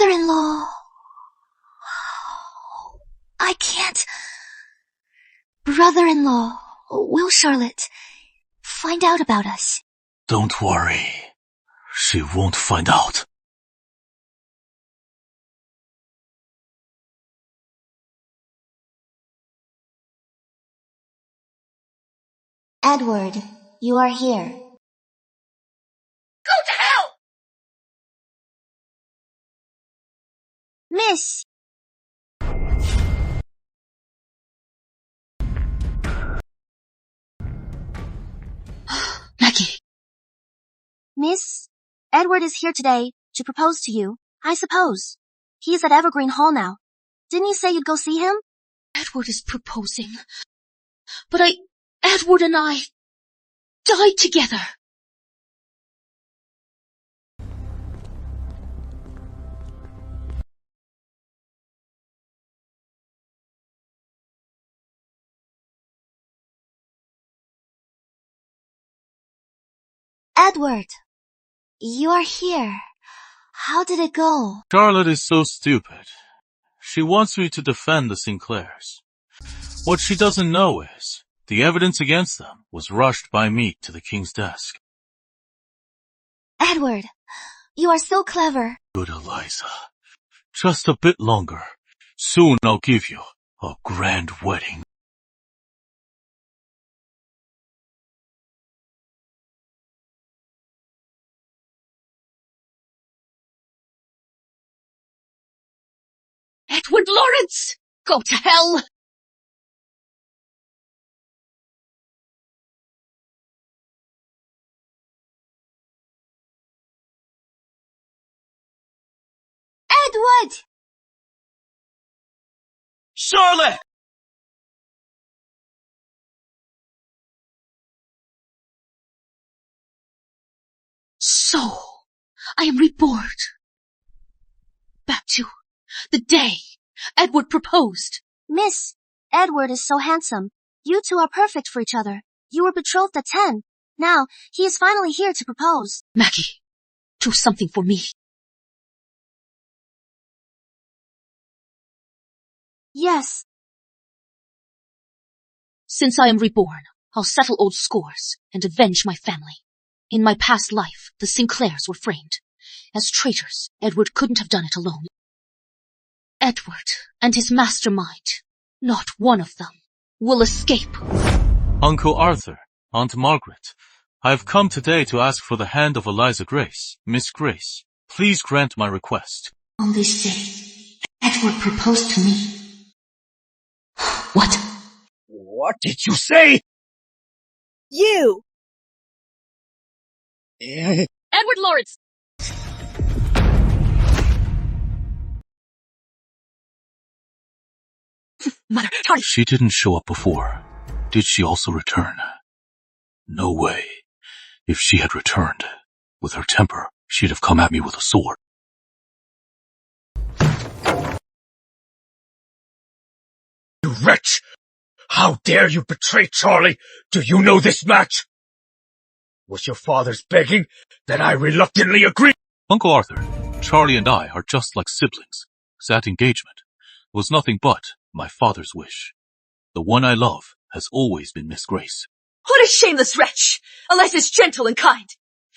Brother-in-law. I can't. Brother-in-law, will Charlotte find out about us? Don't worry. She won't find out. Edward, you are here. Go to hell! Miss! Maggie. Miss, Edward is here today to propose to you, I suppose. He's at Evergreen Hall now. Didn't you say you'd go see him? Edward is proposing. But Edward and I died together. Edward, you are here. How did it go? Charlotte is so stupid. She wants me to defend the Sinclairs. What she doesn't know is, the evidence against them was rushed by me to the king's desk. Edward, you are so clever. Good Eliza. Just a bit longer. Soon I'll give you a grand wedding. Edward Lawrence! Go to hell! Edward! Charlotte! So, I am reborn. Back to the day Edward proposed. Miss, Edward is so handsome. You two are perfect for each other. You were betrothed at 10. Now, he is finally here to propose. Maggie, do something for me. Yes. Since I am reborn, I'll settle old scores and avenge my family. In my past life, the Sinclairs were framed. As traitors, Edward couldn't have done it alone. Edward and his mastermind, not one of them, will escape. Uncle Arthur, Aunt Margaret, I have come today to ask for the hand of Eliza Grace. Miss Grace, please grant my request. On this day, Edward proposed to me. What? What did you say? You! Edward Lawrence! Mother, Charlie! She didn't show up before. Did she also return? No way. If she had returned, with her temper, she'd have come at me with a sword. You wretch! How dare you betray Charlie? Do you know this match? Was your father's begging that I reluctantly agreed? Uncle Arthur, Charlie and I are just like siblings. That engagement was nothing but my father's wish. The one I love has always been Miss Grace. What a shameless wretch! Eliza's gentle and kind.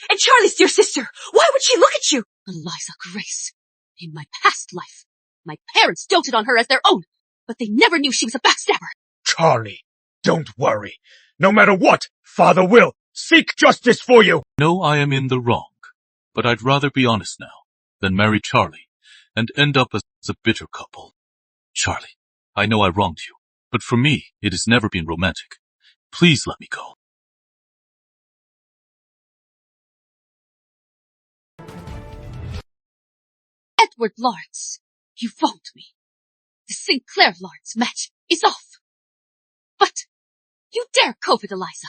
And Charlie's dear sister, why would she look at you? Eliza Grace. In my past life, my parents doted on her as their own, but they never knew she was a backstabber. Charlie, don't worry. No matter what, Father will seek justice for you. No, I am in the wrong, but I'd rather be honest now than marry Charlie and end up as a bitter couple. Charlie, I know I wronged you, but for me, it has never been romantic. Please let me go. Edward Lawrence, you wronged me. The Sinclair Lawrence match is off. But you dare covet Eliza,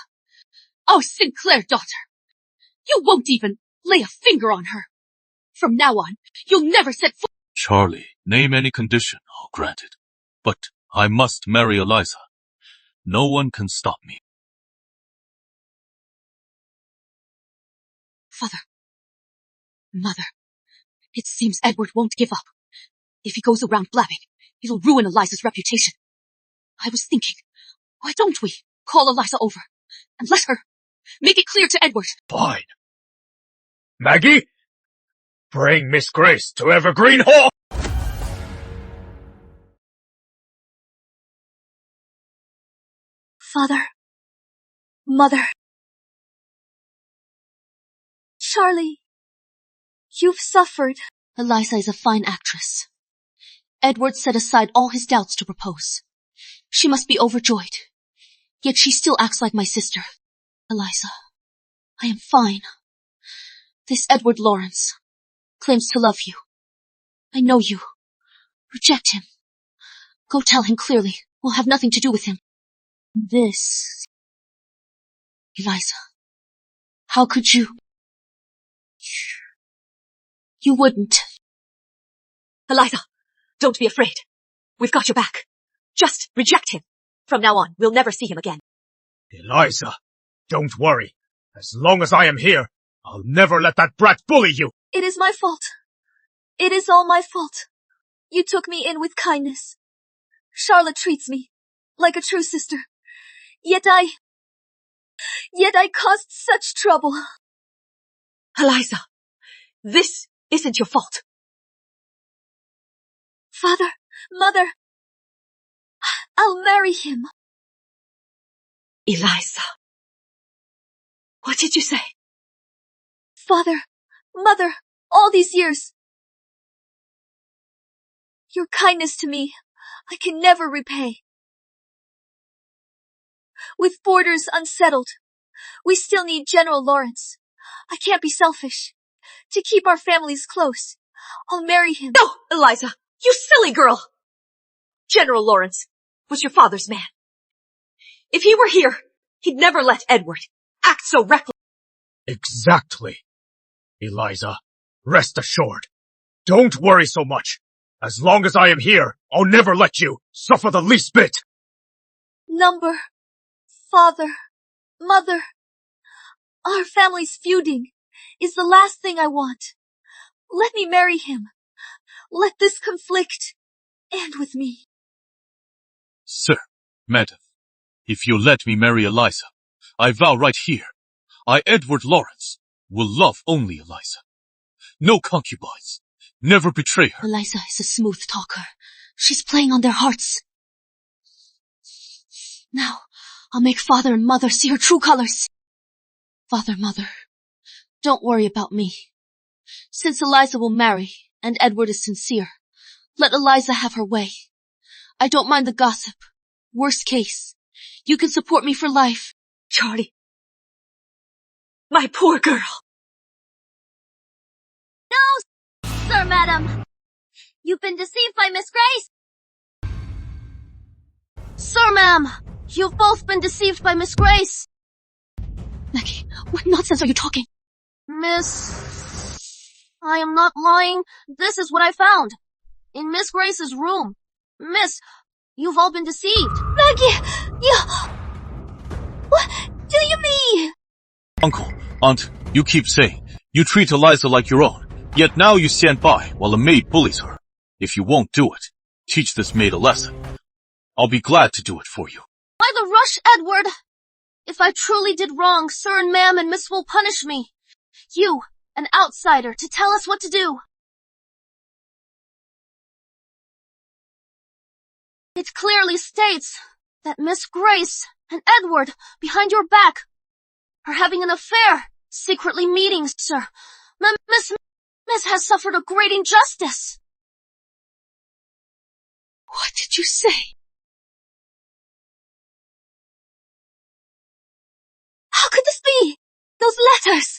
our Sinclair daughter. You won't even lay a finger on her. From now on, you'll never set foot. Charlie, name any condition, I'll grant it. But I must marry Eliza. No one can stop me. Father, Mother, It seems Edward won't give up. If he goes around blabbing, it'll ruin Eliza's reputation. I was thinking, why don't we call Eliza over and let her make it clear to Edward? Fine. Maggie, bring Miss Grace to Evergreen Hall! Father. Mother. Charlie, you've suffered. Eliza is a fine actress. Edward set aside all his doubts to propose. She must be overjoyed. Yet she still acts like my sister. Eliza, I am fine. This Edward Lawrence claims to love you. I know you. Reject him. Go tell him clearly we'll have nothing to do with him. This... Eliza, how could you... You wouldn't. Eliza, don't be afraid. We've got your back. Just reject him. From now on, we'll never see him again. Eliza, don't worry. As long as I am here, I'll never let that brat bully you. It is my fault. It is all my fault. You took me in with kindness. Charlotte treats me like a true sister. Yet I caused such trouble. Eliza, this isn't your fault. Father, Mother, I'll marry him. Eliza. What did you say? Father, Mother, all these years. Your kindness to me, I can never repay. With borders unsettled, we still need General Lawrence. I can't be selfish. To keep our families close, I'll marry him. No, Eliza, you silly girl! General Lawrence was your father's man. If he were here, he'd never let Edward act so reckless. Exactly. Eliza, rest assured. Don't worry so much. As long as I am here, I'll never let you suffer the least bit. Number, Father, Mother, our family's feuding is the last thing I want. Let me marry him. Let this conflict end with me. Sir, madam, if you let me marry Eliza, I vow right here, I, Edward Lawrence, will love only Eliza. No concubines. Never betray her. Eliza is a smooth talker. She's playing on their hearts. Now, I'll make Father and Mother see her true colors. Father, Mother, don't worry about me. Since Eliza will marry, and Edward is sincere, let Eliza have her way. I don't mind the gossip. Worst case, you can support me for life. Charlie. My poor girl. No, sir, madam. You've been deceived by Miss Grace. Sir, ma'am, you've both been deceived by Miss Grace. Maggie, what nonsense are you talking? Miss... I am not lying. This is what I found. In Miss Grace's room. Miss, you've all been deceived. Maggie, what do you mean? Uncle, Aunt, you keep saying you treat Eliza like your own, yet now you stand by while a maid bullies her. If you won't do it, teach this maid a lesson. I'll be glad to do it for you. Why the rush, Edward? If I truly did wrong, sir and ma'am and miss will punish me. You, an outsider, to tell us what to do. It clearly states that Miss Grace and Edward, behind your back, are having an affair, secretly meeting, sir. Miss has suffered a great injustice. What did you say? How could this be? Those letters!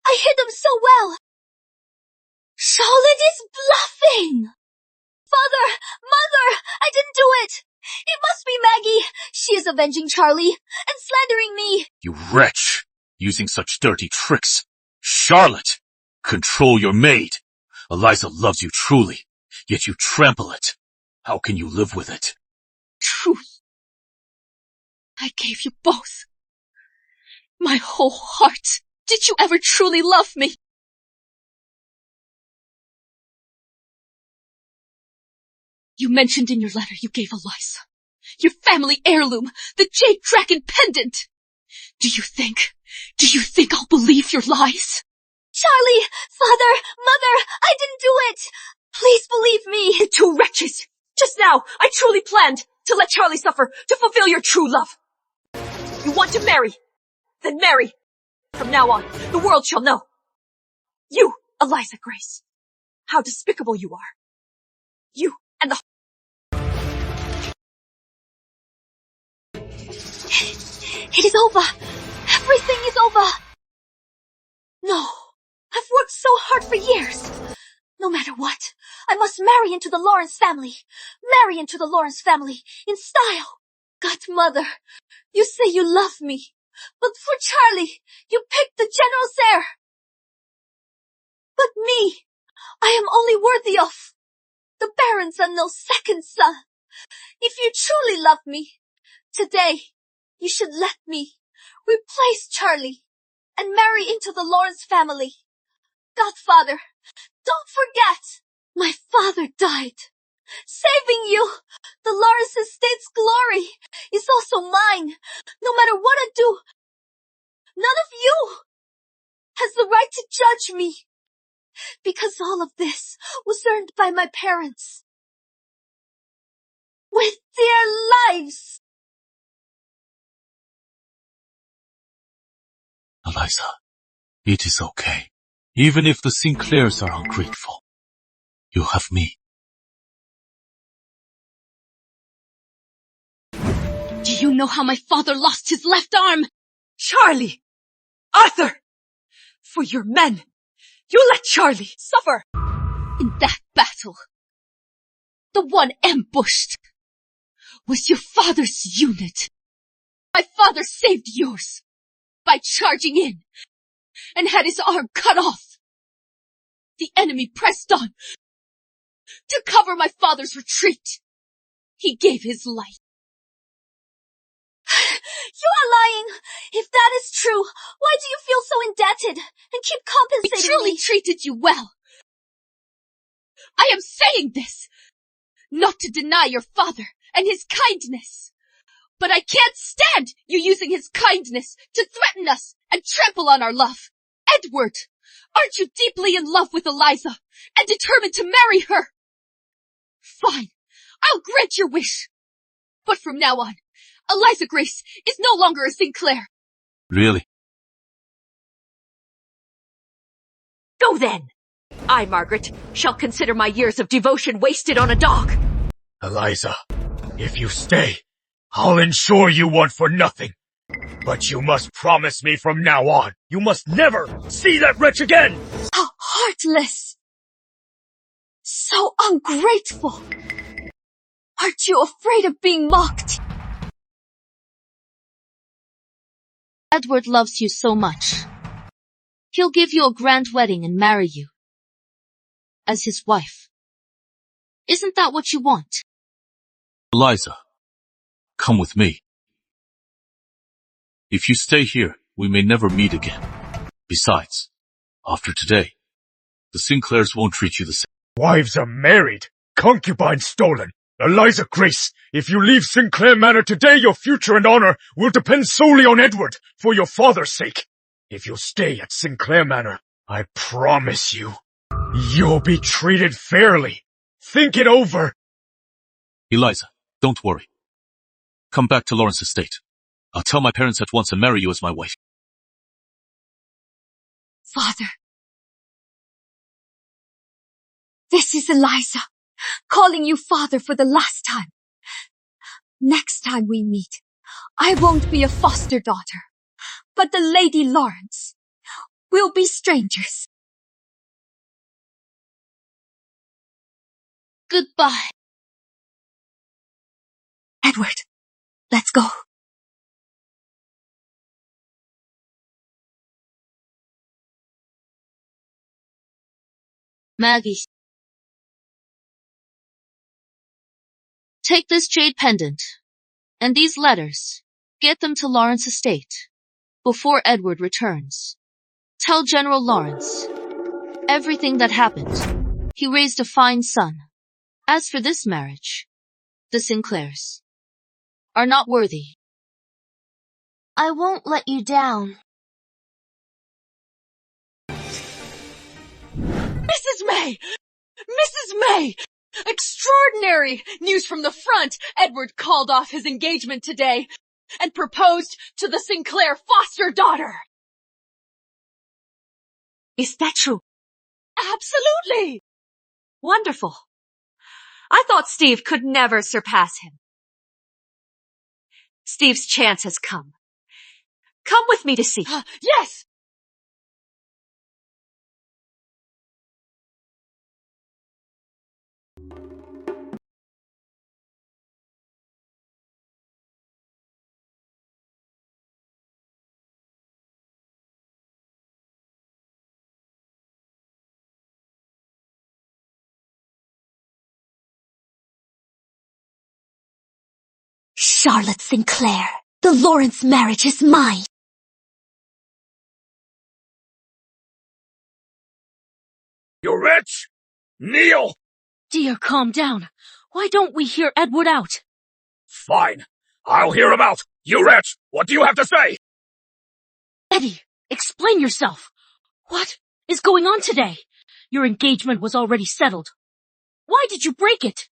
I hid them so well! Charlotte is bluffing! Father! Mother! I didn't do it! It must be Maggie! She is avenging Charlie and slandering me! You wretch! Using such dirty tricks. Charlotte! Control your maid. Eliza loves you truly, yet you trample it. How can you live with it? Truth. I gave you both. My whole heart. Did you ever truly love me? You mentioned in your letter you gave Eliza your family heirloom, the jade dragon pendant. Do you think I'll believe your lies? Charlie! Father! Mother! I didn't do it! Please believe me! You two wretches! Just now, I truly planned to let Charlie suffer to fulfill your true love. You want to marry? Then marry. From now on, the world shall know. You, Eliza Grace, how despicable you are. You and the... It is over! Everything is over! No, I've worked so hard for years. No matter what, I must marry into the Lawrence family. Marry into the Lawrence family, in style. Godmother, you say you love me, but for Charlie, you picked the general's heir. But me, I am only worthy of the Baron's unknown second son. If you truly love me, today, you should let me replace Charlie and marry into the Lawrence family. Godfather, don't forget, my father died. Saving you, the Lawrence estate's glory, is also mine. No matter what I do, none of you has the right to judge me. Because all of this was earned by my parents. With their lives. Eliza, it is okay. Even if the Sinclairs are ungrateful, you have me. Do you know how my father lost his left arm? Charlie! Arthur! For your men, you let Charlie suffer! In that battle, the one ambushed was your father's unit. My father saved yours by charging in and had his arm cut off. The enemy pressed on to cover my father's retreat. He gave his life. You are lying! If that is true, why do you feel so indebted and keep compensating We truly me? treated you well. I am saying this not to deny your father and his kindness, but I can't stand you using his kindness to threaten us and trample on our love. Edward, aren't you deeply in love with Eliza and determined to marry her? Fine, I'll grant your wish. But from now on, Eliza Grace is no longer a Sinclair. Really? Go then! I, Margaret, shall consider my years of devotion wasted on a dog. Eliza, if you stay, I'll ensure you want for nothing. But you must promise me from now on, you must never see that wretch again! How heartless! So ungrateful! Aren't you afraid of being mocked? Edward loves you so much. He'll give you a grand wedding and marry you as his wife. Isn't that what you want? Eliza, come with me. If you stay here, we may never meet again. Besides, after today, the Sinclairs won't treat you the same. Wives are married, concubines stolen. Eliza Grace, if you leave Sinclair Manor today, your future and honor will depend solely on Edward, for your father's sake. If you stay at Sinclair Manor, I promise you, you'll be treated fairly. Think it over. Eliza, don't worry. Come back to Lawrence Estate. I'll tell my parents at once and marry you as my wife. Father. This is Eliza, calling you father for the last time. Next time we meet, I won't be a foster daughter, but the Lady Lawrence. We'll be strangers. Goodbye. Edward, let's go. Maggie. Take this jade pendant and these letters. Get them to Lawrence Estate before Edward returns. Tell General Lawrence everything that happened. He raised a fine son. As for this marriage, the Sinclairs are not worthy. I won't let you down. Mrs. May! Mrs. May! Extraordinary! News from the front! Edward called off his engagement today and proposed to the Sinclair foster daughter! Is that true? Absolutely! Wonderful. I thought Steve could never surpass him. Steve's chance has come. Come with me to see. Yes! Charlotte Sinclair, the Lawrence marriage is mine. You wretch! Kneel! Dear, calm down. Why don't we hear Edward out? Fine. I'll hear him out. You wretch! What do you have to say? Eddie, explain yourself. What is going on today? Your engagement was already settled. Why did you break it?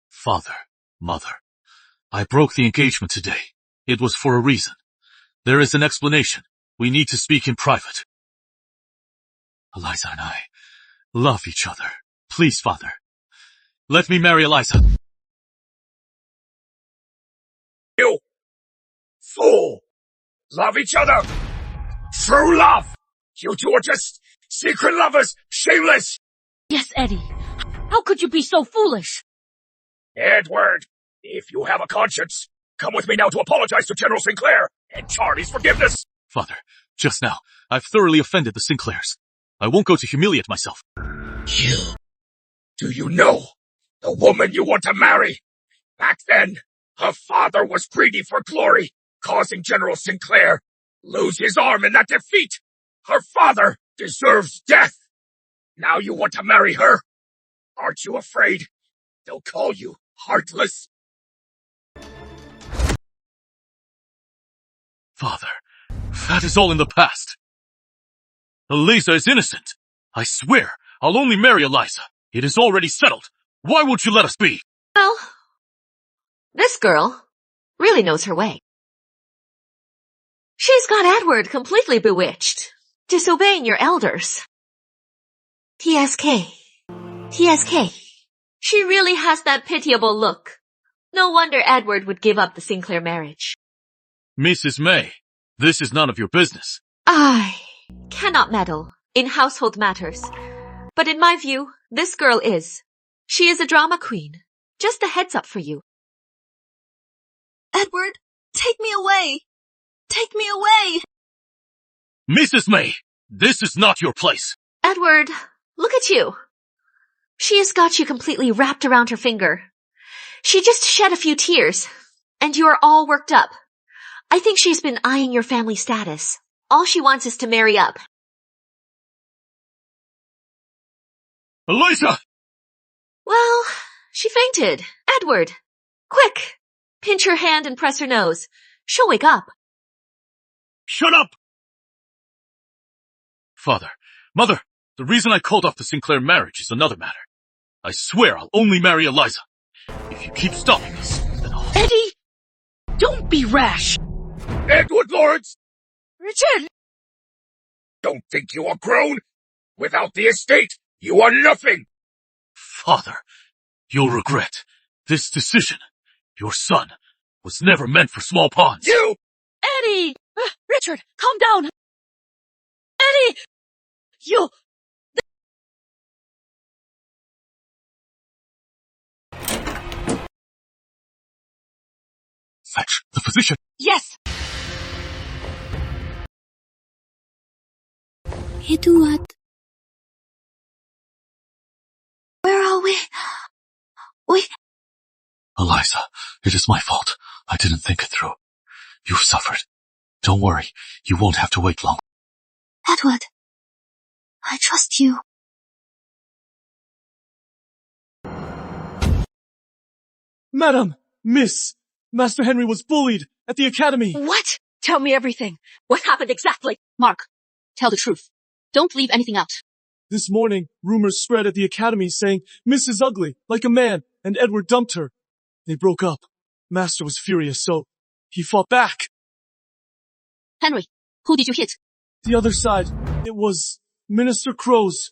Father, Mother, I broke the engagement today. It was for a reason. There is an explanation. We need to speak in private. Eliza and I love each other. Please, Father, let me marry Eliza. You fool! Love each other! True love! You two are just secret lovers! Shameless! Yes, Eddie. How could you be so foolish? Edward, if you have a conscience, come with me now to apologize to General Sinclair and Charlie's forgiveness. Father, just now, I've thoroughly offended the Sinclairs. I won't go to humiliate myself. You. Do you know the woman you want to marry? Back then, her father was greedy for glory, causing General Sinclair lose his arm in that defeat. Her father deserves death. Now you want to marry her? Aren't you afraid they'll call you heartless? Father, that is all in the past. Eliza is innocent. I swear, I'll only marry Eliza. It is already settled. Why won't you let us be? Well, this girl really knows her way. She's got Edward completely bewitched, disobeying your elders. TSK. She really has that pitiable look. No wonder Edward would give up the Sinclair marriage. Mrs. May, this is none of your business. I cannot meddle in household matters, but in my view, this girl is. She is a drama queen. Just a heads up for you. Edward, take me away! Take me away! Mrs. May, this is not your place. Edward, look at you. She has got you completely wrapped around her finger. She just shed a few tears, and you are all worked up. I think she's been eyeing your family status. All she wants is to marry up. Eliza! Well, she fainted. Edward, quick! Pinch her hand and press her nose. She'll wake up. Shut up! Father, Mother, the reason I called off the Sinclair marriage is another matter. I swear I'll only marry Eliza. If you keep stopping this, then I'll... Eddie! Don't be rash! Edward Lawrence! Richard! Don't think you are grown. Without the estate, you are nothing. Father, you'll regret this decision. Your son was never meant for small ponds. You! Eddie! Richard, calm down! Eddie! You... Fetch the physician. Yes! Edward. Where are we? Eliza, it is my fault. I didn't think it through. You've suffered. Don't worry, you won't have to wait long. Edward, I trust you. Madam, Miss, Master Henry was bullied at the academy. What? Tell me everything. What happened exactly? Mark, tell the truth. Don't leave anything out. This morning, rumors spread at the academy saying Miss is ugly, like a man, and Edward dumped her. They broke up. Master was furious, so he fought back. Henry, who did you hit? The other side, it was Minister Crow's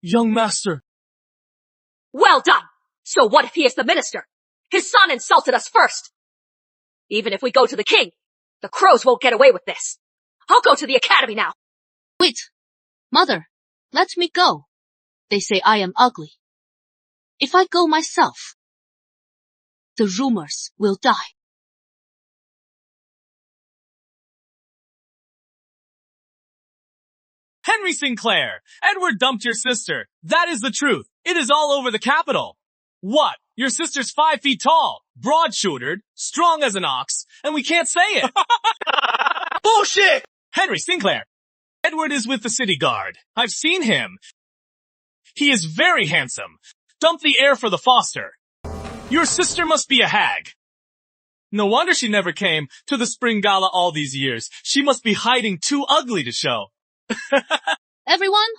young master. Well done! So what if he is the minister? His son insulted us first. Even if we go to the king, the Crows won't get away with this. I'll go to the academy now. Wait. Mother, let me go. They say I am ugly. If I go myself, the rumors will die. Henry Sinclair! Edward dumped your sister. That is the truth. It is all over the capital. What? Your sister's 5 feet tall, broad-shouldered, strong as an ox, and we can't say it. Bullshit! Henry Sinclair. Edward is with the city guard. I've seen him. He is very handsome. Dump the heir for the foster. Your sister must be a hag. No wonder she never came to the spring gala all these years. She must be hiding too ugly to show. Everyone,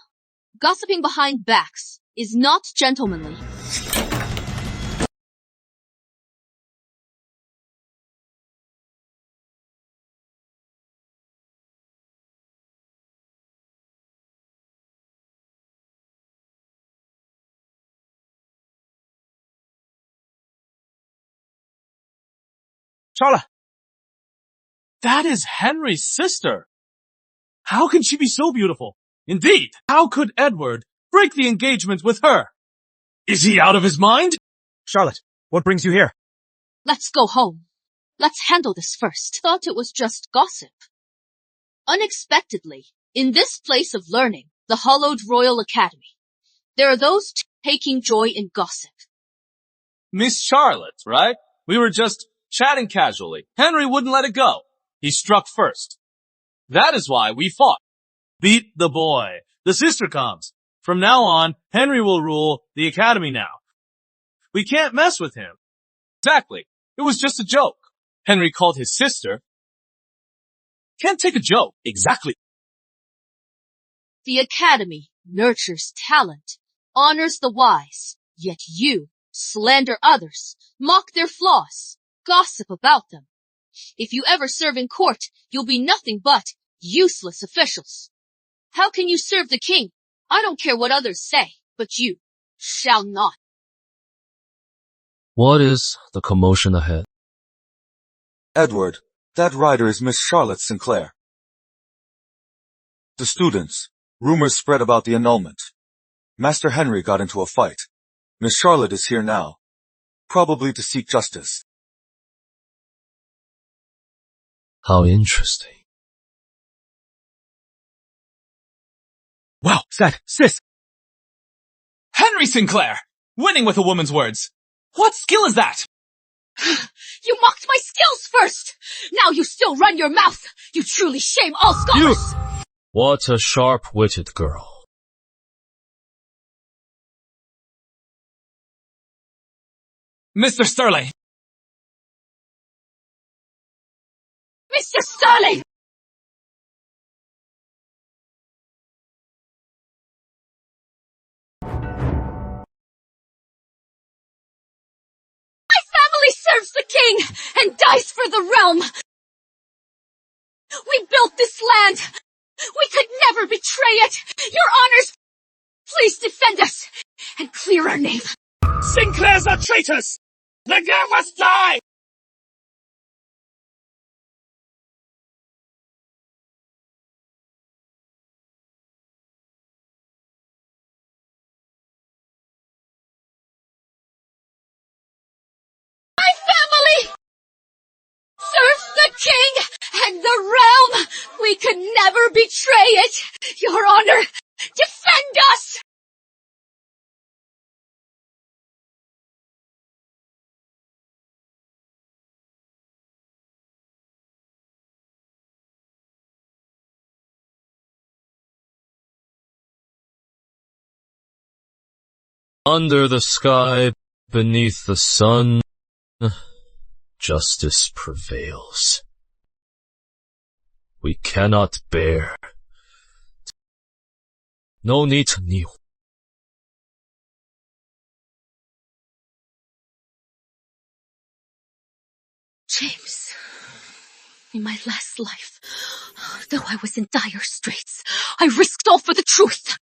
gossiping behind backs is not gentlemanly. Charlotte! That is Henry's sister. How can she be so beautiful? Indeed, how could Edward break the engagement with her? Is he out of his mind? Charlotte, what brings you here? Let's go home. Let's handle this first. Thought it was just gossip. Unexpectedly, in this place of learning, the hallowed Royal Academy, there are those taking joy in gossip. Miss Charlotte, right? We were just chatting casually. Henry wouldn't let it go. He struck first. That is why we fought. Beat the boy. The sister comes. From now on, Henry will rule the academy now. We can't mess with him. Exactly. It was just a joke. Henry called his sister. Can't take a joke. Exactly. The academy nurtures talent, honors the wise, yet you slander others, mock their flaws, gossip about them. If you ever serve in court, you'll be nothing but useless officials. How can you serve the king? I don't care what others say, but you shall not. What is the commotion ahead? Edward, that rider is Miss Charlotte Sinclair. The students, rumors spread about the annulment. Master Henry got into a fight. Miss Charlotte is here now, probably to seek justice. How interesting. Wow, sis! Henry Sinclair! Winning with a woman's words! What skill is that? You mocked my skills first! Now you still run your mouth! You truly shame all scholars! What a sharp-witted girl. Mr. Sterling! Mr. Sterling! Serves the king and dies for the realm. We built this land. We could never betray it. Your honors, please defend us and clear our name. Sinclairs are traitors! The girl must die! Serves the king and the realm. We could never betray it. Your honor, defend us. Under the sky, beneath the sun, Justice prevails. We cannot bear. No need to kneel. James, in my last life, though I was in dire straits, I risked all for the truth.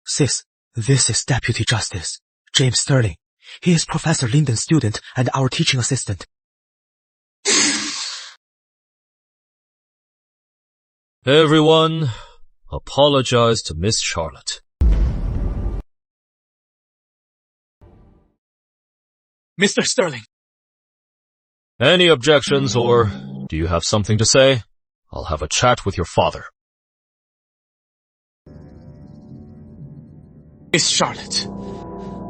Sis, this is Deputy Justice, James Sterling. He is Professor Linden's student and our teaching assistant. Everyone, apologize to Miss Charlotte. Mr. Sterling. Any objections, or do you have something to say? I'll have a chat with your father. Miss Charlotte,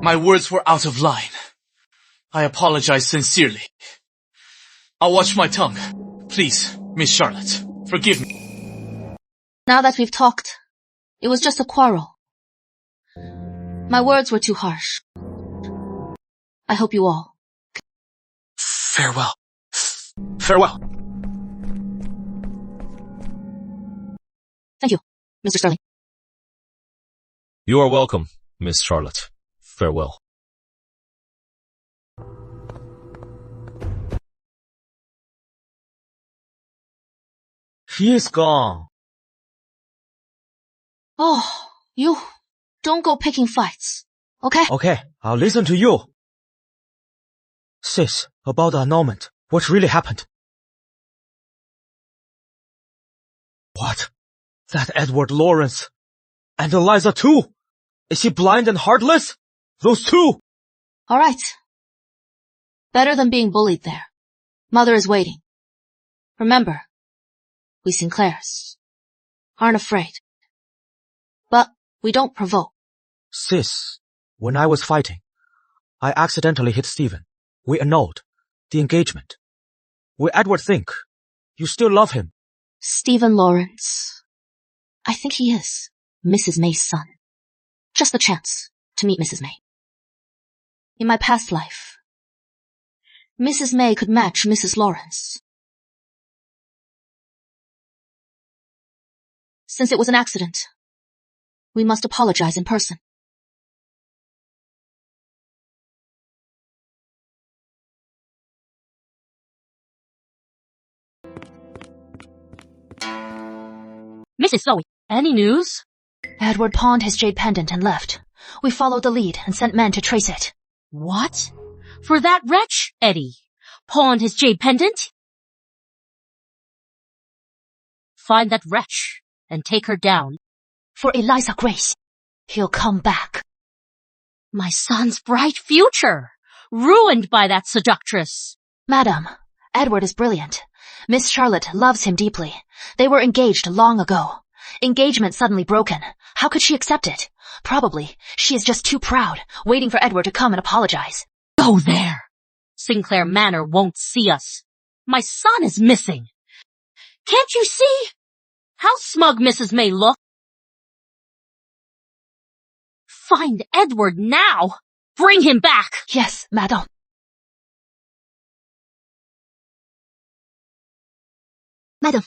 my words were out of line. I apologize sincerely. I'll watch my tongue. Please, Miss Charlotte, forgive me. Now that we've talked, it was just a quarrel. My words were too harsh. I hope you all. Farewell. Farewell. Thank you, Mr. Sterling. You are welcome, Miss Charlotte. Farewell. He is gone. Oh, you don't go picking fights, okay? Okay, I'll listen to you. Sis, about the annulment, what really happened? What? That Edward Lawrence? And Eliza too? Is he blind and heartless? Those two? All right. Better than being bullied there. Mother is waiting. Remember, we Sinclairs aren't afraid. But we don't provoke. Sis, when I was fighting, I accidentally hit Stephen. We annulled the engagement. Will Edward think you still love him? Stephen Lawrence. I think he is Mrs. May's son. Just a chance to meet Mrs. May. In my past life, Mrs. May could match Mrs. Lawrence. Since it was an accident, we must apologize in person. Mrs. Zoe, any news? Edward pawned his jade pendant and left. We followed the lead and sent men to trace it. What? For that wretch, Eddie? Pawned his jade pendant? Find that wretch and take her down. For Eliza Grace, he'll come back. My son's bright future, ruined by that seductress. Madam, Edward is brilliant. Miss Charlotte loves him deeply. They were engaged long ago. Engagement suddenly broken. How could she accept it? Probably, she is just too proud, waiting for Edward to come and apologize. Go there. Sinclair Manor won't see us. My son is missing. Can't you see? How smug Mrs. May looks. Find Edward now. Bring him back. Yes, madam. Madam,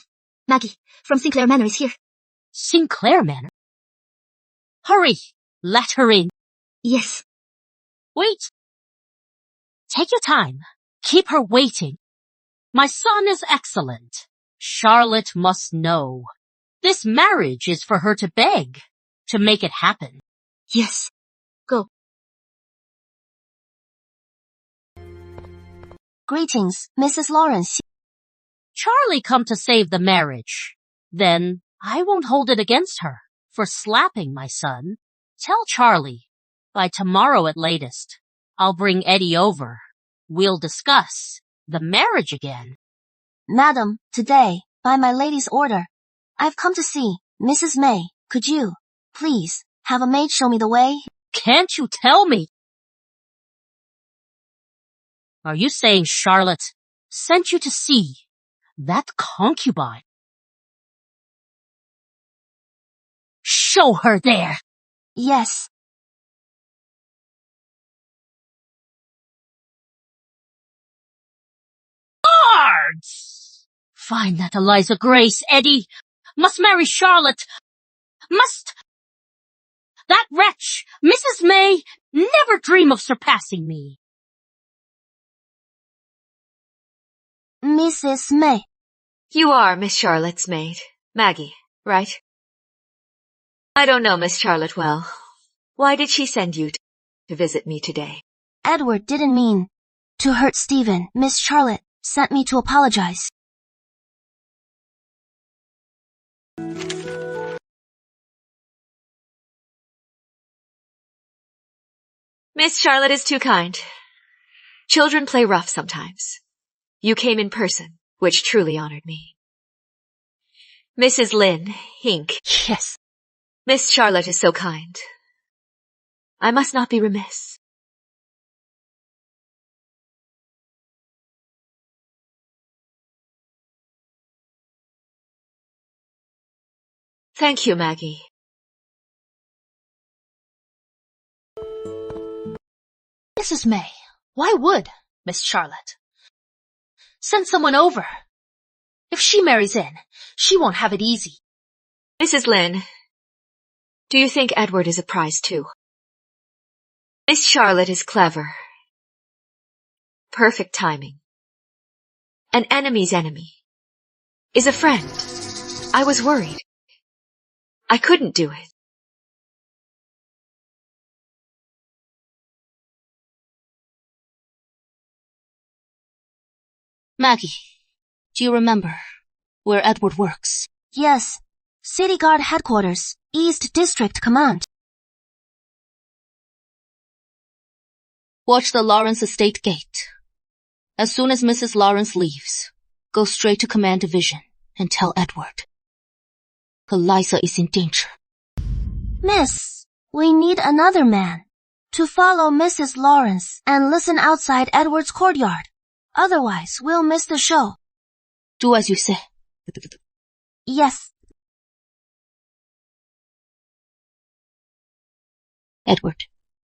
Maggie from Sinclair Manor is here. Sinclair Manor? Hurry. Let her in. Yes. Wait. Take your time. Keep her waiting. My son is excellent. Charlotte must know. This marriage is for her to beg, to make it happen. Yes. Go. Greetings, Mrs. Lawrence. Charlie come to save the marriage. Then I won't hold it against her for slapping my son. Tell Charlie, by tomorrow at latest, I'll bring Eddie over. We'll discuss the marriage again. Madam, today, by my lady's order, I've come to see Mrs. May. Could you, please, have a maid show me the way? Can't you tell me? Are you saying Charlotte sent you to see that concubine? Show her there. Yes. find that Eliza Grace, Eddie, must marry Charlotte. Must that wretch, Mrs. May, never dream of surpassing me. Mrs. May. You are Miss Charlotte's maid, Maggie, right? I don't know Miss Charlotte well. Why did she send you to visit me today? Edward didn't mean to hurt Stephen. Miss Charlotte sent me to apologize. Miss Charlotte is too kind. Children play rough sometimes. You came in person, which truly honored me. Mrs. Lynn, Hink. Yes. Miss Charlotte is so kind. I must not be remiss. Thank you, Maggie. Mrs. May, why would Miss Charlotte send someone over? If she marries in, she won't have it easy. Mrs. Lynn, do you think Edward is a prize too? Miss Charlotte is clever. Perfect timing. An enemy's enemy is a friend. I was worried. I couldn't do it. Maggie, do you remember where Edward works? Yes. City Guard Headquarters, East District Command. Watch the Lawrence Estate gate. As soon as Mrs. Lawrence leaves, go straight to Command Division and tell Edward. Eliza is in danger. Miss, we need another man to follow Mrs. Lawrence and listen outside Edward's courtyard. Otherwise, we'll miss the show. Do as you say. Yes. Edward,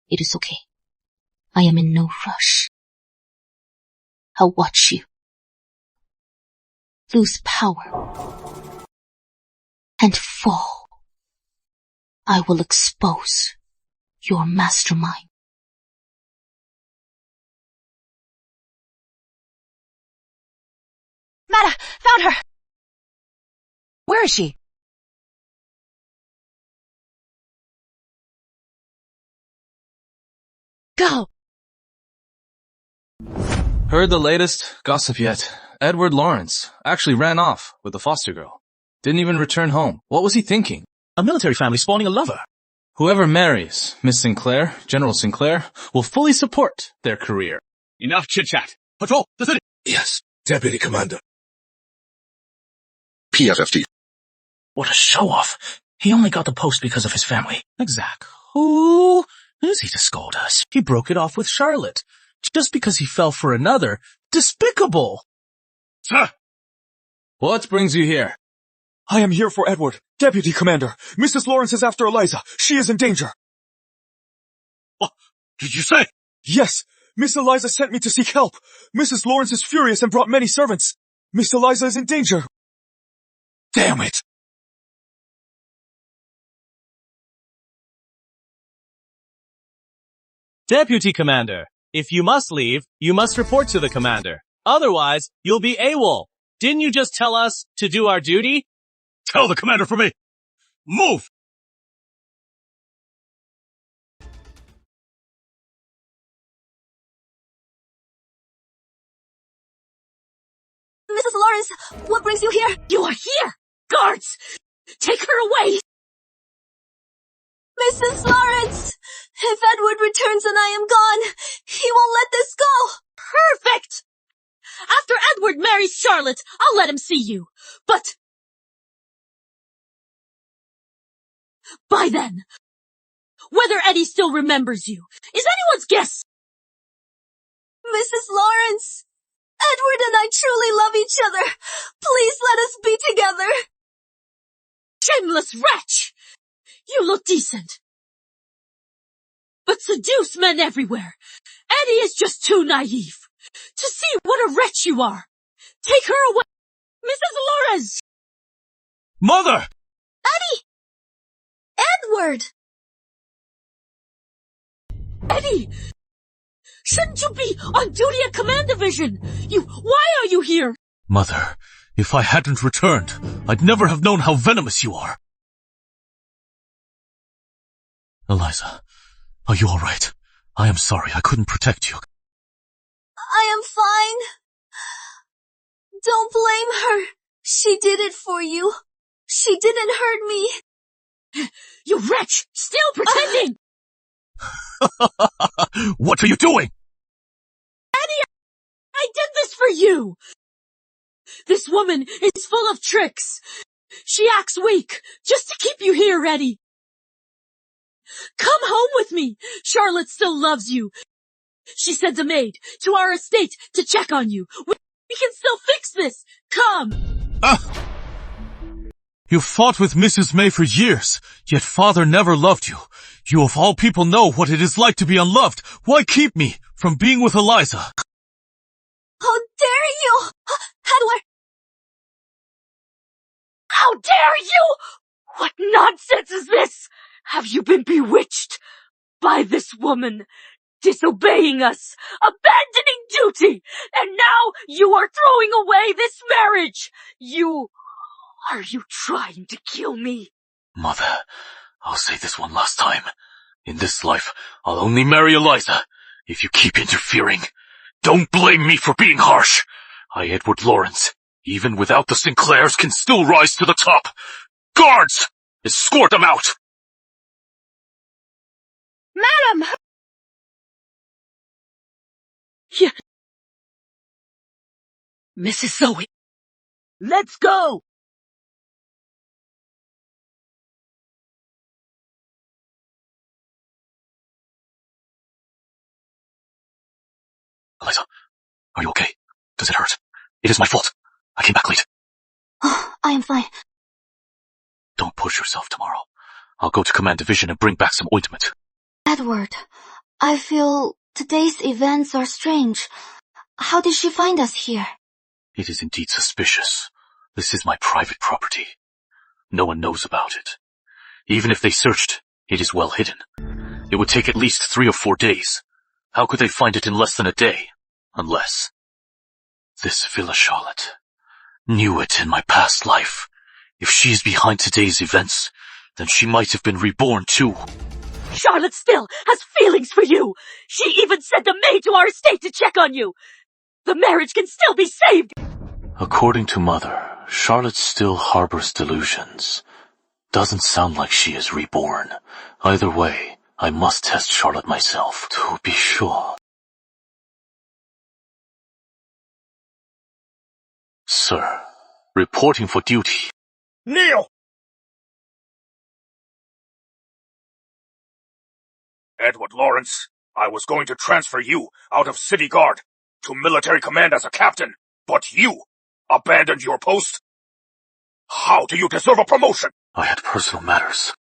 it is okay. I am in no rush. I'll watch you lose power and fall. I will expose your mastermind. Mata! Found her! Where is she? Go! Heard the latest? Gossip yet. Edward Lawrence actually ran off with the foster girl. Didn't even return home. What was he thinking? A military family spawning a lover. Whoever marries Miss Sinclair, General Sinclair, will fully support their career. Enough chit-chat. Patrol the city. Yes, Deputy Commander. PFFD. What a show-off. He only got the post because of his family. Exact. Who is he to scold us? He broke it off with Charlotte. Just because he fell for another. Despicable! Sir! What brings you here? I am here for Edward, Deputy Commander. Mrs. Lawrence is after Eliza. She is in danger. What did you say? Yes, Miss Eliza sent me to seek help. Mrs. Lawrence is furious and brought many servants. Miss Eliza is in danger. Damn it! Deputy Commander, if you must leave, you must report to the Commander. Otherwise, you'll be AWOL. Didn't you just tell us to do our duty? Tell the Commander for me. Move! Mrs. Lawrence, what brings you here? You are here! Guards! Take her away! Mrs. Lawrence! If Edward returns and I am gone, he won't let this go! Perfect! After Edward marries Charlotte, I'll let him see you. But by then, whether Eddie still remembers you is anyone's guess. Mrs. Lawrence, Edward and I truly love each other. Please let us be together. Shameless wretch! You look decent, but seduce men everywhere. Eddie is just too naive to see what a wretch you are. Take her away. Mrs. Lawrence! Mother! Edward! Eddie! Shouldn't you be on duty at Command Division? Why are you here? Mother, if I hadn't returned, I'd never have known how venomous you are. Eliza, are you all right? I am sorry I couldn't protect you. I am fine. Don't blame her. She did it for you. She didn't hurt me. You wretch! Still pretending! What are you doing? Eddie, I did this for you! This woman is full of tricks. She acts weak, just to keep you here, Eddie. Come home with me. Charlotte still loves you. She sent a maid to our estate to check on you. We can still fix this. Come. You fought with Mrs. May for years, yet father never loved you. You of all people know what it is like to be unloved. Why keep me from being with Eliza? How dare you! Edward! How dare you! What nonsense is this? Have you been bewitched by this woman, disobeying us, abandoning duty, and now you are throwing away this marriage? Are you trying to kill me? Mother, I'll say this one last time. In this life, I'll only marry Eliza. If you keep interfering, don't blame me for being harsh. I, Edward Lawrence, even without the Sinclairs, can still rise to the top. Guards! Escort them out! Madam! Yeah. Mrs. Zoe. Let's go! Eliza, are you okay? Does it hurt? It is my fault. I came back late. Oh, I am fine. Don't push yourself tomorrow. I'll go to Command Division and bring back some ointment. Edward, I feel today's events are strange. How did she find us here? It is indeed suspicious. This is my private property. No one knows about it. Even if they searched, it is well hidden. It would take at least 3 or 4 days. How could they find it in less than a day? Unless this Villa Charlotte knew it in my past life. If she is behind today's events, then she might have been reborn too. Charlotte still has feelings for you. She even sent a maid to our estate to check on you. The marriage can still be saved. According to Mother, Charlotte still harbors delusions. Doesn't sound like she is reborn. Either way, I must test Charlotte myself to be sure. Sir, reporting for duty. Kneel! Edward Lawrence, I was going to transfer you out of City Guard to military command as a captain, but you abandoned your post? How do you deserve a promotion? I had personal matters.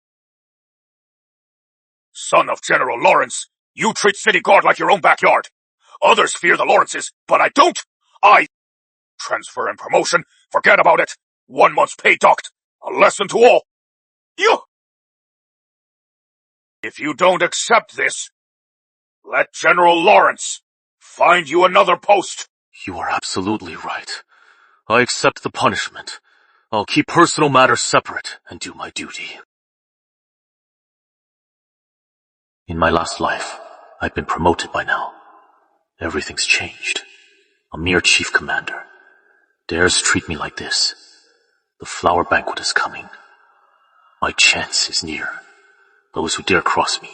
Son of General Lawrence, you treat City Guard like your own backyard. Others fear the Lawrences, but I don't. Transfer and promotion, forget about it. 1 month's pay docked. A lesson to all. If you don't accept this, let General Lawrence find you another post. You are absolutely right. I accept the punishment. I'll keep personal matters separate and do my duty. In my last life, I've been promoted by now. Everything's changed. A mere chief commander dares treat me like this. The flower banquet is coming. My chance is near. Those who dare cross me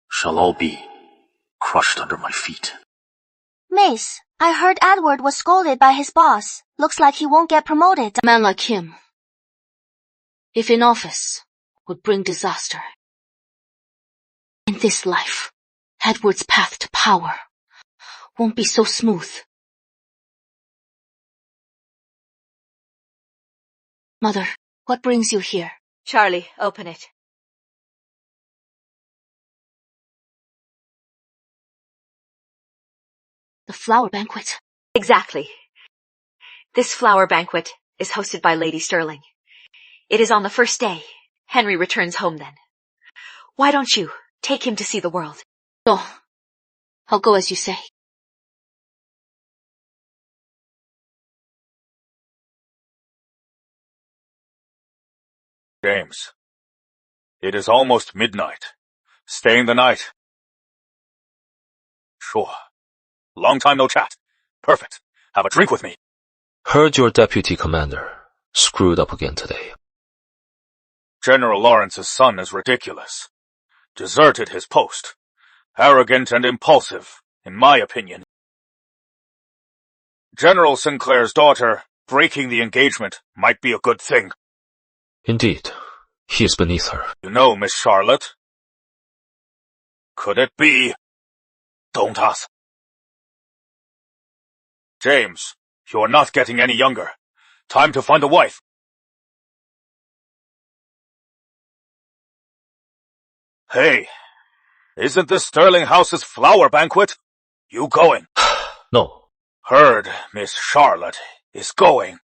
shall all be crushed under my feet. Mace, I heard Edward was scolded by his boss. Looks like he won't get promoted. A man like him, if in office, would bring disaster. In this life, Edward's path to power won't be so smooth. Mother, what brings you here? Charlie, open it. The flower banquet. Exactly. This flower banquet is hosted by Lady Sterling. It is on the first day. Henry returns home then. Why don't you take him to see the world? No. I'll go as you say. James, it is almost midnight. Staying the night? Sure. Long time no chat. Perfect. Have a drink with me. Heard your deputy commander screwed up again today. General Lawrence's son is ridiculous. Deserted his post. Arrogant and impulsive, in my opinion. General Sinclair's daughter breaking the engagement might be a good thing. Indeed, he is beneath her. You know, Miss Charlotte? Could it be? Don't ask. James, you're not getting any younger. Time to find a wife. Hey, isn't this Sterling House's flower banquet? You going? No. Heard Miss Charlotte is going.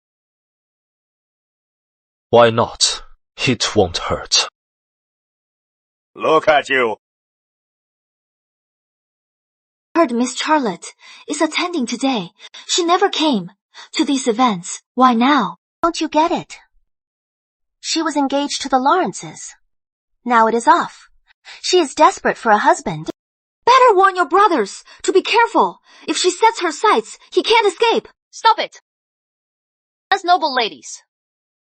Why not? It won't hurt. Look at you. Heard Miss Charlotte is attending today. She never came to these events. Why now? Don't you get it? She was engaged to the Lawrences. Now it is off. She is desperate for a husband. Better warn your brothers to be careful. If she sets her sights, he can't escape. Stop it! As noble ladies,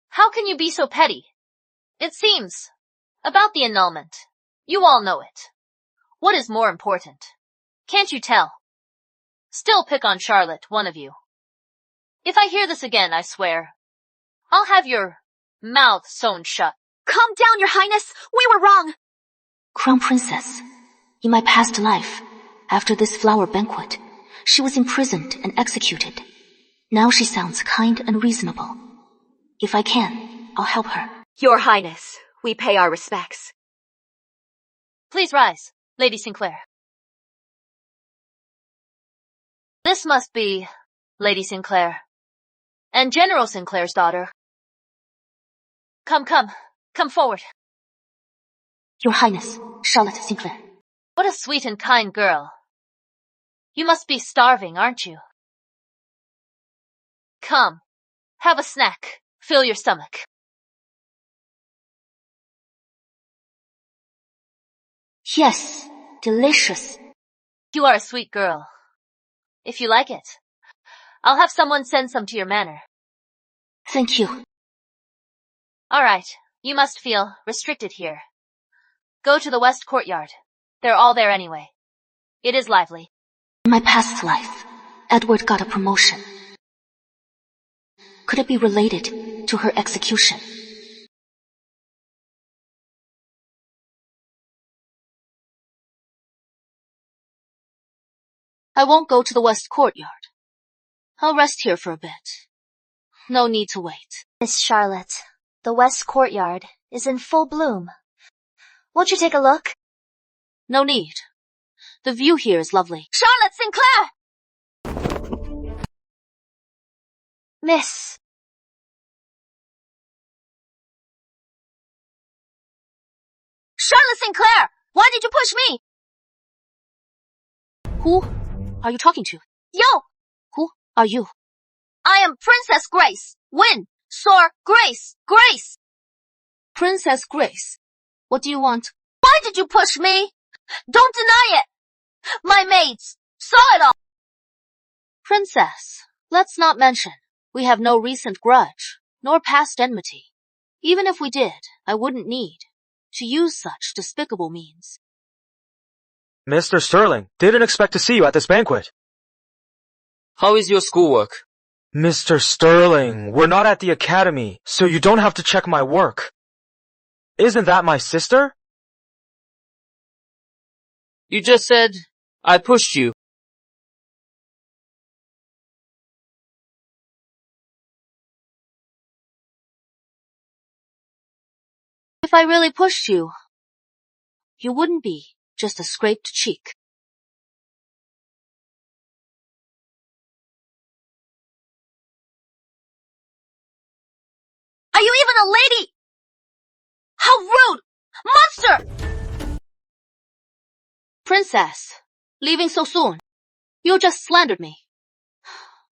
how can you be so petty? It seems, about the annulment, you all know it. What is more important? Can't you tell? Still pick on Charlotte, one of you. If I hear this again, I swear, I'll have your mouth sewn shut. Calm down, Your Highness. We were wrong. Crown Princess, in my past life, after this flower banquet, she was imprisoned and executed. Now she sounds kind and reasonable. If I can, I'll help her. Your Highness, we pay our respects. Please rise, Lady Sinclair. This must be Lady Sinclair, and General Sinclair's daughter. Come forward. Your Highness, Charlotte Sinclair. What a sweet and kind girl. You must be starving, aren't you? Come, have a snack. Fill your stomach. Yes, delicious. You are a sweet girl. If you like it, I'll have someone send some to your manor. Thank you. All right, you must feel restricted here. Go to the west courtyard. They're all there anyway. It is lively. In my past life, Edward got a promotion. Could it be related to her execution? I won't go to the west courtyard. I'll rest here for a bit. No need to wait. Miss Charlotte, the west courtyard is in full bloom. Won't you take a look? No need. The view here is lovely. Charlotte Sinclair! Miss. Charlotte Sinclair! Why did you push me? Who are you talking to? Yo! Who are you? I am Princess Grace. Win! Soar! Grace! Grace! Princess Grace. What do you want? Why did you push me? Don't deny it! My maids saw it all! Princess, let's not mention. We have no recent grudge, nor past enmity. Even if we did, I wouldn't need to use such despicable means. Mr. Sterling, didn't expect to see you at this banquet. How is your schoolwork? Mr. Sterling, we're not at the academy, so you don't have to check my work. Isn't that my sister? You just said I pushed you. If I really pushed you, you wouldn't be just a scraped cheek. even a lady! How rude! Monster! Princess, leaving so soon. You just slandered me.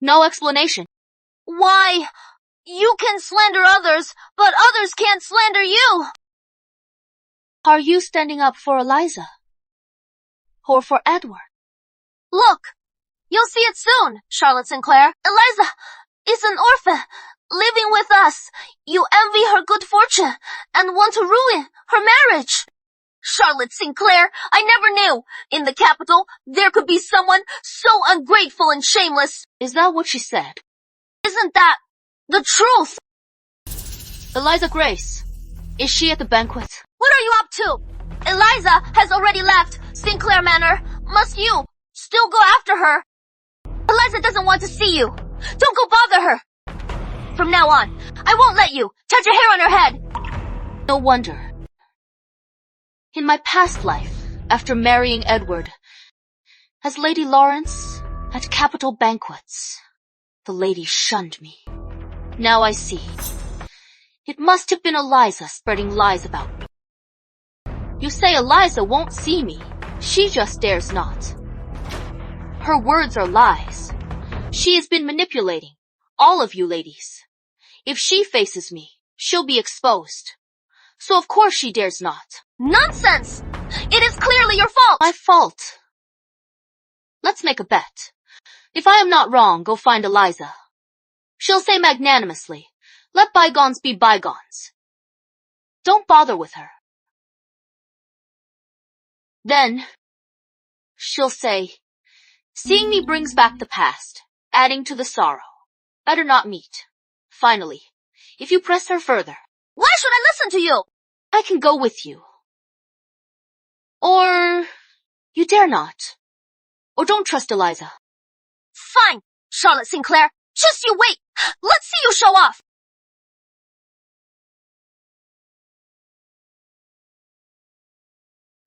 No explanation. Why? You can slander others, but others can't slander you! Are you standing up for Eliza? Or for Edward? Look! You'll see it soon, Charlotte Sinclair. Eliza is an orphan, living with us. You envy her good fortune and want to ruin her marriage. Charlotte Sinclair, I never knew. In the capital, there could be someone so ungrateful and shameless. Is that what she said? Isn't that the truth? Eliza Grace, is she at the banquet? What are you up to? Eliza has already left Sinclair Manor. Must you still go after her? Eliza doesn't want to see you. Don't go bother her. From now on, I won't let you touch a hair on her head. No wonder. In my past life, after marrying Edward, as Lady Lawrence at capital banquets, the ladies shunned me. Now I see. It must have been Eliza spreading lies about me. You say Eliza won't see me. She just dares not. Her words are lies. She has been manipulating all of you ladies. If she faces me, she'll be exposed. So of course she dares not. Nonsense! It is clearly your fault! My fault. Let's make a bet. If I am not wrong, go find Eliza. She'll say magnanimously, let bygones be bygones. Don't bother with her. Then, she'll say, seeing me brings back the past, adding to the sorrow. Better not meet. Finally, if you press her further. Why should I listen to you? I can go with you. Or you dare not. Or don't trust Eliza. Fine, Charlotte Sinclair. Just you wait. Let's see you show off.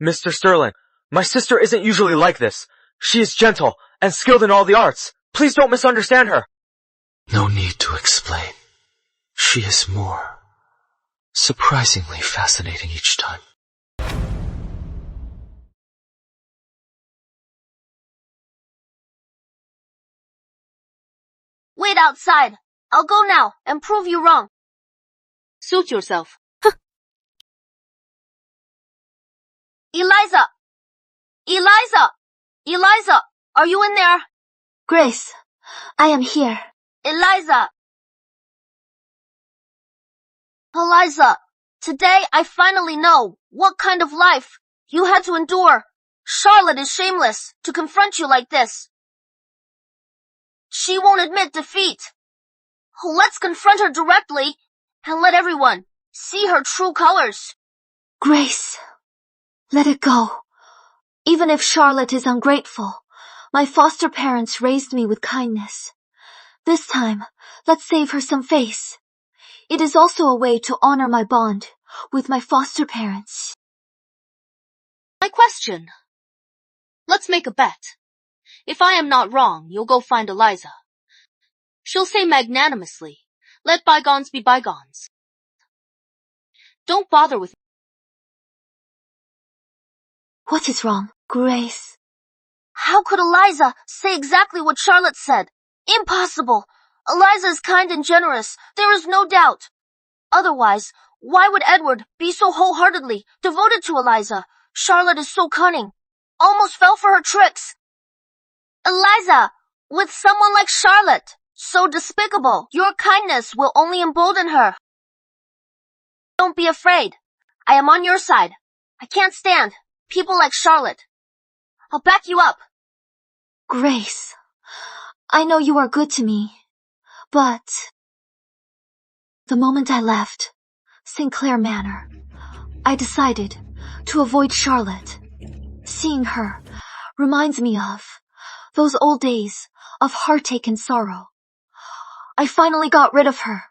Mr. Sterling, my sister isn't usually like this. She is gentle and skilled in all the arts. Please don't misunderstand her. No need to explain. She is more surprisingly fascinating each time. Wait outside. I'll go now and prove you wrong. Suit yourself. Eliza! Eliza! Eliza! Are you in there? Grace, I am here. Eliza! Eliza, today I finally know what kind of life you had to endure. Charlotte is shameless to confront you like this. She won't admit defeat. Let's confront her directly and let everyone see her true colors. Grace, let it go. Even if Charlotte is ungrateful, my foster parents raised me with kindness. This time, let's save her some face. It is also a way to honor my bond with my foster parents. My question. Let's make a bet. If I am not wrong, you'll go find Eliza. She'll say magnanimously, let bygones be bygones. Don't bother with me. What is wrong, Grace? How could Eliza say exactly what Charlotte said? Impossible. Eliza is kind and generous. There is no doubt. Otherwise, why would Edward be so wholeheartedly devoted to Eliza? Charlotte is so cunning. Almost fell for her tricks. Eliza, with someone like Charlotte, so despicable, your kindness will only embolden her. Don't be afraid. I am on your side. I can't stand people like Charlotte. I'll back you up. Grace, I know you are good to me, but the moment I left Sinclair Manor, I decided to avoid Charlotte. Seeing her reminds me of those old days of heartache and sorrow. I finally got rid of her.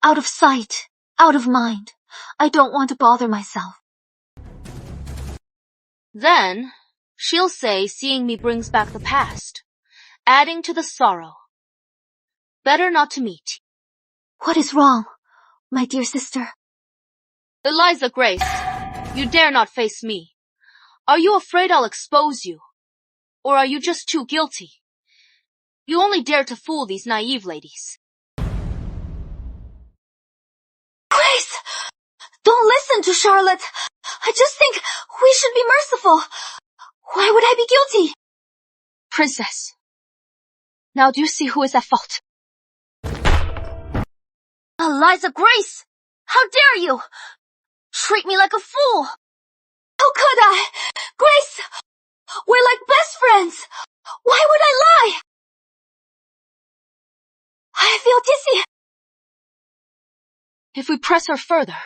Out of sight, out of mind. I don't want to bother myself. Then, she'll say seeing me brings back the past, adding to the sorrow. Better not to meet. What is wrong? my dear sister. Eliza Grace, you dare not face me. Are you afraid I'll expose you? Or are you just too guilty? You only dare to fool these naive ladies. Grace! Don't listen to Charlotte. I just think we should be merciful. Why would I be guilty? Princess, now do you see who is at fault? Eliza Grace! How dare you! Treat me like a fool! How could I? Grace, we're like best friends. Why would I lie? I feel dizzy. If we press her further,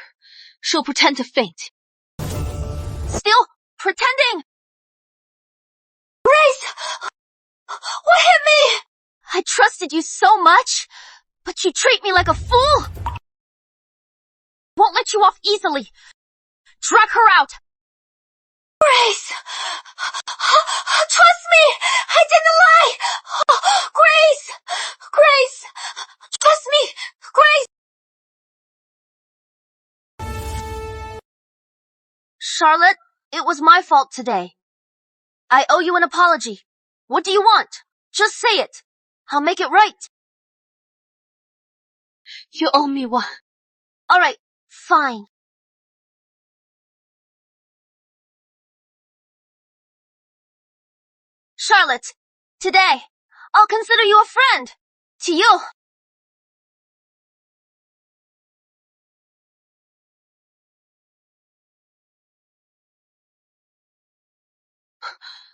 she'll pretend to faint. Still pretending! Grace! What hit me? I trusted you so much, but you treat me like a fool! Won't let you off easily. Drag her out! Grace! Trust me! I didn't lie! Grace! Grace! Trust me! Grace! Charlotte, it was my fault today. I owe you an apology. What do you want? Just say it. I'll make it right. You owe me one. Alright, fine. Charlotte, today, I'll consider you a friend. To you.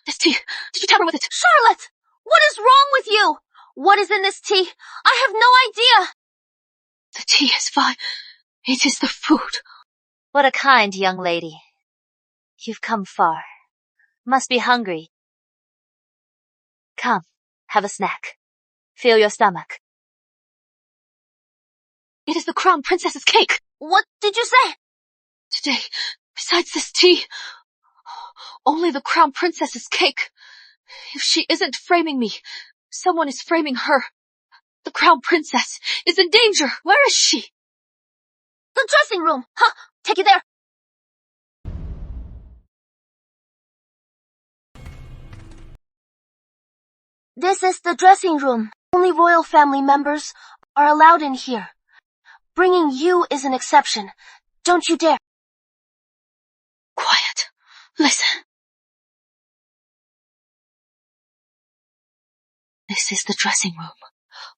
This tea, did you tamper with it? Charlotte! What is wrong with you? What is in this tea? I have no idea. The tea is fine. It is the food. What a kind young lady. You've come far. Must be hungry. Come, have a snack. Fill your stomach. It is the Crown Princess's cake. What did you say? Today, besides this tea, only the Crown Princess's cake. If she isn't framing me, someone is framing her. The Crown Princess is in danger. Where is she? The dressing room. Huh? Take you there. This is the dressing room. Only royal family members are allowed in here. Bringing you is an exception. Don't you dare. Quiet. Listen. This is the dressing room.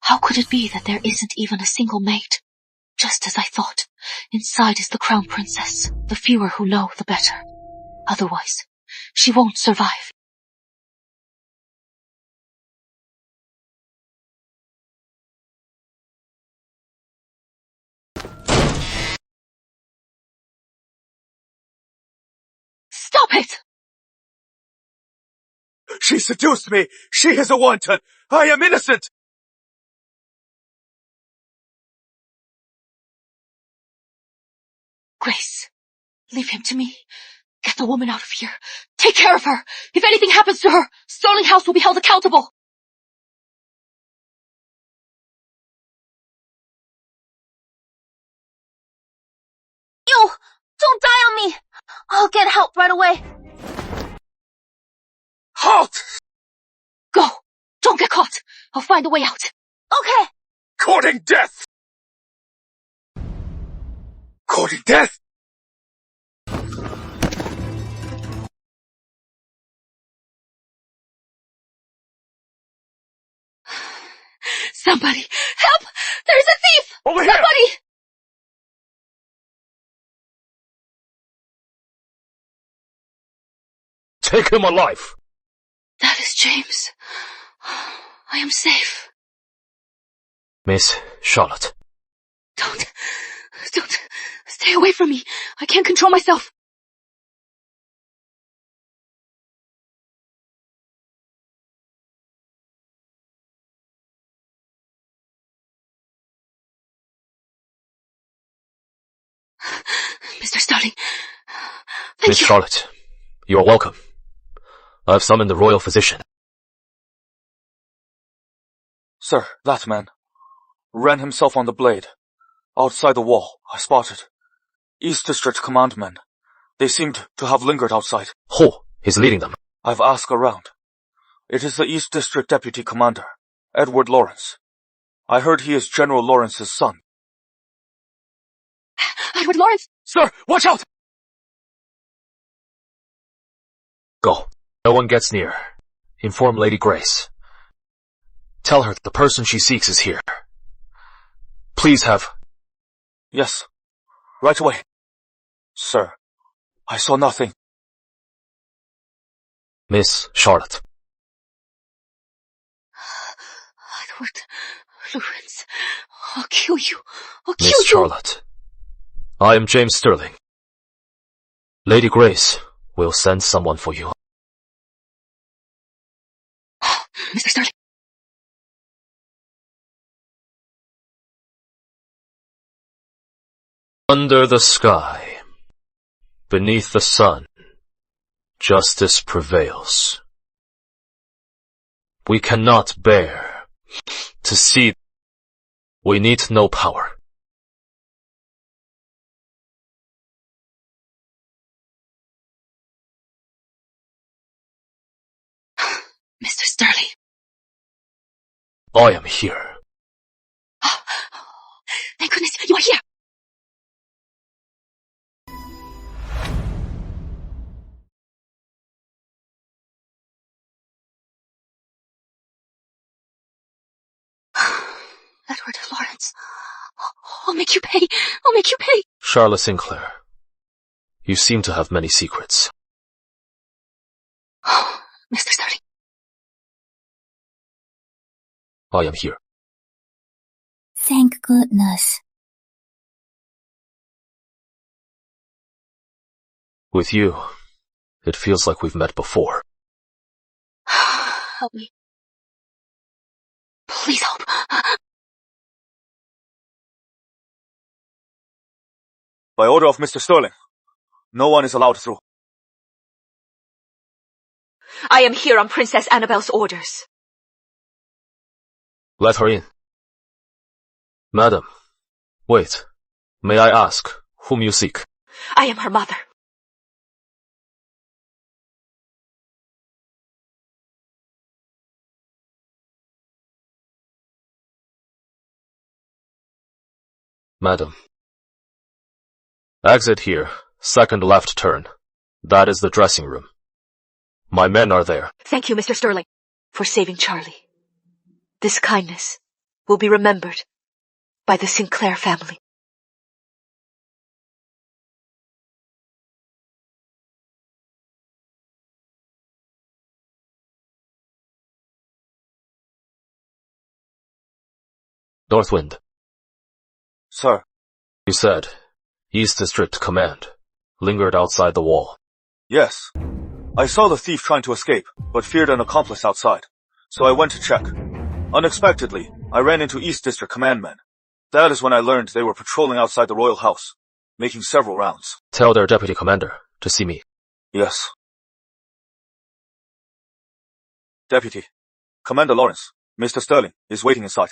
How could it be that there isn't even a single maid? Just as I thought. Inside is the Crown Princess. The fewer who know, the better. Otherwise, she won't survive. Stop it! She seduced me! She is a wanton! I am innocent! Grace, leave him to me. Get the woman out of here. Take care of her. If anything happens to her, Sterling House will be held accountable. You! Don't die on me! I'll get help right away. Halt! Go! Don't get caught. I'll find a way out. Okay. Courting death! Courting death? Somebody! Help! There's a thief! Over here! Somebody! Take him alive! That is James. I am safe. Miss Charlotte. Don't. Stay away from me. I can't control myself. Mr. Sterling. Thank Miss you. Charlotte, you are welcome. I've summoned the royal physician. Sir, that man ran himself on the blade. Outside the wall, I spotted East District command men. They seemed to have lingered outside. Who is leading them? I've asked around. It is the East District Deputy Commander, Edward Lawrence. I heard he is General Lawrence's son. Edward Lawrence! Sir, watch out! Go. No one gets near. Inform Lady Grace. Tell her the person she seeks is here. Please have... Yes. Right away. Sir, I saw nothing. Miss Charlotte. Edward Lawrence, I'll kill you. I'll kill Miss you. Charlotte. I am James Sterling. Lady Grace will send someone for you. Mr. Sterling. Under the sky, beneath the sun, justice prevails. We cannot bear to see. We need no power. Mr. Sterling. I am here. Thank goodness you are here. Edward Lawrence, I'll make you pay. I'll make you pay. Charlotte Sinclair, you seem to have many secrets. Mr. Sterling. I am here. Thank goodness. With you, it feels like we've met before. Help me. Please help. By order of Mr. Sterling, no one is allowed through. I am here on Princess Annabelle's orders. Let her in. Madam, wait. May I ask whom you seek? I am her mother. Madam. Exit here, second left turn. That is the dressing room. My men are there. Thank you, Mr. Sterling, for saving Charlie. This kindness will be remembered by the Sinclair family. Northwind. Sir. You said East District Command lingered outside the wall. Yes. I saw the thief trying to escape, but feared an accomplice outside, so I went to check. Unexpectedly, I ran into East District Command men. That is when I learned they were patrolling outside the royal house, making several rounds. Tell their deputy commander to see me. Yes. Deputy, Commander Lawrence, Mr. Sterling is waiting inside.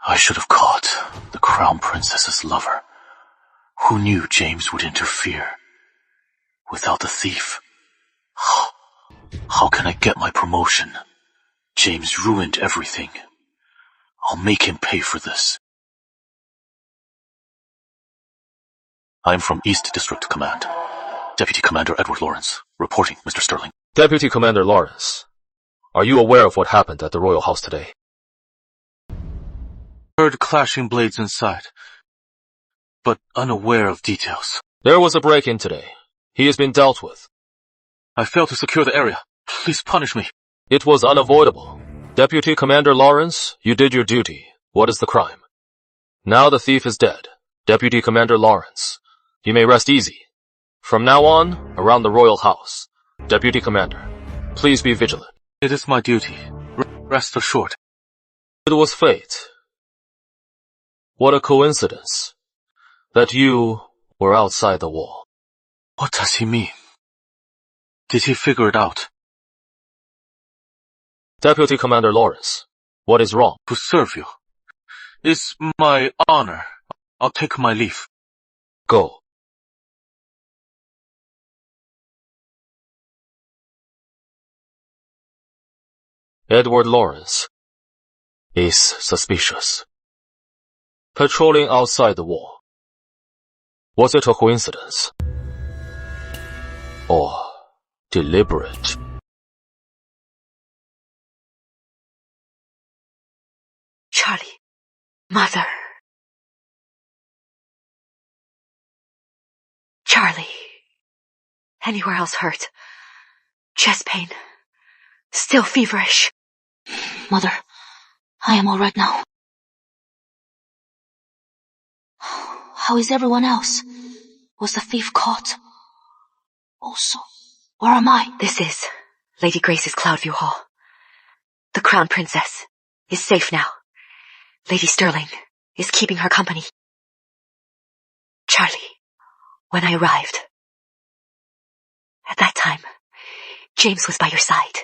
I should have caught the Crown Princess's lover. Who knew James would interfere? Without the thief, how can I get my promotion? James ruined everything. I'll make him pay for this. I'm from East District Command. Deputy Commander Edward Lawrence, reporting, Mr. Sterling. Deputy Commander Lawrence, are you aware of what happened at the Royal House today? Heard clashing blades inside, but unaware of details. There was a break-in today. He has been dealt with. I failed to secure the area. Please punish me. It was unavoidable. Deputy Commander Lawrence, you did your duty. What is the crime? Now the thief is dead. Deputy Commander Lawrence, you may rest easy. From now on, around the Royal House, Deputy Commander, please be vigilant. It is my duty. Rest assured. It was fate. What a coincidence that you were outside the wall. What does he mean? Did he figure it out? Deputy Commander Lawrence, what is wrong? To serve you. It's my honor. I'll take my leave. Go. Edward Lawrence is suspicious. Patrolling outside the wall. Was it a coincidence? Or deliberate? Charlie. Mother. Charlie. Anywhere else hurt? Chest pain. Still feverish. Mother, I am all right now. How is everyone else? Was the thief caught? Also, where am I? This is Lady Grace's Cloudview Hall. The Crown Princess is safe now. Lady Sterling is keeping her company. Charlie, when I arrived, at that time, James was by your side.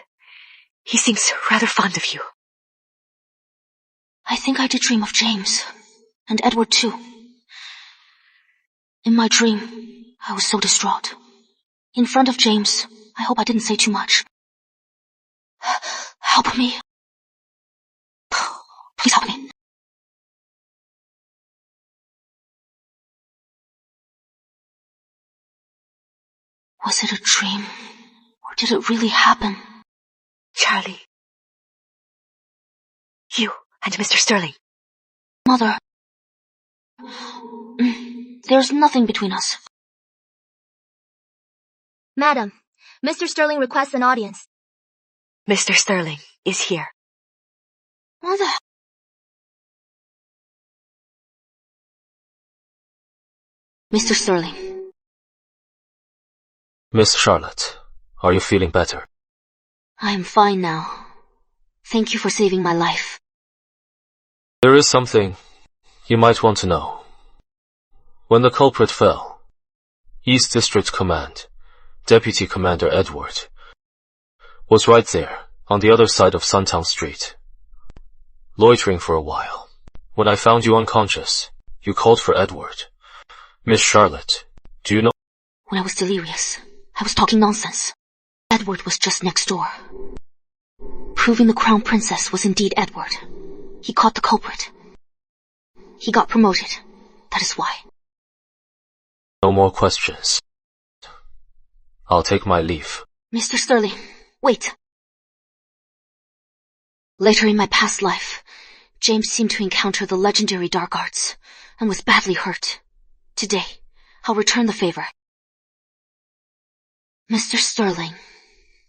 He seems rather fond of you. I think I did dream of James, and Edward too. In my dream, I was so distraught. In front of James, I hope I didn't say too much. Help me. Please help me. Was it a dream, or did it really happen? Charlie. You and Mr. Sterling. Mother. There's nothing between us. Madam, Mr. Sterling requests an audience. Mr. Sterling is here. Mother. Mr. Sterling. Miss Charlotte, are you feeling better? I am fine now. Thank you for saving my life. There is something you might want to know. When the culprit fell, East District Command, Deputy Commander Edward, was right there on the other side of Suntown Street, loitering for a while. When I found you unconscious, you called for Edward. Miss Charlotte, do you know? When I was delirious, I was talking nonsense. Edward was just next door. Proving the Crown Princess was indeed Edward. He caught the culprit. He got promoted. That is why. No more questions. I'll take my leave. Mr. Sterling, wait. Later in my past life, James seemed to encounter the legendary dark arts and was badly hurt. Today, I'll return the favor. Mr. Sterling,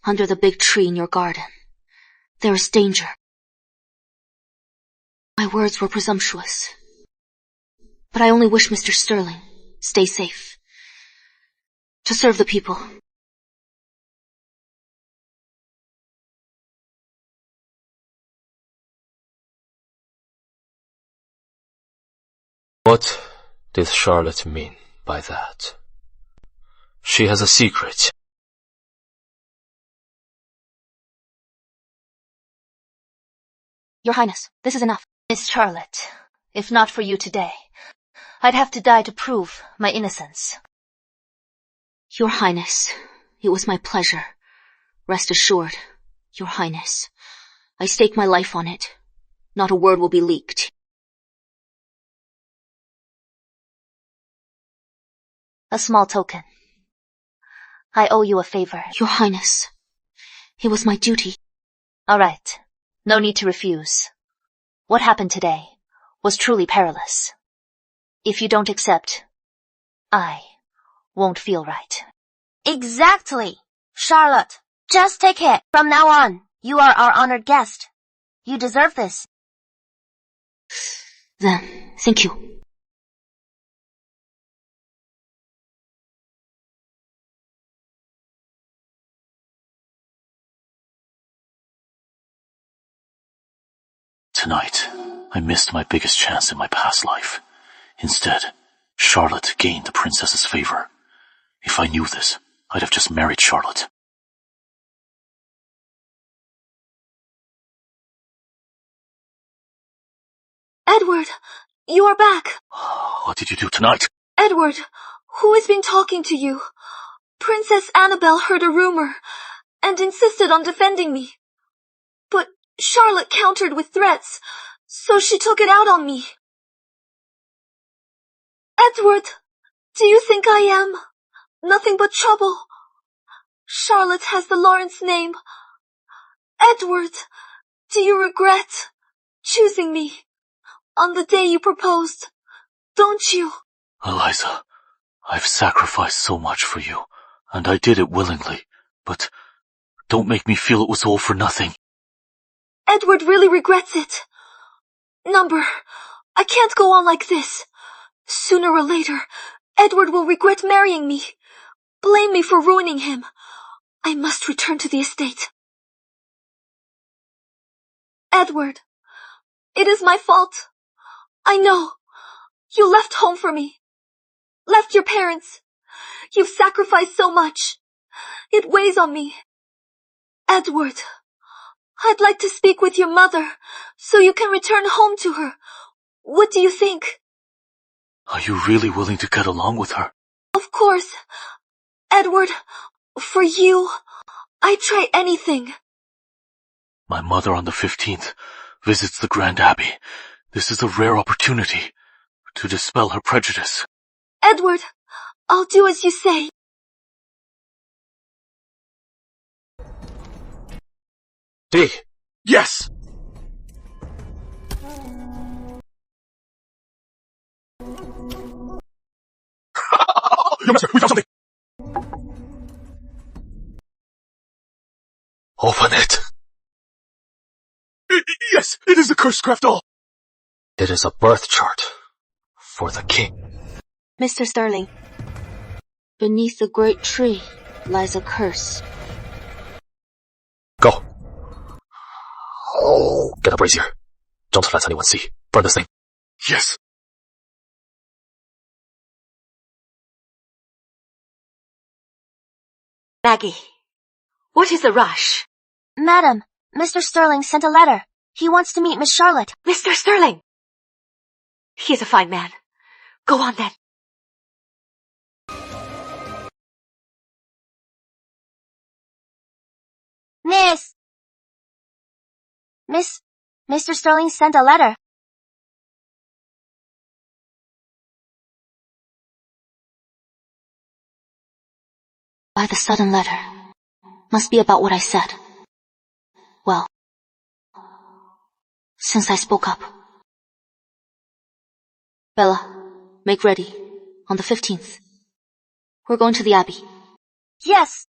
under the big tree in your garden, there is danger. My words were presumptuous, but I only wish Mr. Sterling stay safe. To serve the people. What did Charlotte mean by that? She has a secret. Your Highness, this is enough. Miss Charlotte, if not for you today, I'd have to die to prove my innocence. Your Highness, it was my pleasure. Rest assured, Your Highness, I stake my life on it. Not a word will be leaked. A small token. I owe you a favor. Your Highness, it was my duty. All right. No need to refuse. What happened today was truly perilous. If you don't accept, I won't feel right. Exactly. Charlotte, just take it. From now on, you are our honored guest. You deserve this. Then, thank you. Tonight, I missed my biggest chance in my past life. Instead, Charlotte gained the princess's favor. If I knew this, I'd have just married Charlotte. Edward, you are back. What did you do tonight? Edward, who has been talking to you? Princess Annabelle heard a rumor and insisted on defending me. But Charlotte countered with threats, so she took it out on me. Edward, do you think I am nothing but trouble? Charlotte has the Lawrence name. Edward, do you regret choosing me on the day you proposed? Don't you? Eliza, I've sacrificed so much for you, and I did it willingly, but don't make me feel it was all for nothing. Edward really regrets it. Number, I can't go on like this. Sooner or later, Edward will regret marrying me. Blame me for ruining him. I must return to the estate. Edward, it is my fault. I know. You left home for me. Left your parents. You've sacrificed so much. It weighs on me. Edward, I'd like to speak with your mother so you can return home to her. What do you think? Are you really willing to get along with her? Of course. Edward, for you, I'd try anything. My mother on the 15th visits the Grand Abbey. This is a rare opportunity to dispel her prejudice. Edward, I'll do as you say. D. Yes! Your master, we found something! Open it. Yes, it is the cursed craft doll. It is a birth chart for the king. Mr. Sterling, beneath the great tree lies a curse. Go. Oh, get a brazier. Don't let anyone see. Burn this thing. Yes. Maggie, what is the rush? Madam, Mr. Sterling sent a letter. He wants to meet Miss Charlotte. Mr. Sterling! He is a fine man. Go on then. Mr. Sterling sent a letter. By the sudden letter. Must be about what I said. Well, since I spoke up. Bella, make ready. On the 15th. We're going to the Abbey. Yes.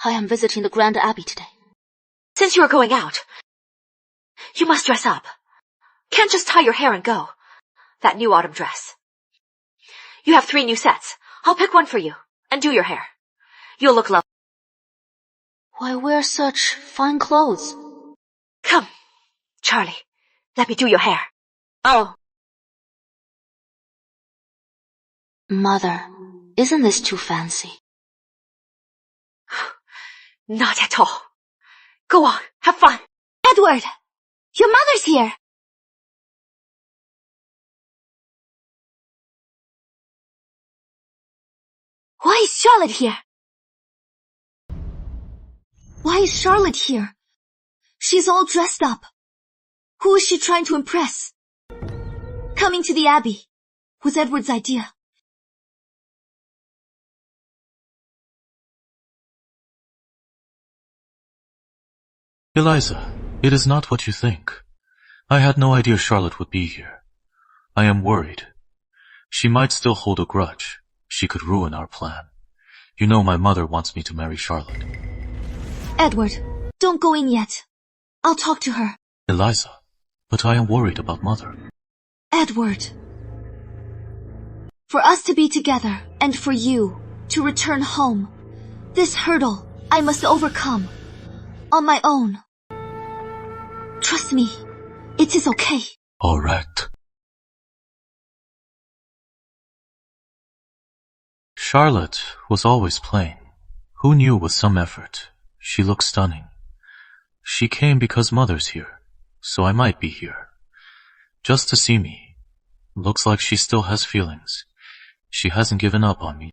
I am visiting the Grand Abbey today. Since you are going out, you must dress up. Can't just tie your hair and go. That new autumn dress. You have 3 new sets. I'll pick one for you, and do your hair. You'll look lovely. Why wear such fine clothes? Come, Charlie, let me do your hair. Oh. Mother, isn't this too fancy? Not at all. Go on, have fun. Edward, your mother's here. Why is Charlotte here? Why is Charlotte here? She's all dressed up. Who is she trying to impress? Coming to the Abbey was Edward's idea. Eliza, it is not what you think. I had no idea Charlotte would be here. I am worried. She might still hold a grudge. She could ruin our plan. You know my mother wants me to marry Charlotte. Edward, don't go in yet. I'll talk to her. Eliza, but I am worried about Mother. Edward. For us to be together, and for you to return home, this hurdle I must overcome. On my own. Trust me, it is okay. All right. Charlotte was always plain. Who knew with some effort She looks stunning. She came because Mother's here, so I might be here. Just to see me. Looks like she still has feelings. She hasn't given up on me.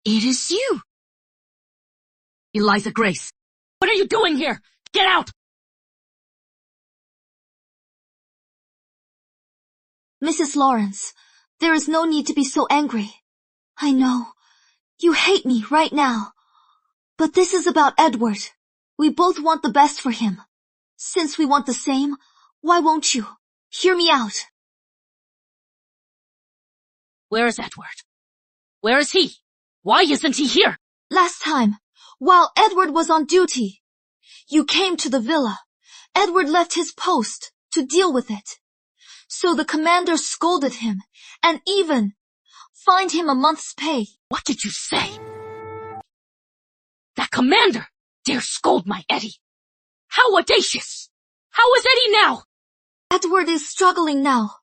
It is you! Eliza Grace, what are you doing here? Get out! Mrs. Lawrence, there is no need to be so angry. I know. You hate me right now. But this is about Edward. We both want the best for him. Since we want the same, why won't you? Hear me out. Where is Edward? Where is he? Why isn't he here? Last time, while Edward was on duty, you came to the villa. Edward left his post to deal with it. So the commander scolded him and even fined him a month's pay. What did you say? That commander dare scold my Eddie. How audacious! How is Eddie now? Edward is struggling now.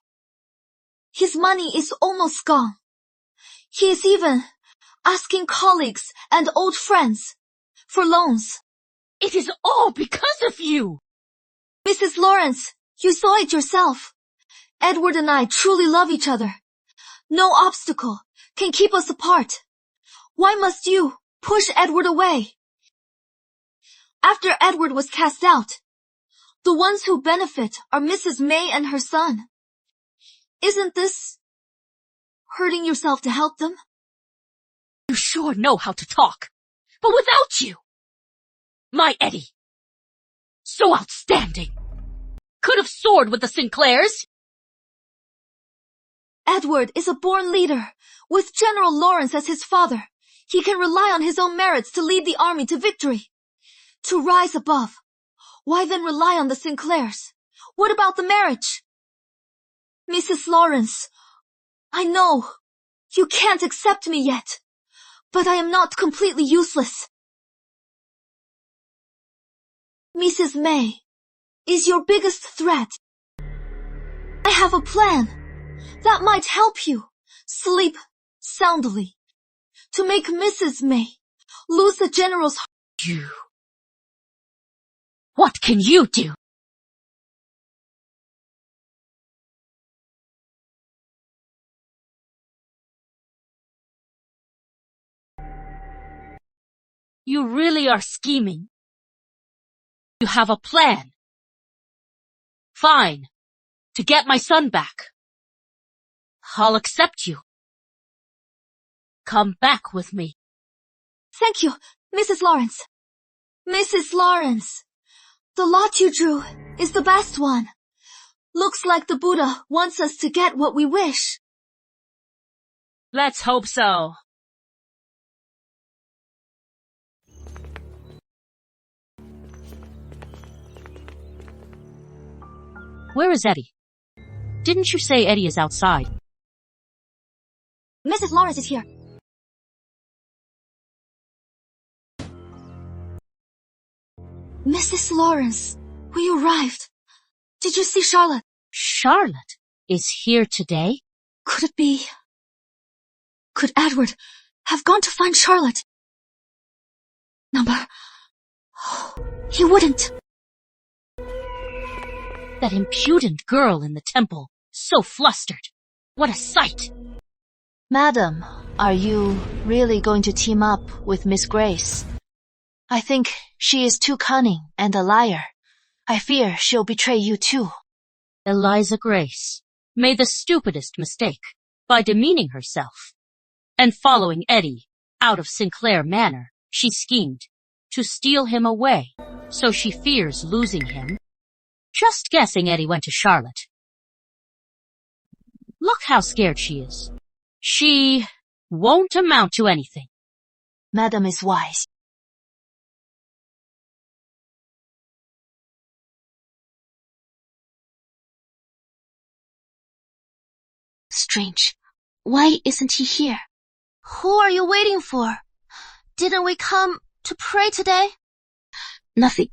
His money is almost gone. He is even asking colleagues and old friends for loans. It is all because of you! Mrs. Lawrence, you saw it yourself. Edward and I truly love each other. No obstacle can keep us apart. Why must you push Edward away? After Edward was cast out, the ones who benefit are Mrs. May and her son. Isn't this hurting yourself to help them? You sure know how to talk, but without you, my Eddie, so outstanding, could have soared with the Sinclairs. Edward is a born leader. With General Lawrence as his father, he can rely on his own merits to lead the army to victory. To rise above. Why then rely on the Sinclairs? What about the marriage? Mrs. Lawrence, I know you can't accept me yet, but I am not completely useless. Mrs. May is your biggest threat. I have a plan that might help you sleep soundly to make Mrs. May lose the general's heart. You. What can you do? You really are scheming. You have a plan. Fine. To get my son back. I'll accept you. Come back with me. Thank you, Mrs. Lawrence. Mrs. Lawrence, the lot you drew is the best one. Looks like the Buddha wants us to get what we wish. Let's hope so. Where is Eddie? Didn't you say Eddie is outside? Mrs. Lawrence is here. Mrs. Lawrence, we arrived. Did you see Charlotte? Charlotte is here today? Could it be? Could Edward have gone to find Charlotte? He wouldn't. That impudent girl in the temple, so flustered. What a sight! Madam, are you really going to team up with Miss Grace? I think she is too cunning and a liar. I fear she'll betray you too. Eliza Grace made the stupidest mistake by demeaning herself. And following Eddie out of Sinclair Manor, she schemed to steal him away, so she fears losing him. Just guessing Eddie went to Charlotte. Look how scared she is. She won't amount to anything. Madam is wise. Strange. Why isn't he here? Who are you waiting for? Didn't we come to pray today? Nothing.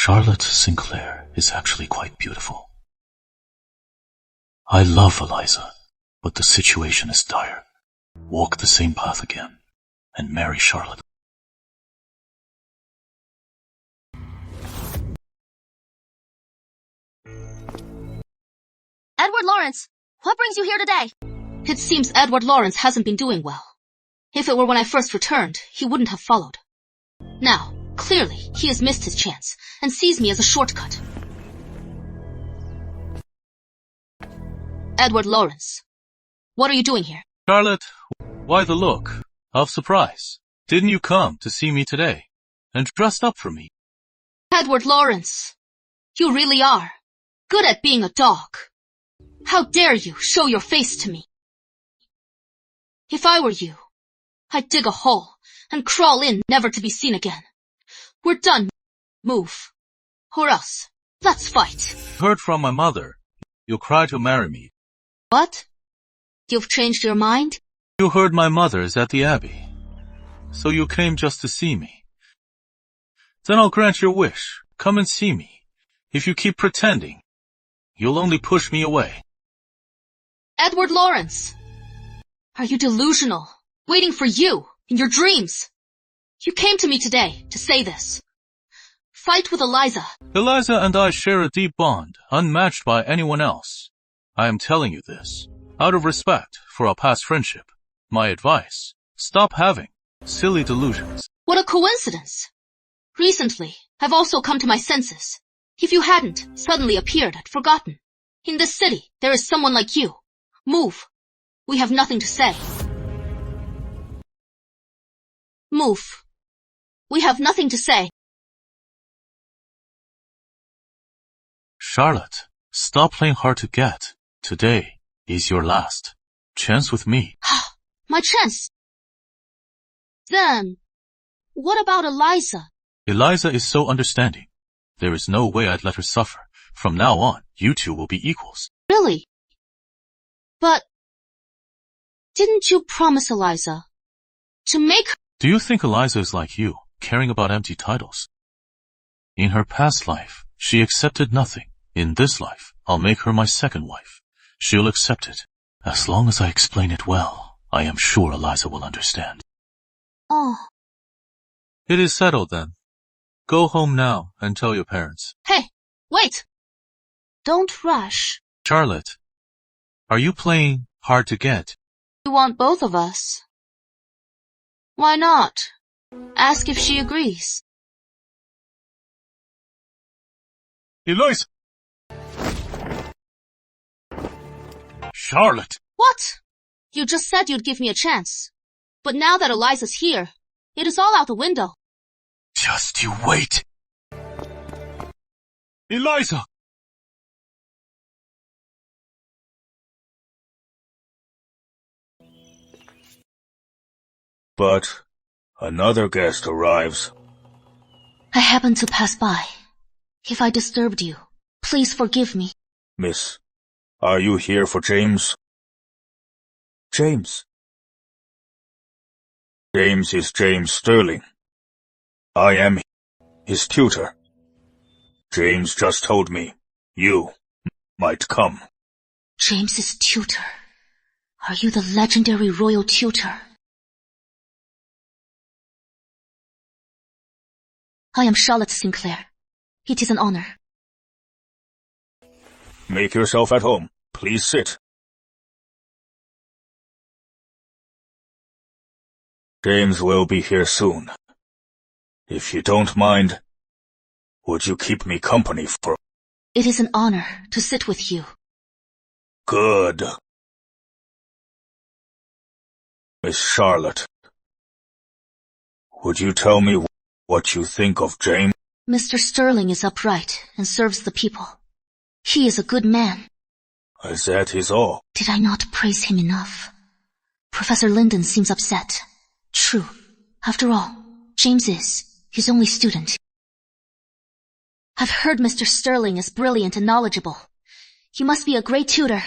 Charlotte Sinclair is actually quite beautiful. I love Eliza, but the situation is dire. Walk the same path again, and marry Charlotte. Edward Lawrence, what brings you here today? It seems Edward Lawrence hasn't been doing well. If it were when I first returned, he wouldn't have followed. Now, clearly, he has missed his chance, and sees me as a shortcut. Edward Lawrence, what are you doing here? Charlotte, why the look of surprise? Didn't you come to see me today, and dressed up for me? Edward Lawrence, you really are good at being a dog. How dare you show your face to me? If I were you, I'd dig a hole and crawl in, never to be seen again. We're done. Move. Or else, let's fight. Heard from my mother. You'll cry to marry me. What? You've changed your mind? You heard my mother is at the Abbey, so you came just to see me. Then I'll grant your wish. Come and see me. If you keep pretending, you'll only push me away. Edward Lawrence, are you delusional? Waiting for you in your dreams. You came to me today to say this. Fight with Eliza. Eliza and I share a deep bond, unmatched by anyone else. I am telling you this, out of respect for our past friendship. My advice, stop having silly delusions. What a coincidence. Recently, I've also come to my senses. If you hadn't suddenly appeared, I'd forgotten. In this city, there is someone like you. Move. We have nothing to say. Move. We have nothing to say. Charlotte, stop playing hard to get. Today is your last chance with me. My chance? Then, what about Eliza? Eliza is so understanding. There is no way I'd let her suffer. From now on, you two will be equals. Really? But, didn't you promise Eliza to make her— Do you think Eliza is like you, caring about empty titles? In her past life, she accepted nothing. In this life, I'll make her my second wife. She'll accept it. As long as I explain it well, I am sure Eliza will understand. Oh. It is settled then. Go home now and tell your parents. Hey, wait! Don't rush. Charlotte, are you playing hard to get? You want both of us. Why not? Ask if she agrees. Eliza! Charlotte! What? You just said you'd give me a chance. But now that Eliza's here, it is all out the window. Just you wait. Eliza! But another guest arrives. I happened to pass by. If I disturbed you, please forgive me. Miss, are you here for James? James? James is James Sterling. I am his tutor. James just told me you might come. James's tutor? Are you the legendary royal tutor? I am Charlotte Sinclair. It is an honor. Make yourself at home. Please sit. James will be here soon. If you don't mind, would you keep me company for— It is an honor to sit with you. Good. Miss Charlotte, would you tell me what you think of James? Mr. Sterling is upright and serves the people. He is a good man. That is all. Did I not praise him enough? Professor Linden seems upset. True. After all, James is his only student. I've heard Mr. Sterling is brilliant and knowledgeable. He must be a great tutor.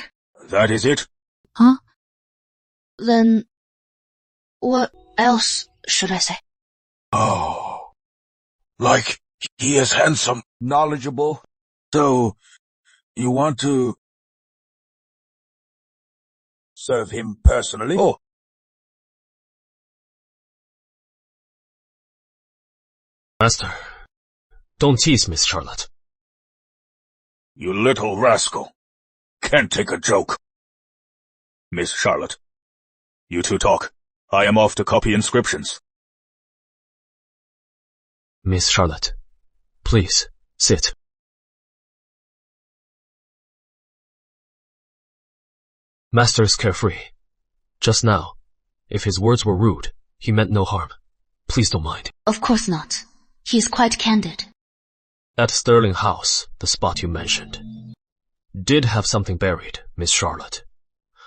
That is it? Huh? Then, what else should I say? Oh, like he is handsome. knowledgeable. So, you want to serve him personally? Oh. Master, don't tease Miss Charlotte. You little rascal. Can't take a joke. Miss Charlotte, you two talk. I am off to copy inscriptions. Miss Charlotte, please, sit. Master is carefree. Just now, if his words were rude, he meant no harm. Please don't mind. Of course not. He is quite candid. At Sterling House, the spot you mentioned, did have something buried, Miss Charlotte.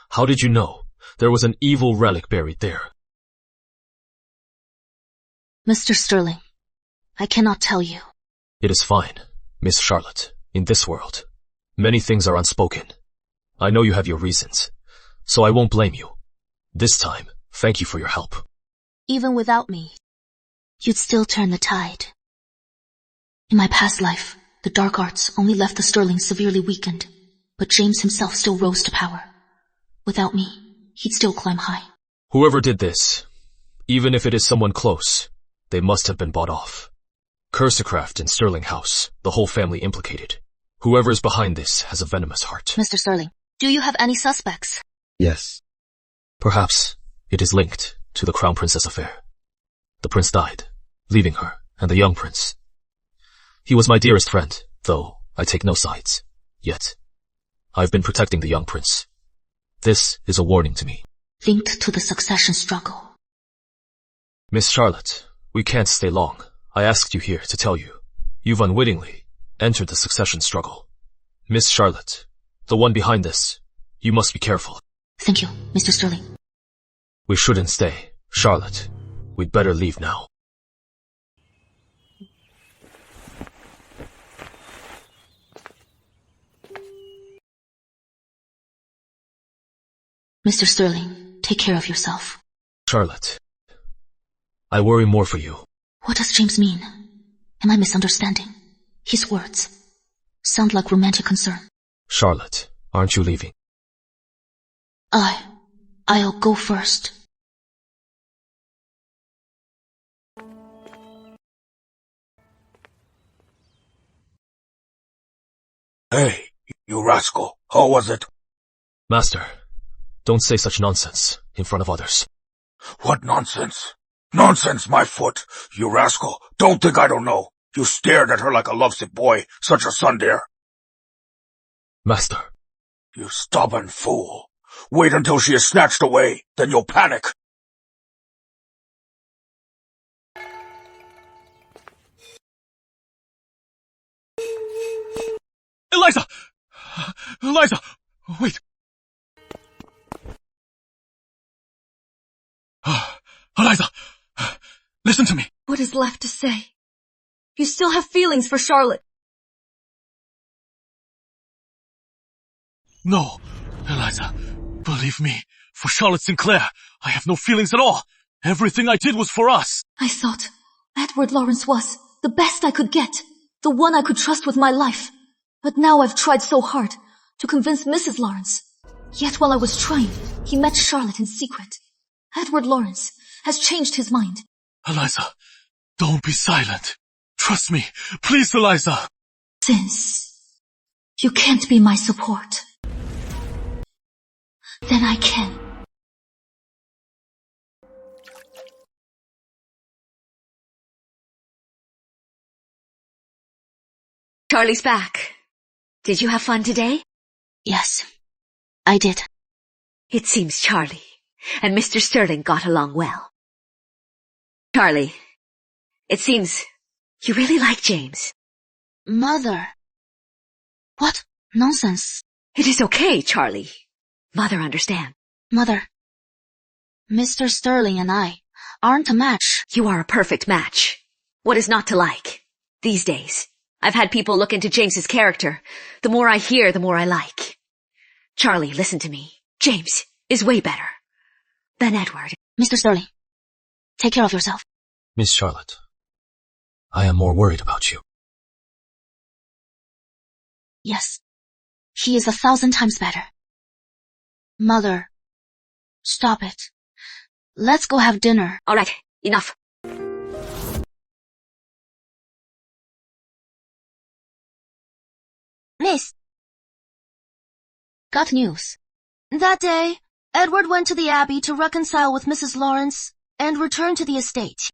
How did you know there was an evil relic buried there? Mr. Sterling, I cannot tell you. It is fine, Miss Charlotte. In this world, many things are unspoken. I know you have your reasons, so I won't blame you. This time, thank you for your help. Even without me, you'd still turn the tide. In my past life, the dark arts only left the Sterling severely weakened, but James himself still rose to power. Without me, he'd still climb high. Whoever did this, even if it is someone close, they must have been bought off. Cursecraft and Sterling House, the whole family implicated. Whoever is behind this has a venomous heart. Mr. Sterling, do you have any suspects? Yes. Perhaps it is linked to the Crown Princess affair. The prince died, leaving her and the young prince. He was my dearest friend, though I take no sides. Yet, I've been protecting the young prince. This is a warning to me. Linked to the succession struggle. Miss Charlotte, we can't stay long. I asked you here to tell you. You've unwittingly entered the succession struggle. Miss Charlotte, the one behind this, you must be careful. Thank you, Mr. Sterling. We shouldn't stay. Charlotte, we'd better leave now. Mr. Sterling, take care of yourself. Charlotte, I worry more for you. What does James mean? Am I misunderstanding? His words sound like romantic concern. Charlotte, aren't you leaving? I'll go first. Hey, you rascal. How was it? Master, don't say such nonsense in front of others. What nonsense? Nonsense, my foot. You rascal. Don't think I don't know. You stared at her like a lovesick boy, such a tsundere. Master. You stubborn fool. Wait until she is snatched away, then you'll panic. Eliza! Eliza! Wait. Eliza! Listen to me. What is left to say? You still have feelings for Charlotte. No, Eliza. Believe me, for Charlotte Sinclair, I have no feelings at all. Everything I did was for us. I thought Edward Lawrence was the best I could get, the one I could trust with my life. But now I've tried so hard to convince Mrs. Lawrence. Yet while I was trying, he met Charlotte in secret. Edward Lawrence has changed his mind. Eliza, don't be silent. Trust me. Please, Eliza. Since you can't be my support, then I can. Charlie's back. Did you have fun today? Yes, I did. It seems Charlie and Mr. Sterling got along well. Charlie, it seems you really like James. Mother. What nonsense. It is okay, Charlie. Mother understands. Mother, Mr. Sterling and I aren't a match. You are a perfect match. What is not to like? These days, I've had people look into James's character. The more I hear, the more I like. Charlie, listen to me. James is way better than Edward. Mr. Sterling, take care of yourself. Miss Charlotte, I am more worried about you. Yes, he is 1,000 times better. Mother, stop it. Let's go have dinner. All right, enough. Miss, Got news. that day, Edward went to the Abbey to reconcile with Mrs. Lawrence and return to the estate.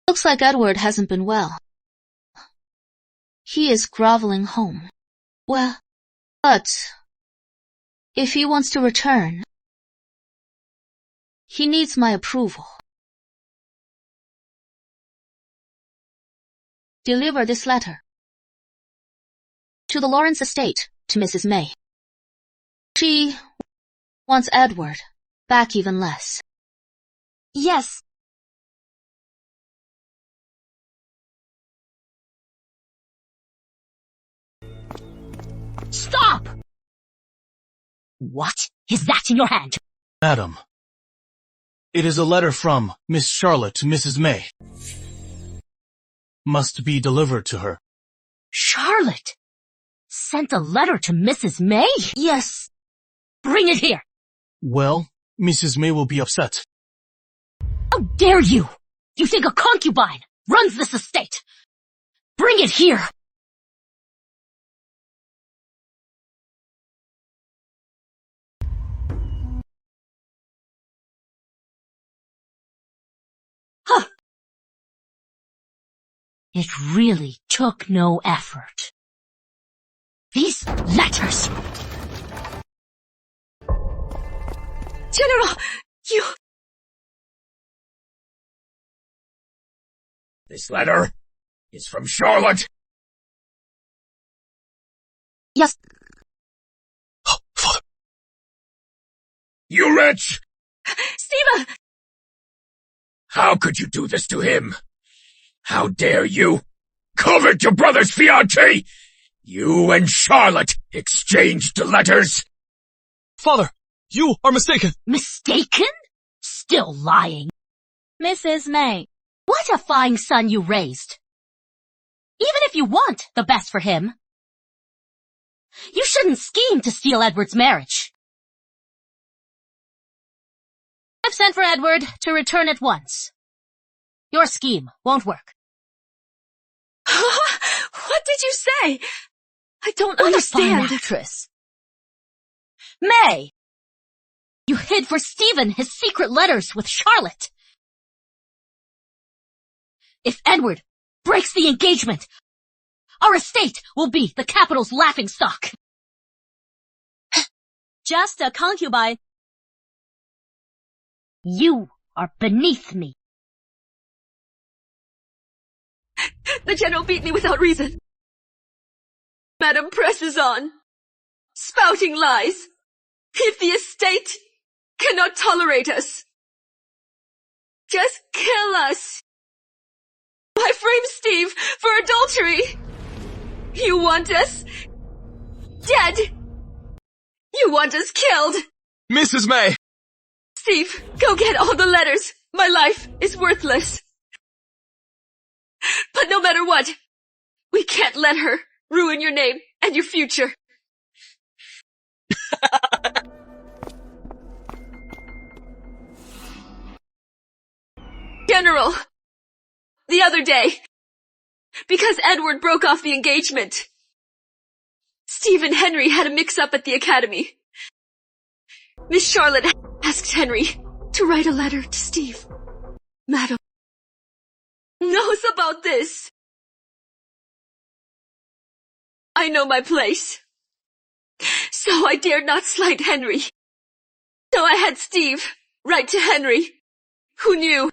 Looks like Edward hasn't been well. He is groveling home. Well, but if he wants to return, he needs my approval. Deliver this letter to the Lawrence estate to Mrs. May. She wants Edward back even less. Yes. Stop! What is that in your hand? Madam, it is a letter from Miss Charlotte to Mrs. May. Must be delivered to her. Charlotte sent a letter to Mrs. May? Yes. Bring it here. Well, Mrs. May will be upset. How dare you? You think a concubine runs this estate? Bring it here. Huh. It really took no effort. These letters! General, you... This letter is from Charlotte. Yes. Oh, Father. You wretch! Stephen! How could you do this to him? How dare you? Covet your brother's fiancée! You and Charlotte exchanged letters. Father, you are mistaken. Mistaken? Still lying. Mrs. May. What a fine son you raised. Even if you want the best for him, you shouldn't scheme to steal Edward's marriage. I've sent for Edward to return at once. Your scheme won't work. What did you say? I don't What understand. a fine actress. May! You hid for Stephen his secret letters with Charlotte. If Edward breaks the engagement, our estate will be the capital's laughingstock. Just a concubine. You are beneath me. The general beat me without reason. Madam presses on, spouting lies. If the estate cannot tolerate us, just kill us. I frame Steve for adultery. You want us dead. You want us killed. Mrs. May! Steve, go get all the letters. My life is worthless. But no matter what, we can't let her ruin your name and your future. General, the other day, because Edward broke off the engagement, Steve and Henry had a mix-up at the academy. Miss Charlotte asked Henry to write a letter to Steve. Madam knows about this. I know my place. So I dared not slight Henry. So I had Steve write to Henry, who knew.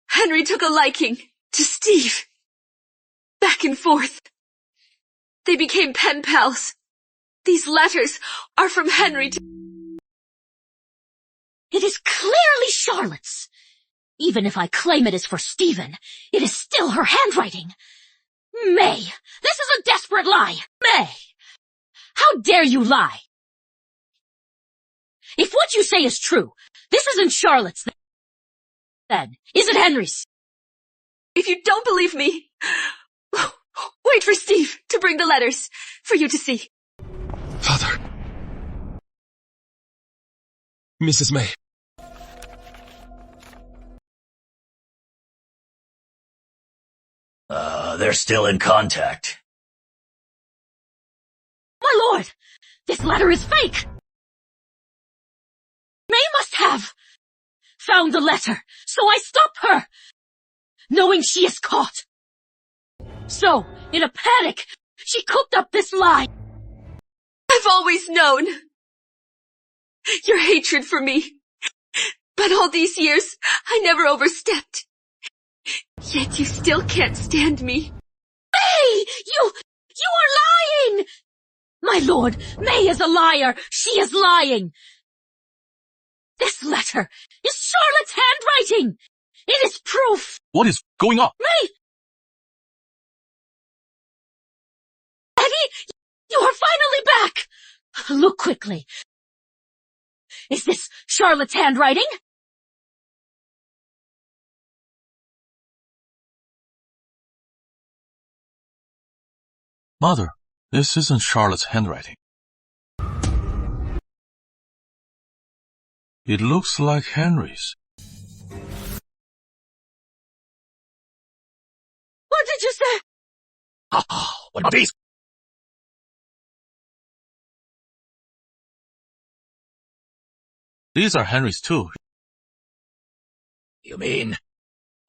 Henry took a liking to Steve. Back and forth. They became pen pals. These letters are from Henry to... It is clearly Charlotte's. Even if I claim it is for Stephen, it is still her handwriting. May, this is a desperate lie. May, how dare you lie? If what you say is true, this isn't Charlotte's, then is it Henry's? If you don't believe me, what wait for Steve to bring the letters for you to see. Father. Mrs. May. They're still in contact. My lord! This letter is fake! May must have found the letter, so I stopped her, knowing she is caught. So, in a panic, she cooked up this lie. I've always known your hatred for me. But all these years, I never overstepped. Yet you still can't stand me. May! You are lying! My lord, May is a liar. She is lying. This letter is Charlotte's handwriting. It is proof. What is going on? May! Eddie, you are finally back. Look quickly. Is this Charlotte's handwriting? Mother, this isn't Charlotte's handwriting. It looks like Henry's. What did you say? What about these? These are Henry's too. You mean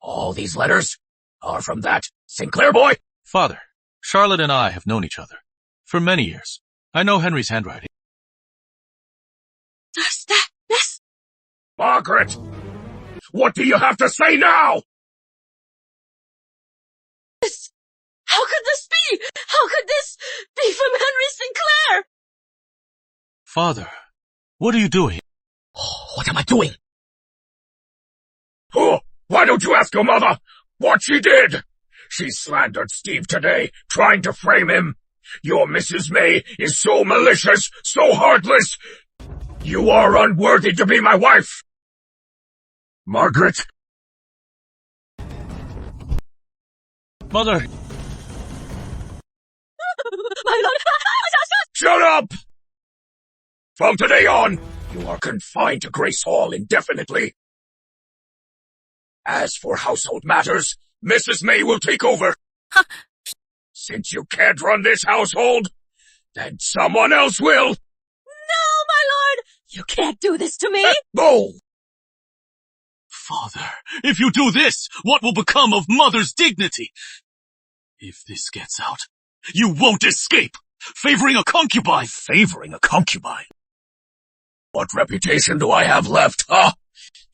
all these letters are from that Sinclair boy? Father, Charlotte and I have known each other for many years. I know Henry's handwriting. Does that... this... Margaret! What do you have to say now? This... how could this be? How could this be from Henry Sinclair? Father, what are you doing? What am I doing? Oh, why don't you ask your mother what she did? She slandered Steve today, trying to frame him. Your Mrs. May is so malicious, so heartless. You are unworthy to be my wife. Margaret. Mother. My lord. Shut up! From today on, you are confined to Grace Hall indefinitely. As for household matters, Mrs. May will take over. Since you can't run this household, then someone else will. No, my lord! You can't do this to me! No! Father, if you do this, what will become of Mother's dignity? If this gets out, you won't escape! Favoring a concubine! Favoring a concubine? What reputation do I have left, huh?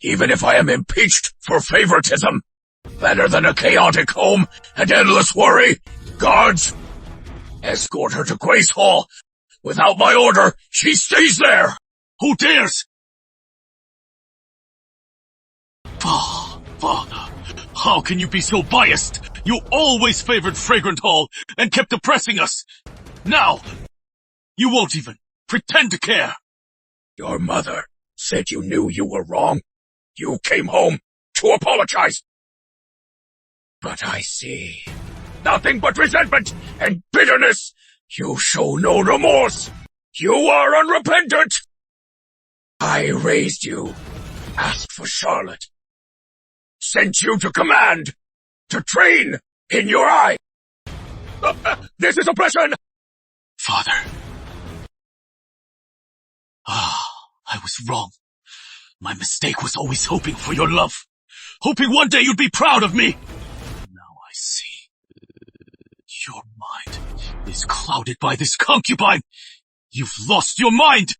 Even if I am impeached for favoritism. Better than a chaotic home and endless worry. Guards, escort her to Grace Hall. Without my order, she stays there. Who dares? Father, how can you be so biased? You always favored Fragrant Hall and kept oppressing us. Now, you won't even pretend to care. Your mother said you knew you were wrong. You came home to apologize. But I see nothing but resentment and bitterness. You show no remorse. You are unrepentant. I raised you, asked for Charlotte, sent you to command, to train in your eye. This is oppression! Father. I was wrong. My mistake was always hoping for your love. Hoping one day you'd be proud of me. Now I see. Your mind is clouded by this concubine. You've lost your mind.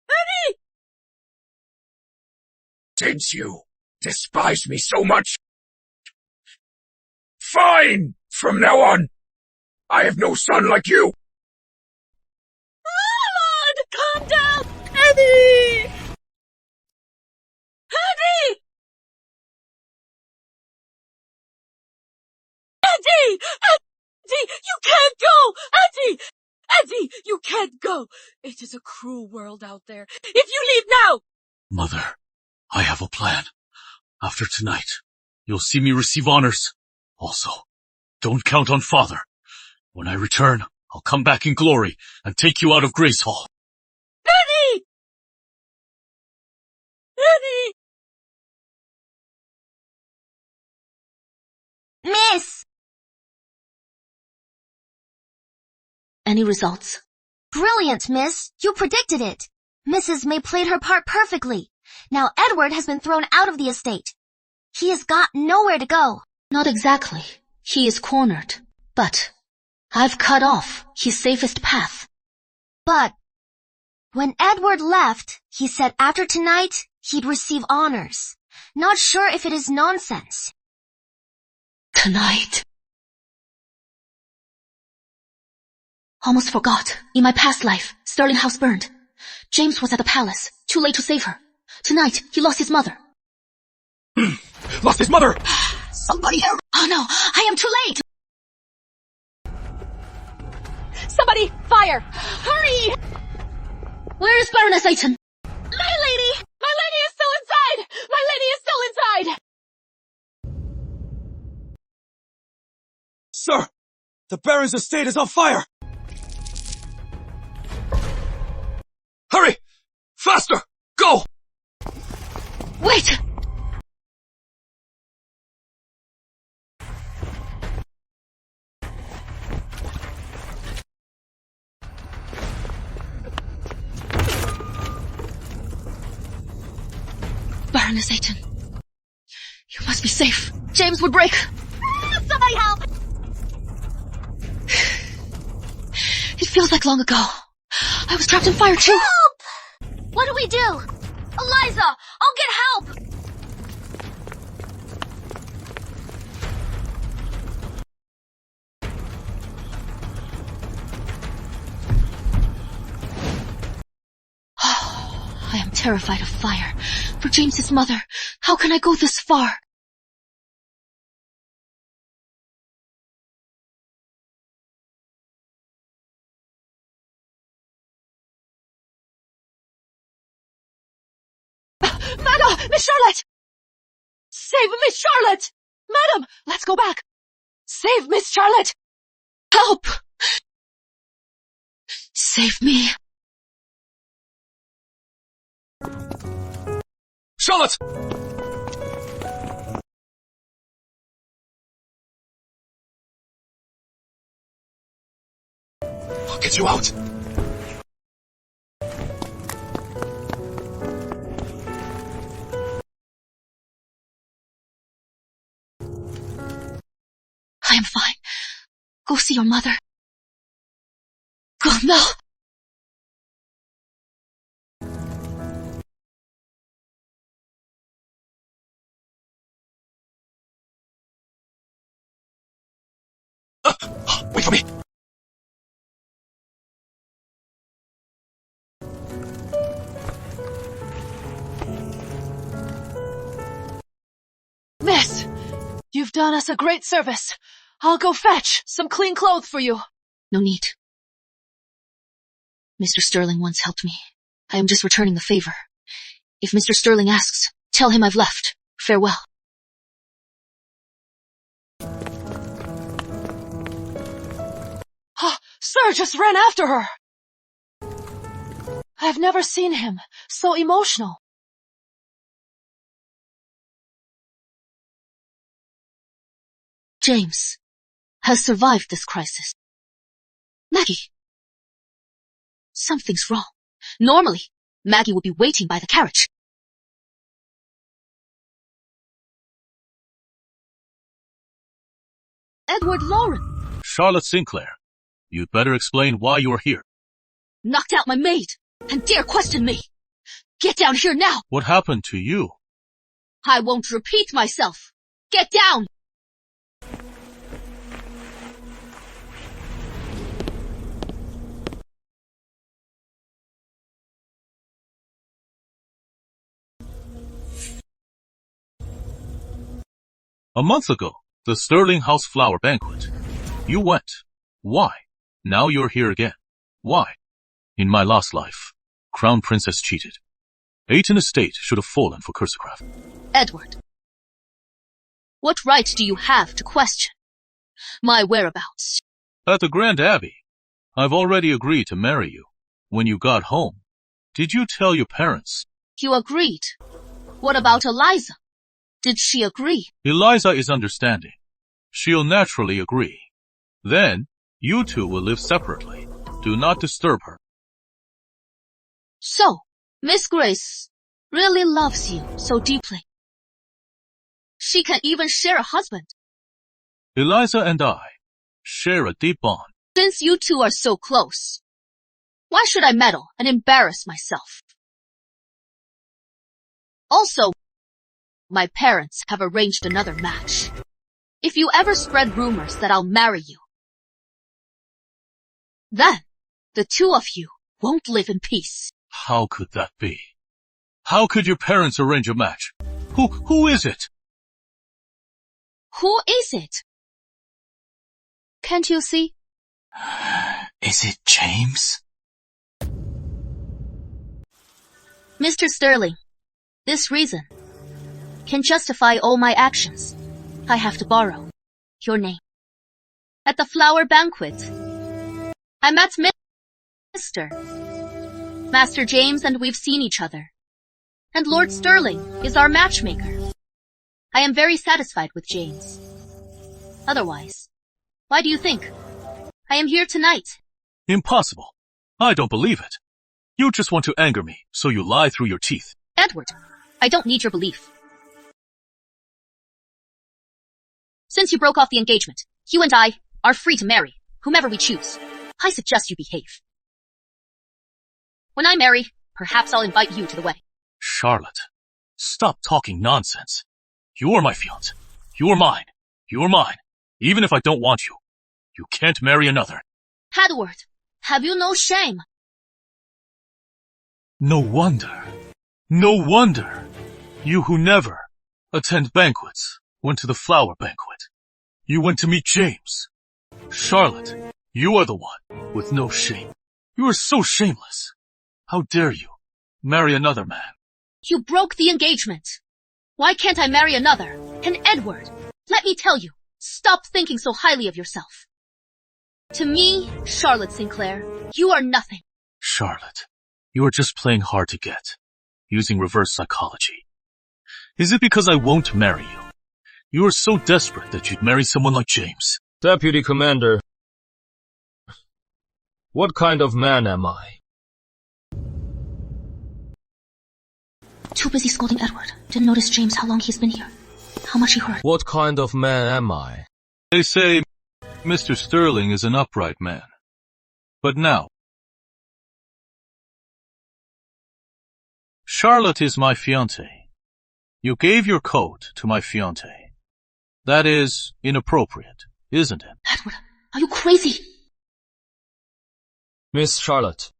Eddie! Since you despise me so much, fine! From now on, I have no son like you. Lord, calm down! Eddie! Eddie! Eddie! Eddie! You can't go! Eddie! Eddie! You can't go! It is a cruel world out there. If you leave now! Mother, I have a plan. After tonight, you'll see me receive honors. Also, Don't count on father. When I return, I'll come back in glory and take you out of Grace Hall. Annie! Annie! Miss! Any results? Brilliant, miss. You predicted it. Mrs. May played her part perfectly. Now Edward has been thrown out of the estate. He has got nowhere to go. Not exactly. He is cornered. But I've cut off his safest path. But when Edward left, he said after tonight he'd receive honors. Not sure if it is nonsense. Tonight? Almost forgot. In my past life, Sterling House burned. James was at the palace, too late to save her. Tonight, he lost his mother. Lost his mother! Somebody help! Oh no, I am too late! Somebody, fire! Hurry! Where is Baroness Ayton? My lady! My lady is still inside! My lady is still inside! Sir! The Baron's estate is on fire! Hurry! Faster! Go! Wait! Baroness Ayton. You must be safe. James would break. Somebody help! It feels like long ago. I was trapped in fire too. Help! What do we do? Eliza, I'll get help! I am terrified of fire. For James's mother, how can I go this far? Madam! Miss Charlotte! Save Miss Charlotte! Madam, let's go back! Save Miss Charlotte! Help! Save me. Charlotte! I'll get you out. I am fine. Go see your mother. Go now. Wait for me! Miss, you've done us a great service. I'll go fetch some clean clothes for you. No need. Mr. Sterling once helped me. I am just returning the favor. If Mr. Sterling asks, tell him I've left. Farewell. Sir just ran after her. I've never seen him so emotional. James has survived this crisis. Maggie. Something's wrong. Normally, Maggie would be waiting by the carriage. Edward Lawrence. Charlotte Sinclair, you'd better explain why you're here. Knocked out my maid and dare question me. Get down here now. What happened to you? I won't repeat myself. Get down. A month ago, the Sterling House Flower Banquet. You went. Why? Now you're here again. Why? In my last life, Crown Princess cheated. Ayton Estate should have fallen for Cursecraft. Edward. What right do you have to question? my whereabouts. At the Grand Abbey. I've already agreed to marry you. When you got home, did you tell your parents? You agreed. What about Eliza? Did she agree? Eliza is understanding. She'll naturally agree. Then, you two will live separately. Do not disturb her. So, Miss Grace really loves you so deeply. She can even share a husband. Eliza and I share a deep bond. Since you two are so close, why should I meddle and embarrass myself? Also, my parents have arranged another match. If you ever spread rumors that I'll marry you, then the two of you won't live in peace. How could that be? How could your parents arrange a match? Who is it? Who is it? Can't you see? Is it James? Mr. Sterling, this reason can justify all my actions. I have to borrow your name. At the flower banquet, I met Master James, and we've seen each other. And Lord Sterling is our matchmaker. I am very satisfied with James. Otherwise, why do you think I am here tonight? Impossible. I don't believe it. You just want to anger me, so you lie through your teeth. Edward, I don't need your belief. Since you broke off the engagement, you and I are free to marry whomever we choose. I suggest you behave. When I marry, perhaps I'll invite you to the wedding. Charlotte, stop talking nonsense. You're my fiancé. You're mine. You're mine. Even if I don't want you, you can't marry another. Edward, have you no shame? No wonder. No wonder. You who never attend banquets went to the flower banquet. You went to meet James. Charlotte, you are the one with no shame. You are so shameless. How dare you marry another man? You broke the engagement. Why can't I marry another? And Edward, let me tell you, stop thinking so highly of yourself. To me, Charlotte Sinclair, you are nothing. Charlotte, you are just playing hard to get, using reverse psychology. Is it because I won't marry you? You are so desperate that you'd marry someone like James. Deputy Commander, what kind of man am I? Too busy scolding Edward. Didn't notice James how long he's been here. How much he heard. What kind of man am I? They say Mr. Sterling is an upright man. But now, Charlotte is my fiancée. You gave your coat to my fiancé. That is inappropriate, isn't it? Edward, are you crazy? Miss Charlotte,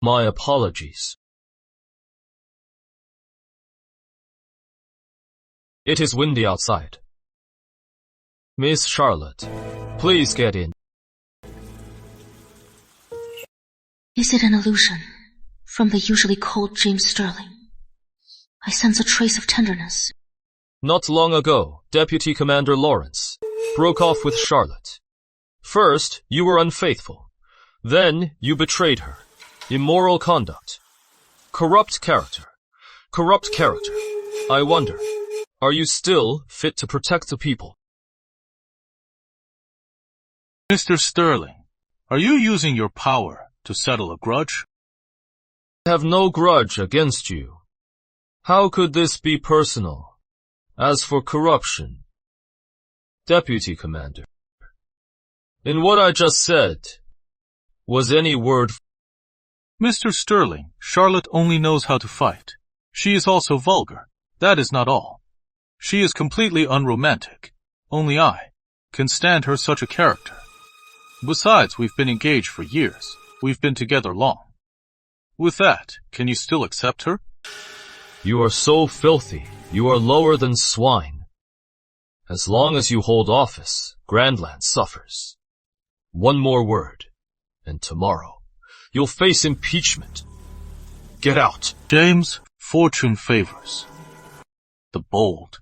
my apologies. It is windy outside. Miss Charlotte, please get in. Is it an illusion from the usually cold James Sterling? I sense a trace of tenderness. Not long ago, Deputy Commander Lawrence broke off with Charlotte. First, you were unfaithful. Then, you betrayed her. Immoral conduct. Corrupt character. Corrupt character. I wonder, are you still fit to protect the people? Mr. Sterling, are you using your power to settle a grudge? I have no grudge against you. How could this be personal? As for corruption, Deputy Commander, in what I just said, was any word... Mr. Sterling, Charlotte only knows how to fight. She is also vulgar. That is not all. She is completely unromantic. Only I can stand her such a character. Besides, we've been engaged for years. We've been together long. With that, can you still accept her? You are so filthy. You are lower than swine. As long as you hold office, Grandland suffers. One more word, and tomorrow, you'll face impeachment. Get out. James, fortune favors the bold.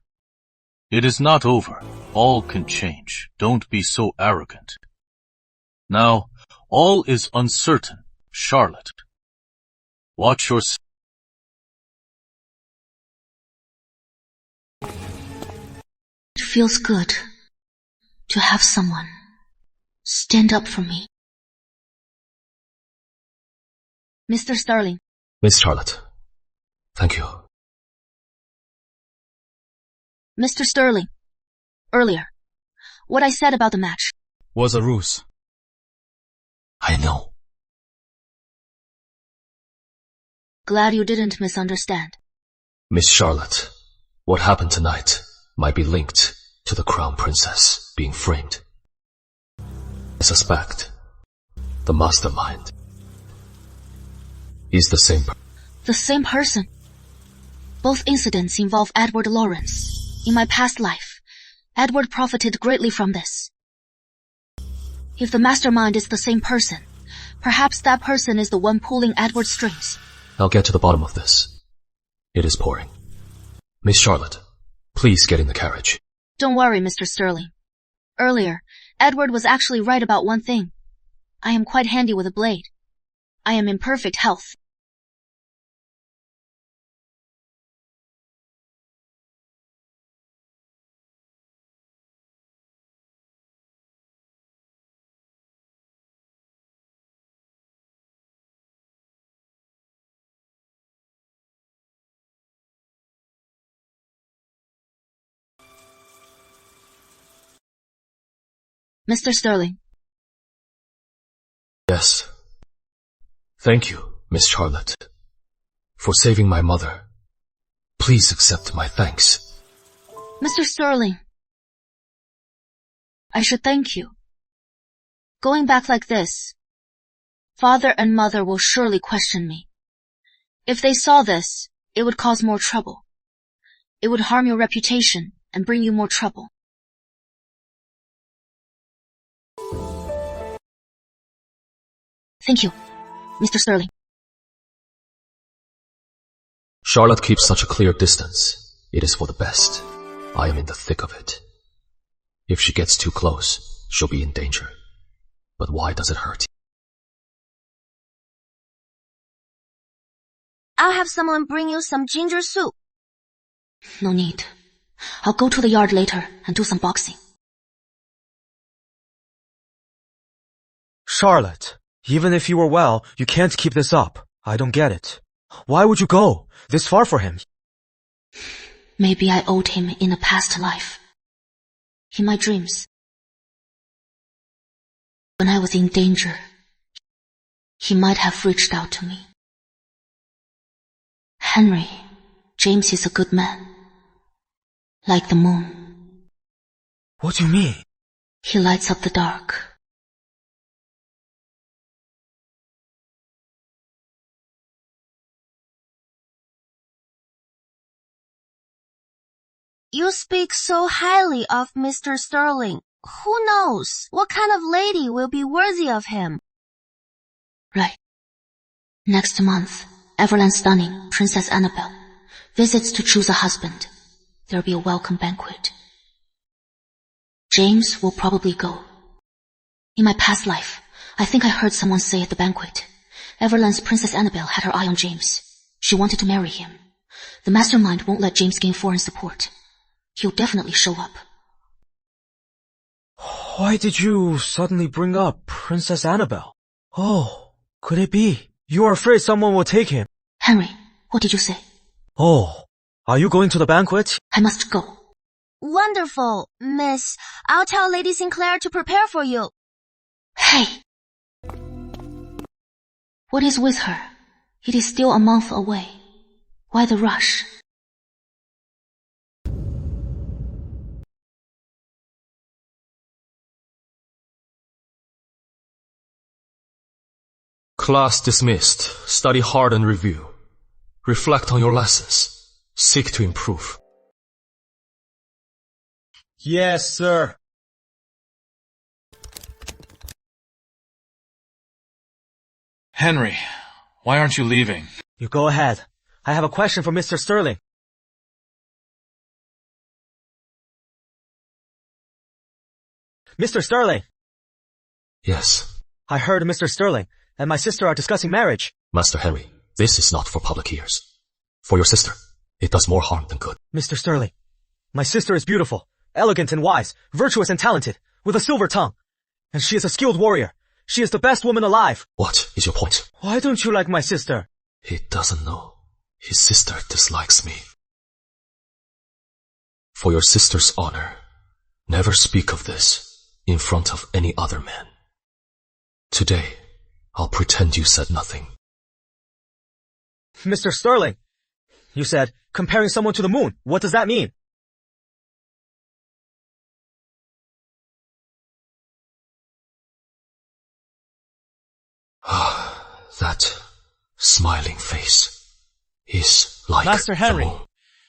It is not over. All can change. Don't be so arrogant. Now, all is uncertain, Charlotte. Watch your... It feels good to have someone stand up for me. Mr. Sterling. Miss Charlotte, thank you. Mr. Sterling, earlier, what I said about the match was a ruse. I know. Glad you didn't misunderstand. Miss Charlotte, what happened tonight might be linked to the Crown Princess being framed. I suspect the mastermind is the same person. The same person. Both incidents involve Edward Lawrence. In my past life, Edward profited greatly from this. If the mastermind is the same person, perhaps that person is the one pulling Edward's strings. I'll get to the bottom of this. It is pouring. Miss Charlotte, please get in the carriage. Don't worry, Mr. Sterling. Earlier, Edward was actually right about one thing. I am quite handy with a blade. I am in perfect health. Mr. Sterling. Yes. Thank you, Miss Charlotte, for saving my mother. Please accept my thanks. Mr. Sterling. I should thank you. Going back like this, father and mother will surely question me. If they saw this, it would cause more trouble. It would harm your reputation and bring you more trouble. Thank you, Mr. Sterling. Charlotte keeps such a clear distance. It is for the best. I am in the thick of it. If she gets too close, she'll be in danger. But why does it hurt? I'll have someone bring you some ginger soup. No need. I'll go to the yard later and do some boxing. Charlotte, even if you were well, you can't keep this up. I don't get it. Why would you go this far for him? Maybe I owed him in a past life. In my dreams. When I was in danger, he might have reached out to me. Henry, James is a good man. Like the moon. What do you mean? He lights up the dark. You speak so highly of Mr. Sterling. Who knows what kind of lady will be worthy of him? Right. Next month, Everland Stunning, Princess Annabelle, visits to choose a husband. There'll be a welcome banquet. James will probably go. In my past life, I think I heard someone say at the banquet, Everland's Princess Annabelle had her eye on James. She wanted to marry him. The mastermind won't let James gain foreign support. He'll definitely show up. Why did you suddenly bring up Princess Annabelle? Oh, could it be you are afraid someone will take him? Henry, what did you say? Oh, are you going to the banquet? I must go. Wonderful, miss. I'll tell Lady Sinclair to prepare for you. Hey! What is with her? It is still a month away. Why the rush? Class dismissed. Study hard and review. Reflect on your lessons. Seek to improve. Yes, sir. Henry, why aren't you leaving? You go ahead. I have a question for Mr. Sterling. Mr. Sterling! Yes. I heard Mr. Sterling and my sister are discussing marriage. Master Henry, this is not for public ears. For your sister, it does more harm than good. Mr. Sterling, my sister is beautiful, elegant and wise, virtuous and talented, with a silver tongue. And she is a skilled warrior. She is the best woman alive. What is your point? Why don't you like my sister? He doesn't know. His sister dislikes me. For your sister's honor, never speak of this in front of any other man. Today, I'll pretend you said nothing. Mr. Sterling, you said comparing someone to the moon. What does that mean? That smiling face is like Master Henry, the moon.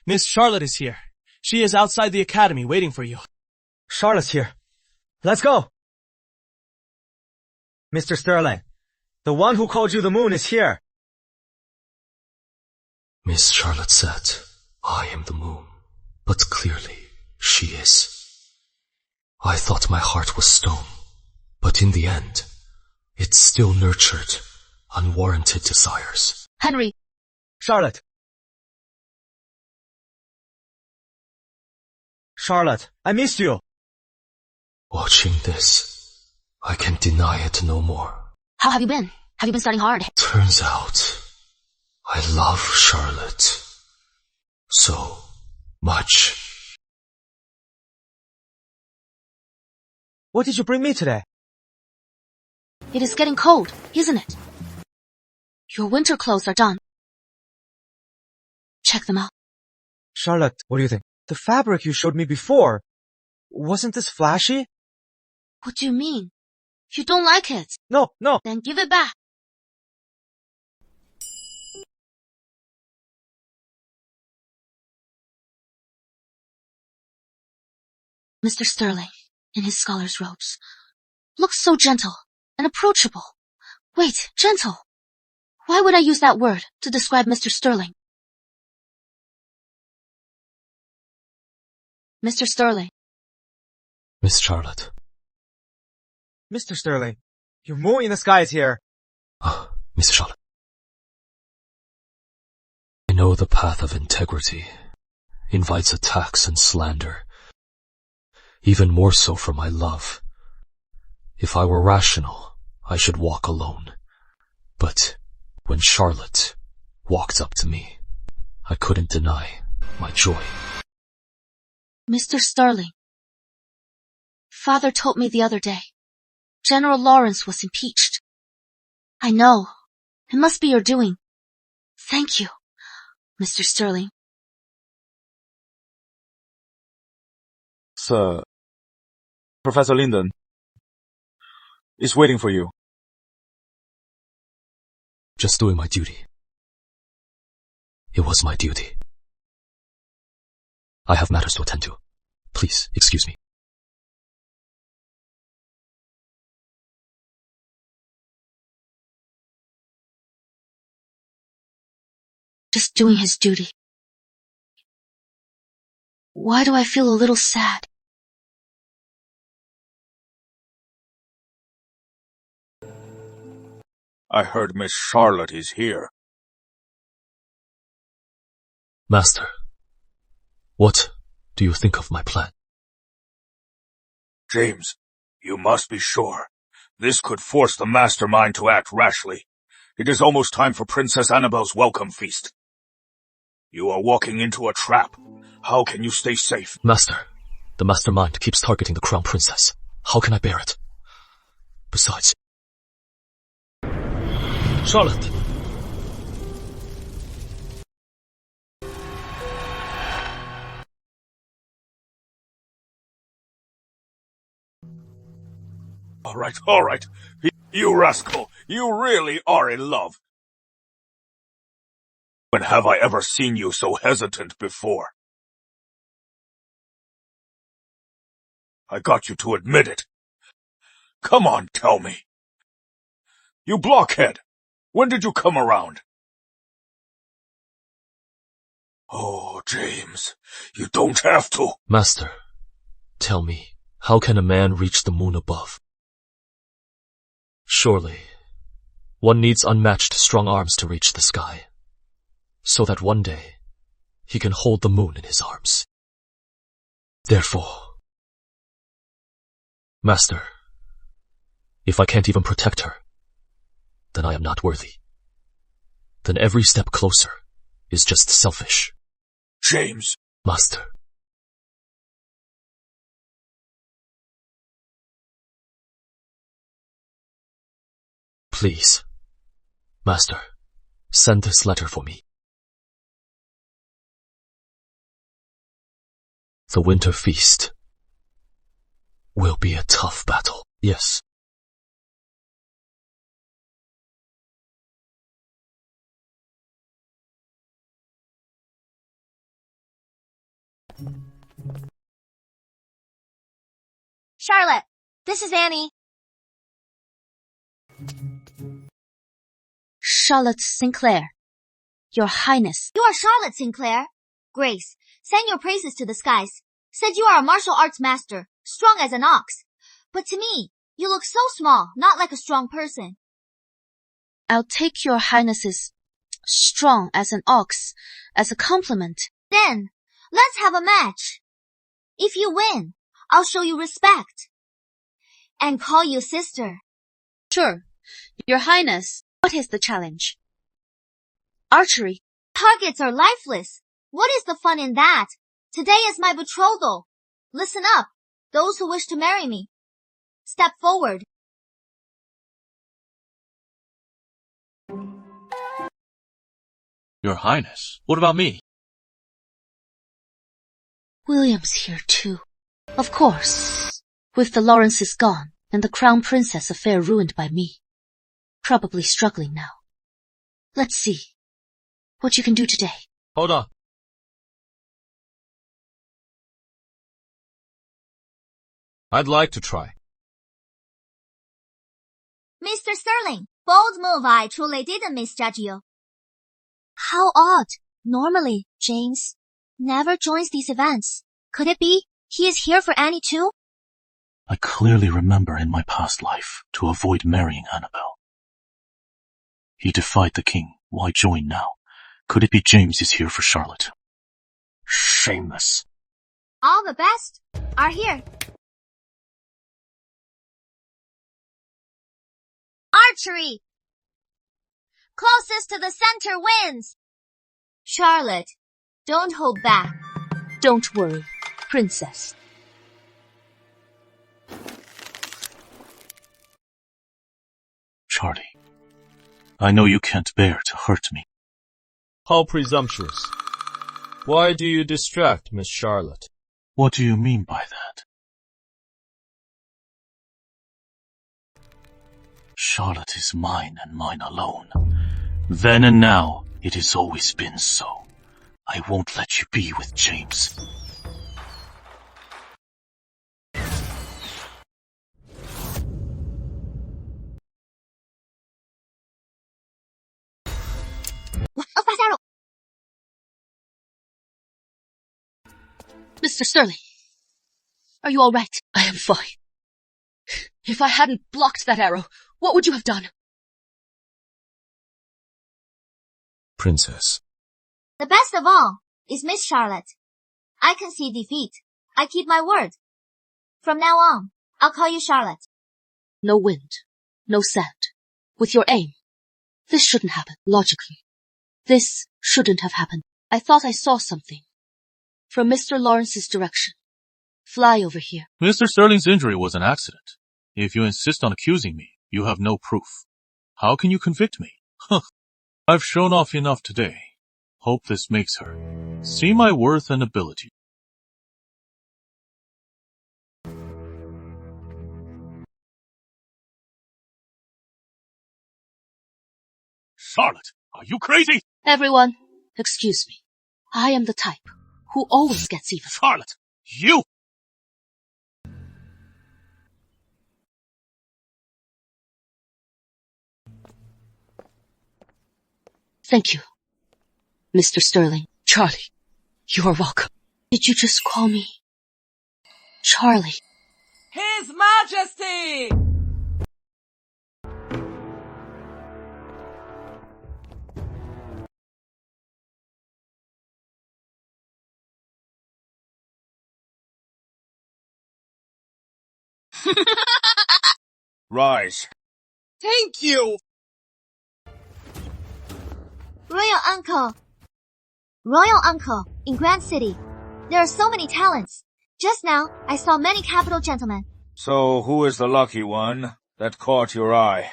Miss Charlotte is here. She is outside the academy waiting for you. Charlotte's here. Let's go. Mr. Sterling, the one who called you the moon is here. Miss Charlotte said, I am the moon, but clearly she is. I thought my heart was stone, but in the end, it still nurtured unwarranted desires. Henry! Charlotte! Charlotte, I missed you! Watching this, I can deny it no more. How have you been? Have you been studying hard? Turns out, I love Charlotte so much. What did you bring me today? It is getting cold, isn't it? Your winter clothes are done. Check them out. Charlotte, what do you think? The fabric you showed me before, wasn't this flashy? What do you mean? You don't like it? No. Then give it back. Mr. Sterling, in his scholar's robes, looks so gentle and approachable. Wait, gentle. Why would I use that word to describe Mr. Sterling? Mr. Sterling. Miss Charlotte. Mr. Sterling, your moon in the sky is here. Miss Charlotte. I know the path of integrity invites attacks and slander, even more so for my love. If I were rational, I should walk alone. But when Charlotte walked up to me, I couldn't deny my joy. Mr. Sterling, Father told me the other day, General Lawrence was impeached. I know. It must be your doing. Thank you, Mr. Sterling. Sir, Professor Linden is waiting for you. Just doing my duty. It was my duty. I have matters to attend to. Please, excuse me. Just doing his duty. Why do I feel a little sad? I heard Miss Charlotte is here. Master, what do you think of my plan? James, you must be sure. This could force the mastermind to act rashly. It is almost time for Princess Annabelle's welcome feast. You are walking into a trap. How can you stay safe? Master, the mastermind keeps targeting the crown princess. How can I bear it? Besides... Charlotte! All right. You rascal, you really are in love. When have I ever seen you so hesitant before? I got you to admit it. Come on, tell me. You blockhead! When did you come around? Oh, James, you don't have to. Master, tell me, How can a man reach the moon above? Surely, one needs unmatched strong arms to reach the sky, so that one day he can hold the moon in his arms. Therefore, Master, if I can't even protect her, then I am not worthy. Then every step closer is just selfish. James. Master. Please, Master, send this letter for me. The winter feast will be a tough battle. Yes. Charlotte, this is Annie. Charlotte Sinclair, Your Highness. You are Charlotte Sinclair. Grace, sang your praises to the skies, said you are a martial arts master, strong as an ox. But to me, you look so small, not like a strong person. I'll take Your Highness's strong as an ox as a compliment. Then, let's have a match. If you win, I'll show you respect. And call you sister. Sure. Your Highness, what is the challenge? Archery. Targets are lifeless. What is the fun in that? Today is my betrothal. Listen up, those who wish to marry me. Step forward. Your Highness, what about me? William's here too. Of course. With the Lawrences gone and the Crown Princess affair ruined by me. Probably struggling now. Let's see what you can do today. Hold on. I'd like to try. Mr. Sterling, bold move. I truly didn't misjudge you. How odd. Normally, James never joins these events. Could it be he is here for Annie too? I clearly remember in my past life to avoid marrying Annabelle. He defied the king. Why join now? Could it be James is here for Charlotte? Shameless. All the best are here. Archery! Closest to the center wins! Charlotte, don't hold back. Don't worry, Princess. Charlie, I know you can't bear to hurt me. How presumptuous. Why do you distract Miss Charlotte? What do you mean by that? Charlotte is mine and mine alone. Then and now, it has always been so. I won't let you be with James. Mr. Sterling, are you all right? I am fine. If I hadn't blocked that arrow, what would you have done? Princess. The best of all is Miss Charlotte. I concede defeat. I keep my word. From now on, I'll call you Charlotte. No wind, no sand. With your aim, this shouldn't happen, logically. This shouldn't have happened. I thought I saw something. From Mr. Lawrence's direction. Fly over here. Mr. Sterling's injury was an accident. If you insist on accusing me, you have no proof. How can you convict me? I've shown off enough today. Hope this makes her see my worth and ability. Charlotte, are you crazy? Everyone, excuse me. I am the type who always gets even. Charlotte, you! Thank you, Mr. Sterling. Charlie, you are welcome. Did you just call me Charlie? His Majesty! Rise. Thank you! Royal Uncle, in Grand City. There are so many talents. Just now, I saw many capital gentlemen. So who is the lucky one that caught your eye?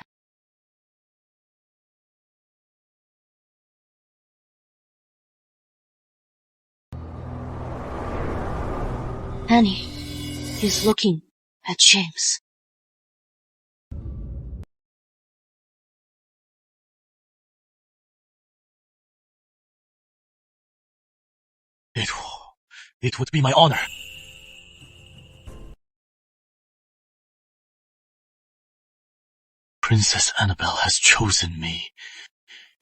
Annie is looking at James. It would be my honor. Princess Annabelle has chosen me.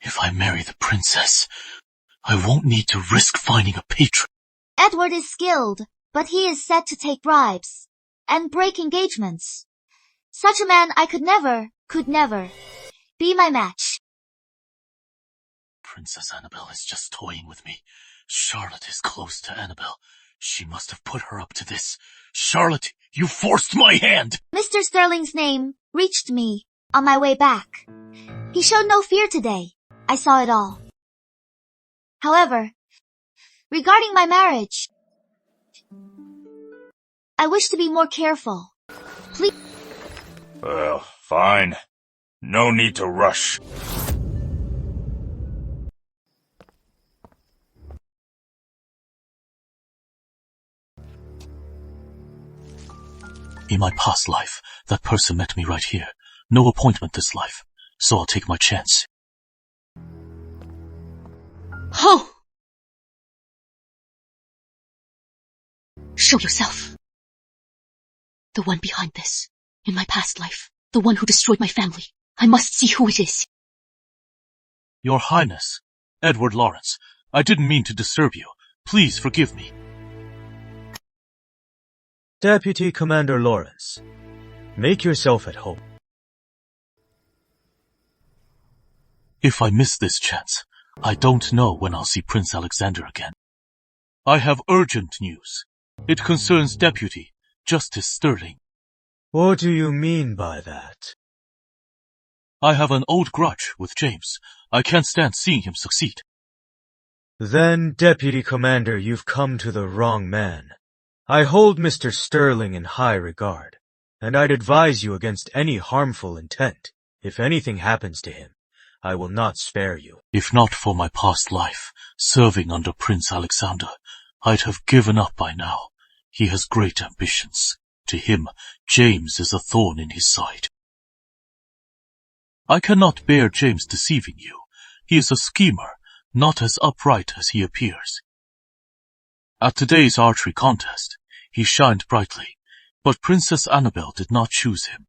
If I marry the princess, I won't need to risk finding a patron. Edward is skilled, but he is said to take bribes and break engagements. Such a man I could never be my match. Princess Annabelle is just toying with me. Charlotte is close to Annabelle. She must have put her up to this. Charlotte, you forced my hand! Mr. Sterling's name reached me on my way back. He showed no fear today. I saw it all. However, regarding my marriage, I wish to be more careful. Please. Well, fine. No need to rush. In my past life, that person met me right here. No appointment this life, so I'll take my chance. Oh! Show yourself. The one behind this. In my past life. The one who destroyed my family. I must see who it is. Your Highness, Edward Lawrence, I didn't mean to disturb you. Please forgive me. Deputy Commander Lawrence, make yourself at home. If I miss this chance, I don't know when I'll see Prince Alexander again. I have urgent news. It concerns Deputy Justice Sterling. What do you mean by that? I have an old grudge with James. I can't stand seeing him succeed. Then, Deputy Commander, you've come to the wrong man. I hold Mr. Sterling in high regard, and I'd advise you against any harmful intent. If anything happens to him, I will not spare you. If not for my past life, serving under Prince Alexander, I'd have given up by now. He has great ambitions. To him, James is a thorn in his side. I cannot bear James deceiving you. He is a schemer, not as upright as he appears. At today's archery contest, he shined brightly, but Princess Annabelle did not choose him.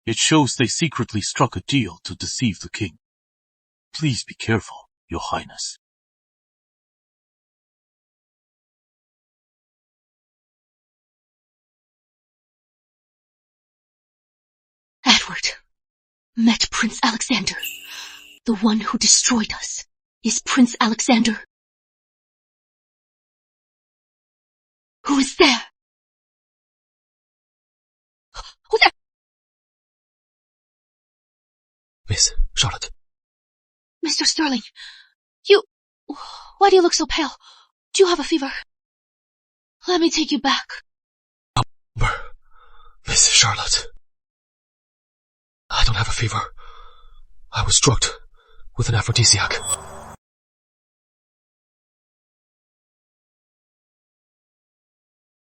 It shows they secretly struck a deal to deceive the king. Please be careful, Your Highness. Edward met Prince Alexander. The one who destroyed us is Prince Alexander. Who is there? Who's there? Miss Charlotte. Mr. Sterling, why do you look so pale? Do you have a fever? Let me take you back. Miss Charlotte. I don't have a fever. I was drugged with an aphrodisiac.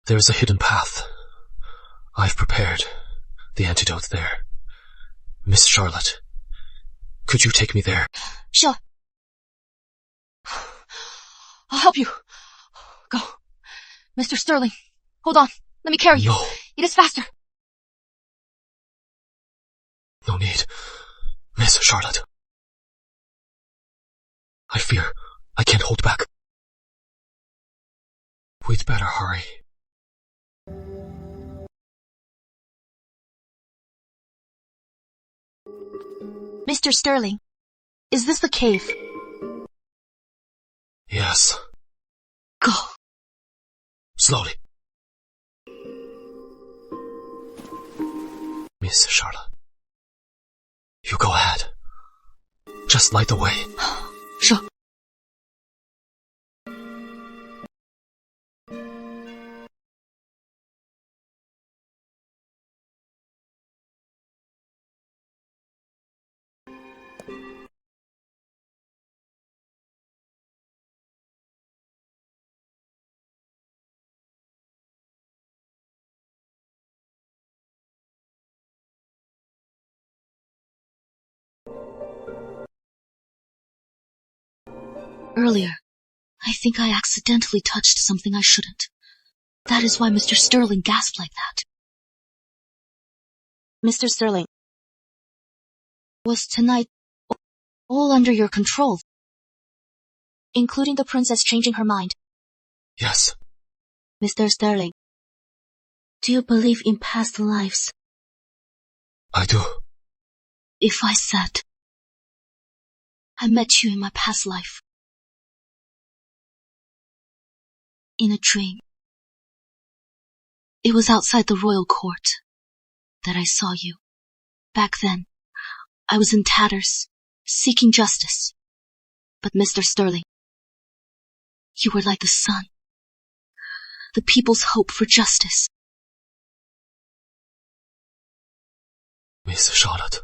There's a hidden path. I've prepared the antidote there. Miss Charlotte, could you take me there? Sure. I'll help you. Go. Mr. Sterling, hold on. Let me carry you. No. It is faster. No need. Miss Charlotte. I fear I can't hold back. We'd better hurry. Mr. Sterling, is this the cave? Yes. Go. Slowly. Miss Charlotte, you go ahead. Just light the way. Sure. Earlier, I think I accidentally touched something I shouldn't. That is why Mr. Sterling gasped like that. Mr. Sterling, was tonight all under your control, including the princess changing her mind? Yes. Mr. Sterling, do you believe in past lives? I do. If I said I met you in my past life, in a dream, it was outside the royal court that I saw you. Back then, I was in tatters, seeking justice. But Mr. Sterling, you were like the sun, the people's hope for justice. Miss Charlotte.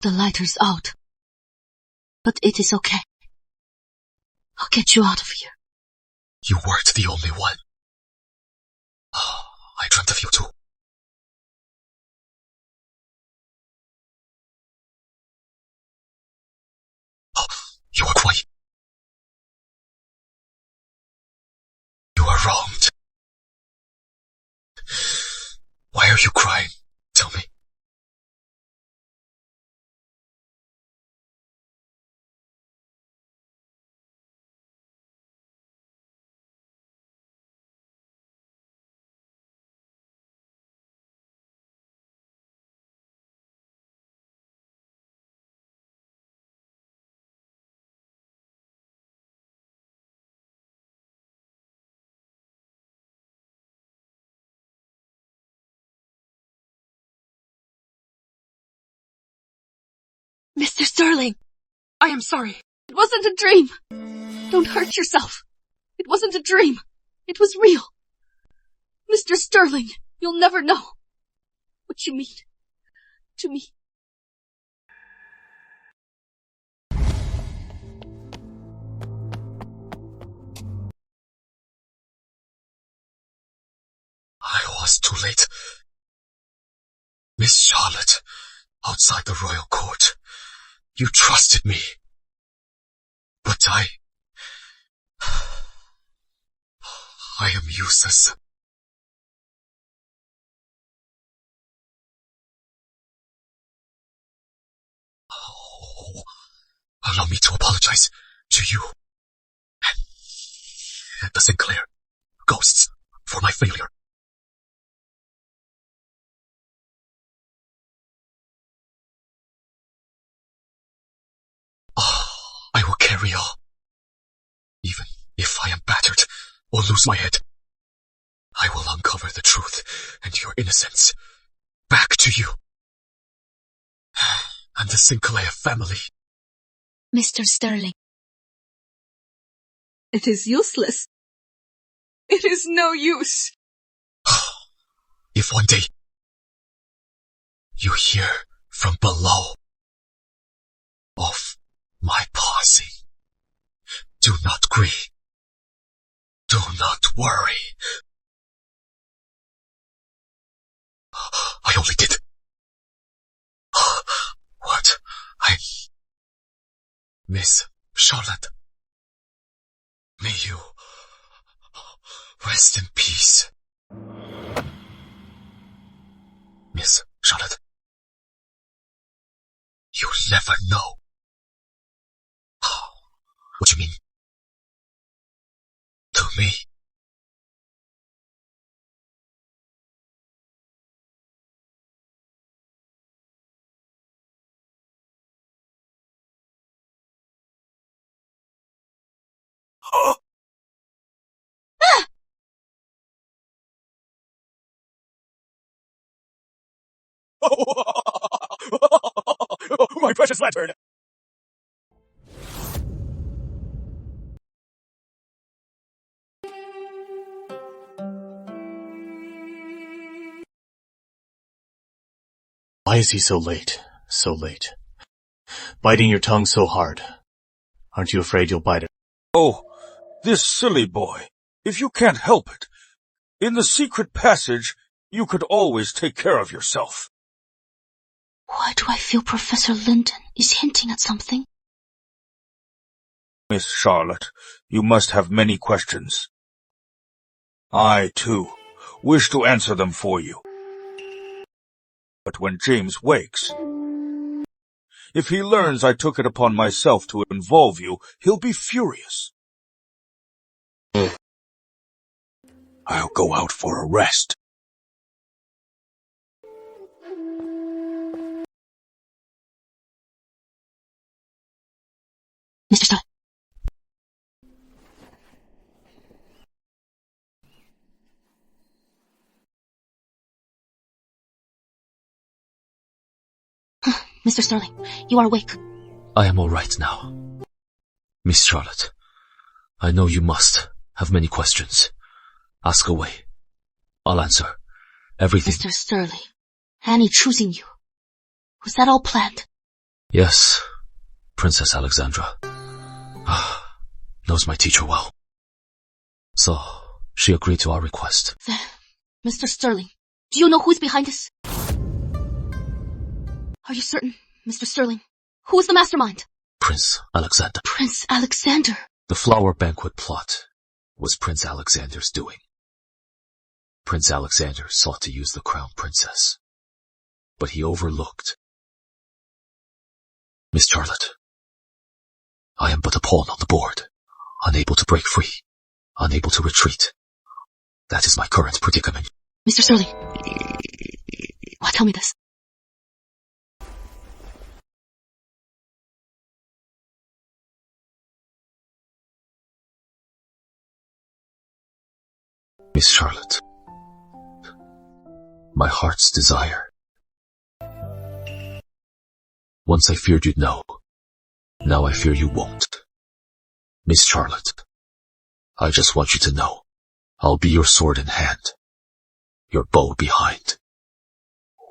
The lighter's out. But it is okay. I'll get you out of here. You weren't the only one. I dreamt of you too. You are quiet. You are wronged. Why are you crying? Tell me. Mr. Sterling, I am sorry. It wasn't a dream. Don't hurt yourself. It wasn't a dream. It was real. Mr. Sterling, you'll never know what you mean to me. I was too late. Miss Charlotte, outside the royal court, you trusted me. But I am useless. Oh, allow me to apologize to you and the Sinclair ghosts for my failure. I will carry on. Even if I am battered or lose my head, I will uncover the truth and your innocence back to you and the Sinclair family. Mr. Sterling. It is useless. It is no use. If one day you hear from below of my passing, do not grieve. Do not worry. I only did what I... Miss Charlotte, may you rest in peace. Miss Charlotte, you'll never know what you mean to me. My precious lantern! Why is he so late? So late. Biting your tongue so hard. Aren't you afraid you'll bite it? Oh, this silly boy. If you can't help it, in the secret passage, you could always take care of yourself. Why do I feel Professor Linton is hinting at something? Miss Charlotte, you must have many questions. I, too, wish to answer them for you. But when James wakes, if he learns I took it upon myself to involve you, he'll be furious. I'll go out for a rest. Mr. Sterling. Mr. Sterling, you are awake. I am all right now. Miss Charlotte, I know you must have many questions. Ask away. I'll answer. Everything. Mr. Sterling, Annie choosing you. Was that all planned? Yes, Princess Alexandra. Knows my teacher well. So, she agreed to our request. Then, Mr. Sterling, do you know who's behind this? Are you certain, Mr. Sterling? Who is the mastermind? Prince Alexander. Prince Alexander. The flower banquet plot was Prince Alexander's doing. Prince Alexander sought to use the crown princess, but he overlooked. Miss Charlotte, I am but a pawn on the board, unable to break free, unable to retreat. That is my current predicament. Mr. Sterling, why tell me this? Miss Charlotte, my heart's desire. Once I feared you'd know. Now I fear you won't. Miss Charlotte, I just want you to know, I'll be your sword in hand, your bow behind.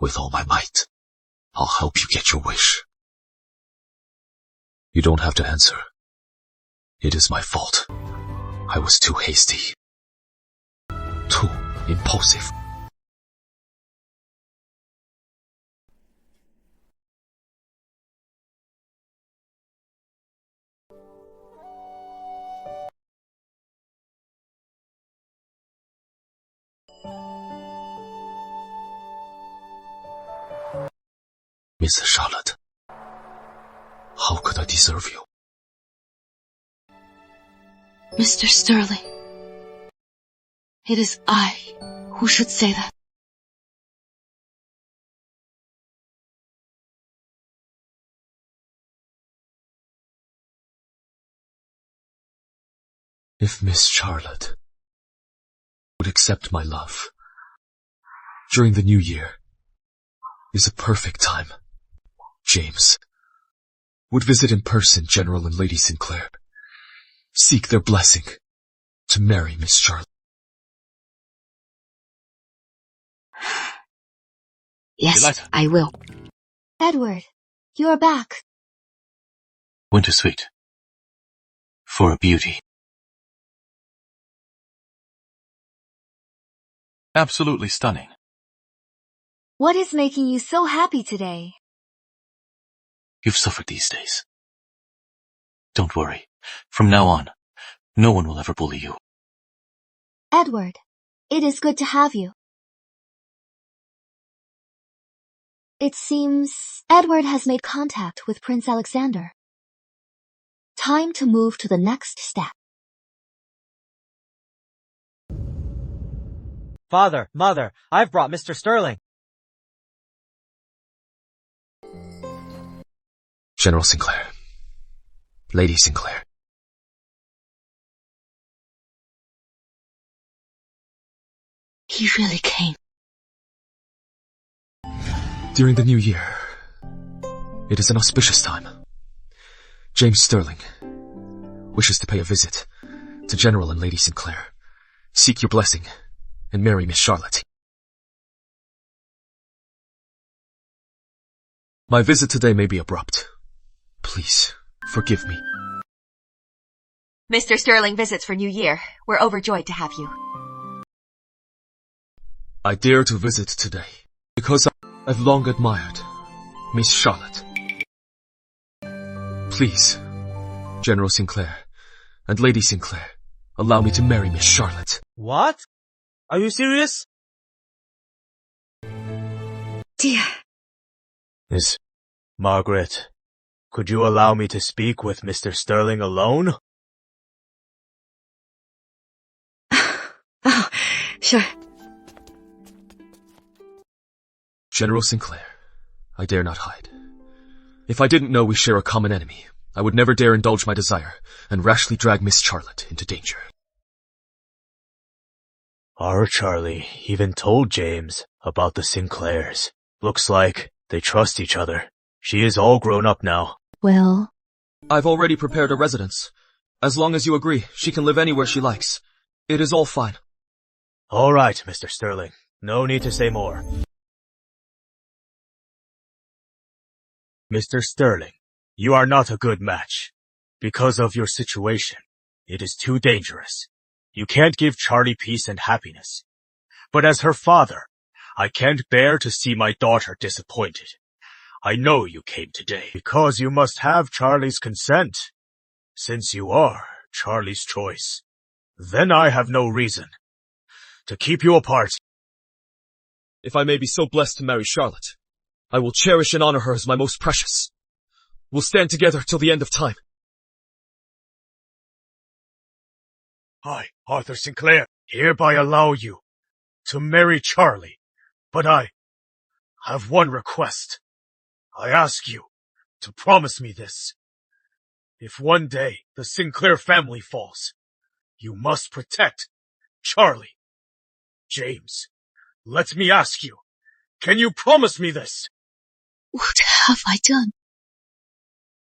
With all my might, I'll help you get your wish. You don't have to answer. It is my fault. I was too hasty. Too impulsive. Miss Charlotte, how could I deserve you? Mr. Sterling, it is I who should say that. If Miss Charlotte would accept my love during the new year is a perfect time. James would visit in person General and Lady Sinclair, seek their blessing to marry Miss Charlotte. Yes, I will. Edward, you are back. Winter sweet. For a beauty. Absolutely stunning. What is making you so happy today? You've suffered these days. Don't worry. From now on, no one will ever bully you. Edward, it is good to have you. It seems Edward has made contact with Prince Alexander. Time to move to the next step. Father, Mother, I've brought Mr. Sterling. General Sinclair, Lady Sinclair, He really came. During the new year, it is an auspicious time. James Sterling wishes to pay a visit to General and Lady Sinclair, seek your blessing, and marry Miss Charlotte. My visit today may be abrupt. Please, forgive me. Mr. Sterling visits for New Year. We're overjoyed to have you. I dare to visit today because I've long admired Miss Charlotte. Please, General Sinclair and Lady Sinclair, allow me to marry Miss Charlotte. What? Are you serious? Dear. Miss Margaret, could you allow me to speak with Mr. Sterling alone? Oh, sure. General Sinclair, I dare not hide. If I didn't know we share a common enemy, I would never dare indulge my desire and rashly drag Miss Charlotte into danger. Our Charlie even told James about the Sinclairs. Looks like they trust each other. She is all grown up now. Well, I've already prepared a residence. As long as you agree, she can live anywhere she likes. It is all fine. All right, Mr. Sterling. No need to say more. Mr. Sterling, you are not a good match. Because of your situation, it is too dangerous. You can't give Charlie peace and happiness. But as her father, I can't bear to see my daughter disappointed. I know you came today because you must have Charlie's consent. Since you are Charlie's choice, then I have no reason to keep you apart. If I may be so blessed to marry Charlotte, I will cherish and honor her as my most precious. We'll stand together till the end of time. I, Arthur Sinclair, hereby allow you to marry Charlie, but I have one request. I ask you to promise me this. If one day the Sinclair family falls, you must protect Charlie. James, let me ask you, can you promise me this? What have I done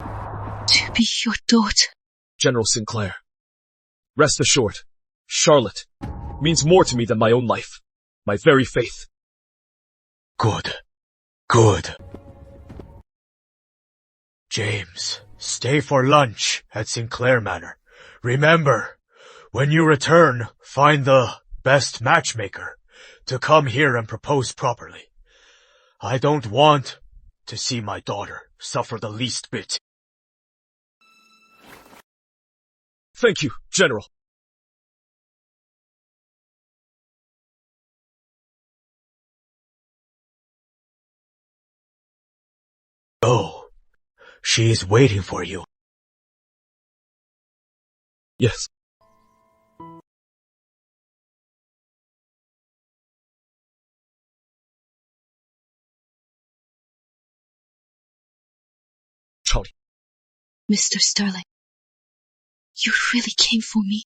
to be your daughter? General Sinclair, rest assured, Charlotte means more to me than my own life, my very faith. Good. Good. James, stay for lunch at Sinclair Manor. Remember, when you return, find the best matchmaker to come here and propose properly. I don't want to see my daughter suffer the least bit. Thank you, General. Oh, she is waiting for you. Yes. Charlie. Mr. Sterling, you really came for me?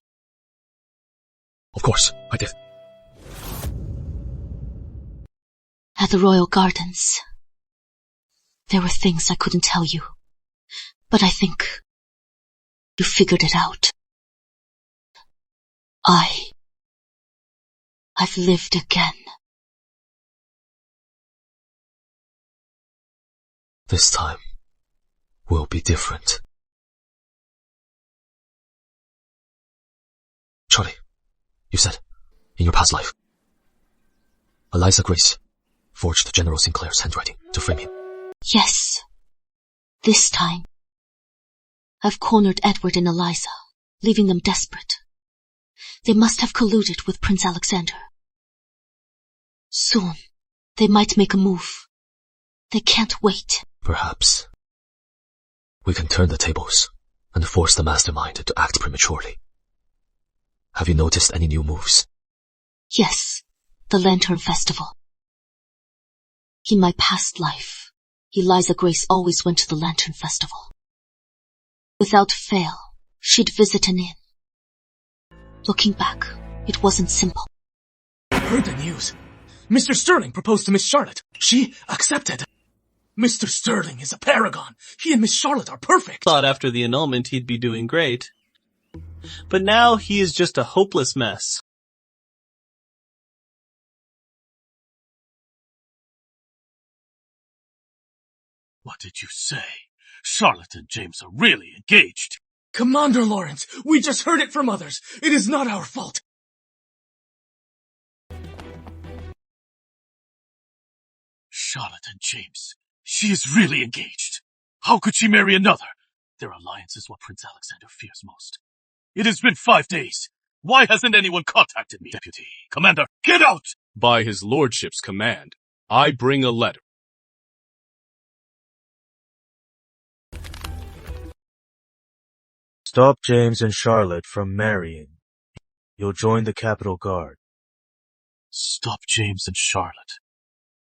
Of course, I did. at the Royal Gardens, there were things I couldn't tell you, but I think you figured it out. I've lived again. This time will be different. Charlie, you said, in your past life, Eliza Grace forged General Sinclair's handwriting to frame him. Yes. This time, I've cornered Edward and Eliza, leaving them desperate. They must have colluded with Prince Alexander. Soon, they might make a move. They can't wait. Perhaps we can turn the tables and force the mastermind to act prematurely. Have you noticed any new moves? Yes, the Lantern Festival. In my past life, Eliza Grace always went to the Lantern Festival. Without fail, she'd visit an inn. Looking back, it wasn't simple. heard the news. Mr. Sterling proposed to Miss Charlotte. She accepted. Mr. Sterling is a paragon. He and Miss Charlotte are perfect. Thought after the annulment he'd be doing great. But now he is just a hopeless mess. What did you say? Charlotte and James are really engaged. Commander Lawrence, we just heard it from others. It is not our fault. Charlotte and James. She is really engaged. How could she marry another? Their alliance is what Prince Alexander fears most. It has been 5 days. Why hasn't anyone contacted me? Deputy Commander, get out! By his lordship's command, I bring a letter. Stop James and Charlotte from marrying. You'll join the Capitol Guard. Stop James and Charlotte.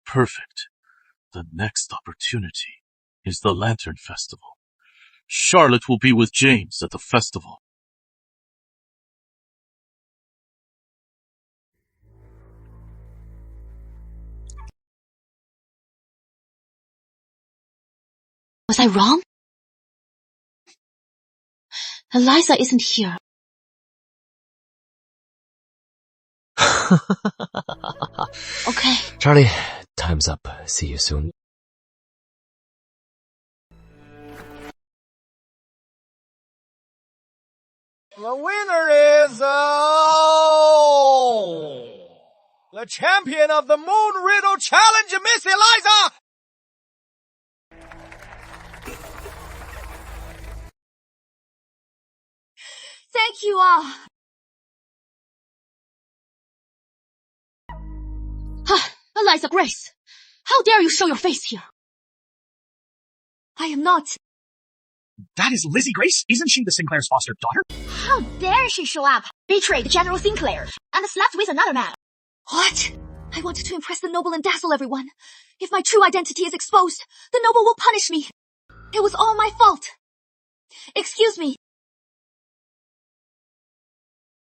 Perfect. The next opportunity is the Lantern Festival. Charlotte will be with James at the festival. Was I wrong? Eliza isn't here. Okay. Charlie, time's up. See you soon. The winner is, the champion of the Moon Riddle Challenge, Miss Eliza! Thank you all. Eliza Grace, how dare you show your face here? I am not. That is Lizzie Grace. Isn't she the Sinclair's foster daughter? How dare she show up, betrayed General Sinclair, and slept with another man? What? I wanted to impress the noble and dazzle everyone. If my true identity is exposed, the noble will punish me. It was all my fault. Excuse me.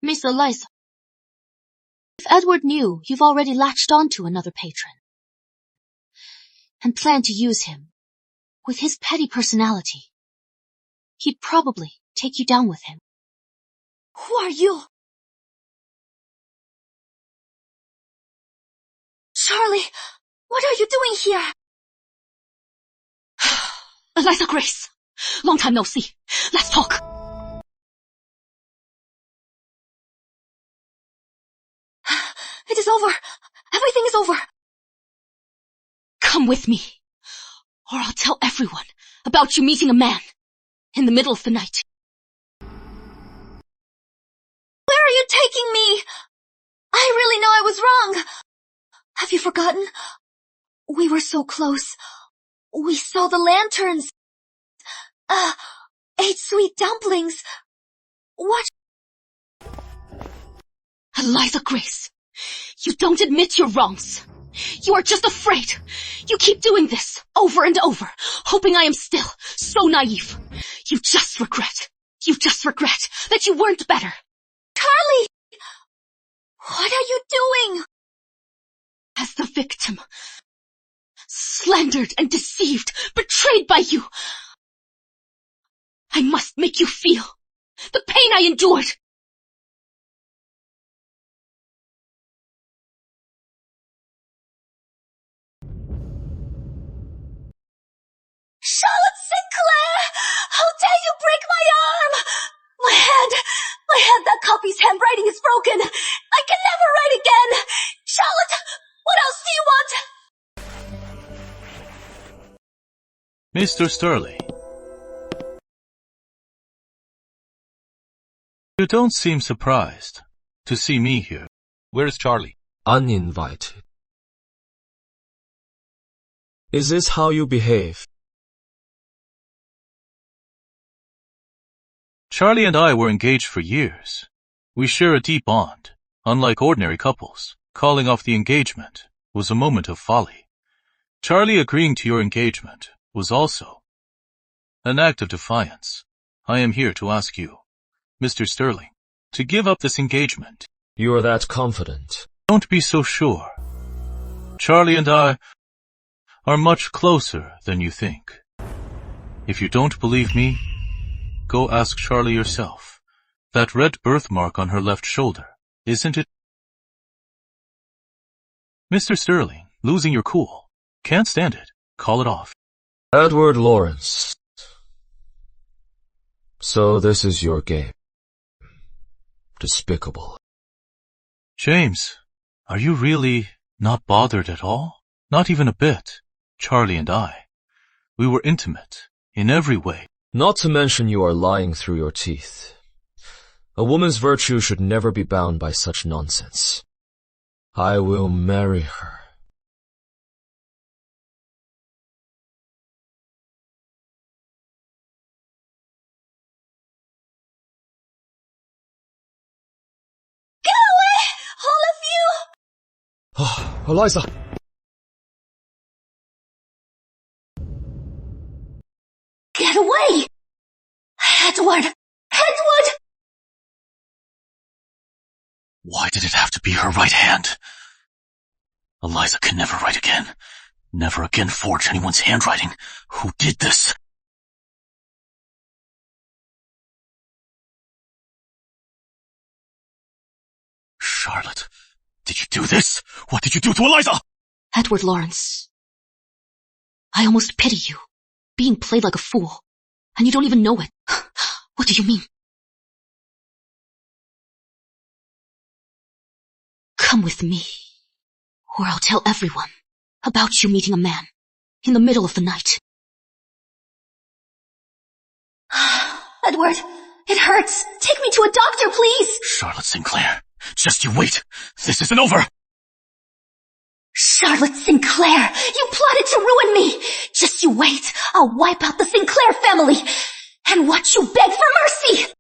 Miss Eliza, if Edward knew you've already latched onto another patron and planned to use him, with his petty personality, he'd probably take you down with him. Who are you? Charlie, what are you doing here? Eliza Grace, long time no see. Let's talk. It is over. Everything is over. Come with me, or I'll tell everyone about you meeting a man in the middle of the night. Where are you taking me? I really know I was wrong. Have you forgotten? We were so close. We saw the lanterns. Ate sweet dumplings. What? Eliza Grace, you don't admit your wrongs. You are just afraid. You keep doing this over and over, hoping I am still so naive. You just regret that you weren't better. Charlie! What are you doing? As the victim, slandered and deceived, betrayed by you, I must make you feel the pain I endured. Charlotte Sinclair! How dare you break my arm! My hand, that copy's handwriting is broken. I can never write again. Charlotte, what else do you want? Mr. Sterling. You don't seem surprised to see me here. Where's Charlie? Uninvited. Is this how you behave? Charlie and I were engaged for years. We share a deep bond. Unlike ordinary couples, calling off the engagement was a moment of folly. Charlie agreeing to your engagement was also an act of defiance. I am here to ask you, Mr. Sterling, to give up this engagement. You are that confident. Don't be so sure. Charlie and I are much closer than you think. If you don't believe me, go ask Charlie yourself. That red birthmark on her left shoulder, isn't it? Mr. Sterling, losing your cool. Can't stand it. Call it off. Edward Lawrence. So this is your game. Despicable. James, are you really not bothered at all? Not even a bit. Charlie and I. We were intimate, in every way. Not to mention you are lying through your teeth. A woman's virtue should never be bound by such nonsense. I will marry her. Go away! All of you! Oh, Eliza! Get away! Edward! Edward! Why did it have to be her right hand? Eliza can never write again. Never again forge anyone's handwriting. Who did this? Charlotte, did you do this? What did you do to Eliza? Edward Lawrence. I almost pity you. Being played like a fool. And you don't even know it. What do you mean? Come with me. Or I'll tell everyone about you meeting a man in the middle of the night. Edward, it hurts. Take me to a doctor, please. Charlotte Sinclair, just you wait. This isn't over. Charlotte Sinclair, you plotted to ruin me. Just you wait. I'll wipe out the Sinclair family and watch you beg for mercy.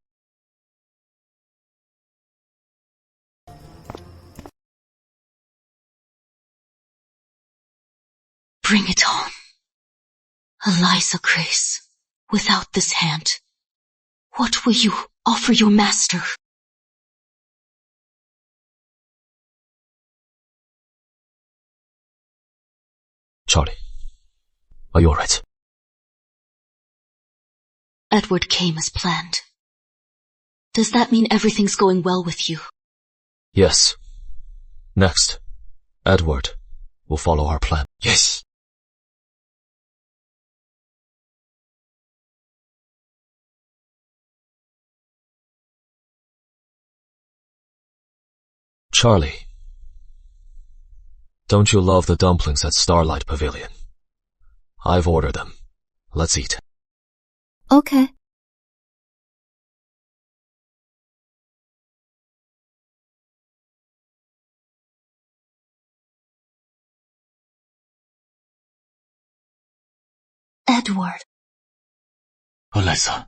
Bring it on. Eliza Grace, without this hand, what will you offer your master? Charlie, are you alright? Edward came as planned. Does that mean everything's going well with you? Yes. Next, Edward will follow our plan. Yes. Charlie, don't you love the dumplings at Starlight Pavilion? I've ordered them. Let's eat. Okay. Edward. Eliza.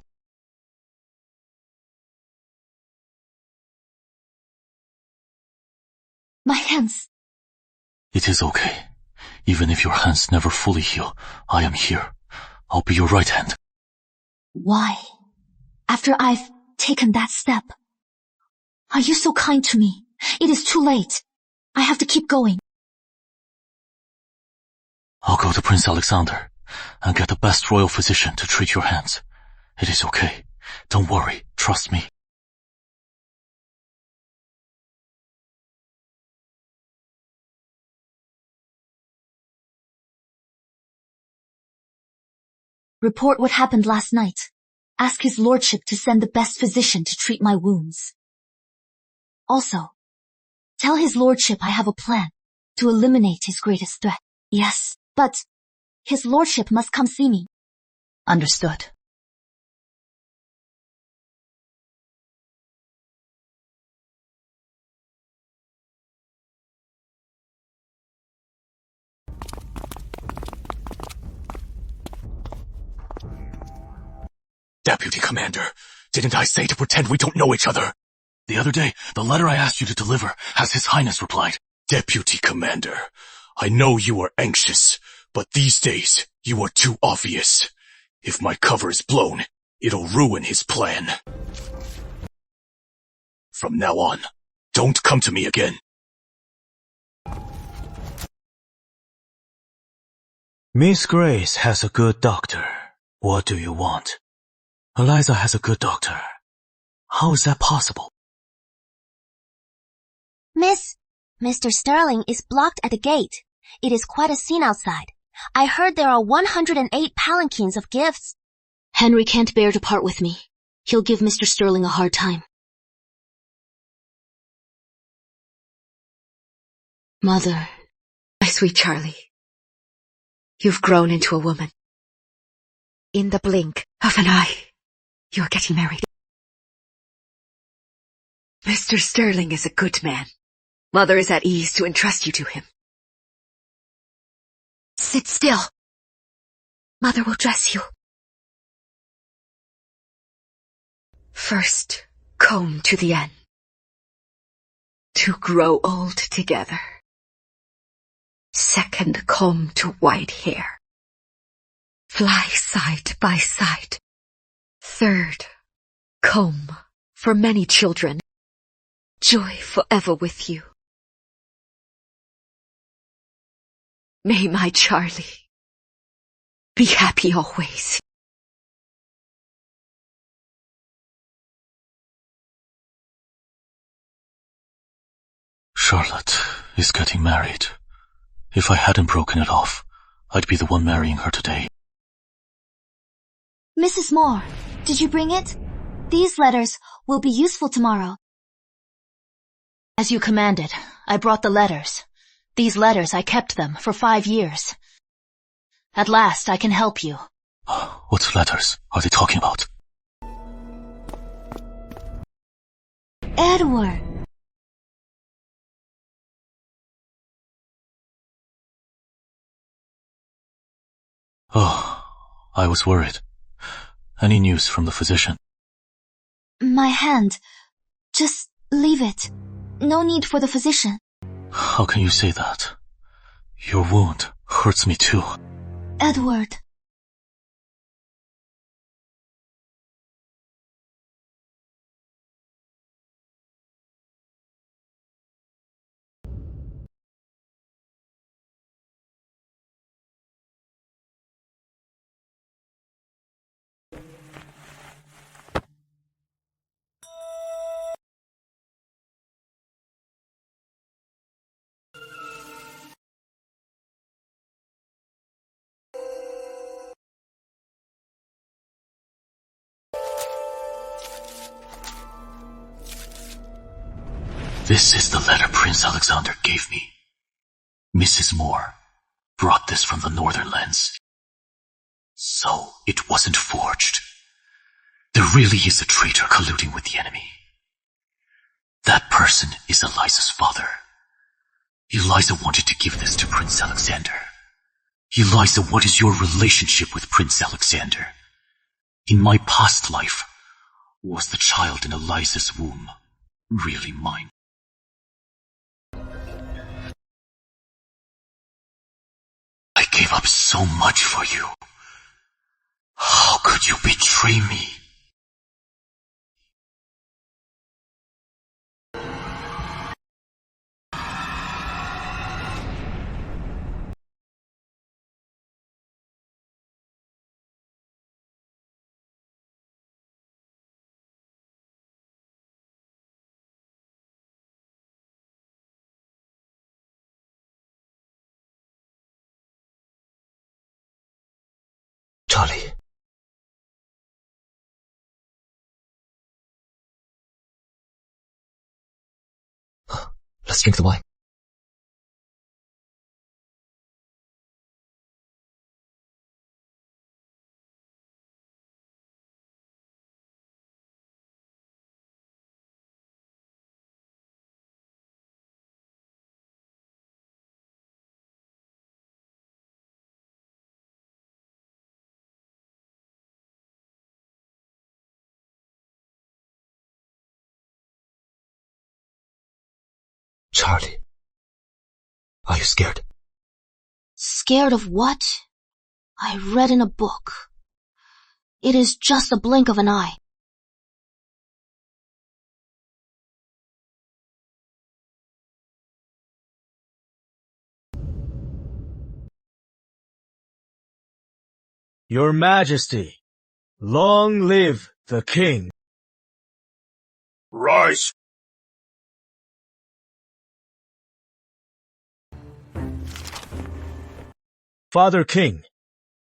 My hands. It is okay. Even if your hands never fully heal, I am here. I'll be your right hand. Why? After I've taken that step. Are you so kind to me? It is too late. I have to keep going. I'll go to Prince Alexander and get the best royal physician to treat your hands. It is okay. Don't worry. Trust me. Report what happened last night. Ask his lordship to send the best physician to treat my wounds. Also, tell his lordship I have a plan to eliminate his greatest threat. Yes, but his lordship must come see me. Understood. Deputy Commander, didn't I say to pretend we don't know each other? The other day, the letter I asked you to deliver has His Highness replied. Deputy Commander, I know you are anxious, but these days you are too obvious. If my cover is blown, it'll ruin his plan. From now on, don't come to me again. Miss Grace has a good doctor. What do you want? Eliza has a good doctor. How is that possible? Mr. Sterling is blocked at the gate. It is quite a scene outside. I heard there are 108 palanquins of gifts. Henry can't bear to part with me. He'll give Mr. Sterling a hard time. Mother. My sweet Charlie, you've grown into a woman. In the blink of an eye, you're getting married. Mr. Sterling is a good man. Mother is at ease to entrust you to him. Sit still. Mother will dress you. First, comb to the end. To grow old together. Second, comb to white hair. Fly side by side. Third, comb for many children. Joy forever with you. May my Charlie be happy always. Charlotte is getting married. If I hadn't broken it off, I'd be the one marrying her today. Mrs. Moore, did you bring it? These letters will be useful tomorrow. As you commanded, I brought the letters. These letters, I kept them for 5 years. At last, I can help you. What letters are they talking about? Edward. Oh, I was worried. Any news from the physician? My hand. Just leave it. No need for the physician. How can you say that? Your wound hurts me too. Edward. This is the letter Prince Alexander gave me. Mrs. Moore brought this from the northern lands. So it wasn't forged. There really is a traitor colluding with the enemy. That person is Eliza's father. Eliza wanted to give this to Prince Alexander. Eliza, what is your relationship with Prince Alexander? In my past life, was the child in Eliza's womb really mine? I gave up so much for you. How could you betray me? Charlie. Let's drink the wine. Charlie, are you scared? Scared of what? I read in a book. It is just a blink of an eye. Your Majesty, long live the king. Rise. Father King,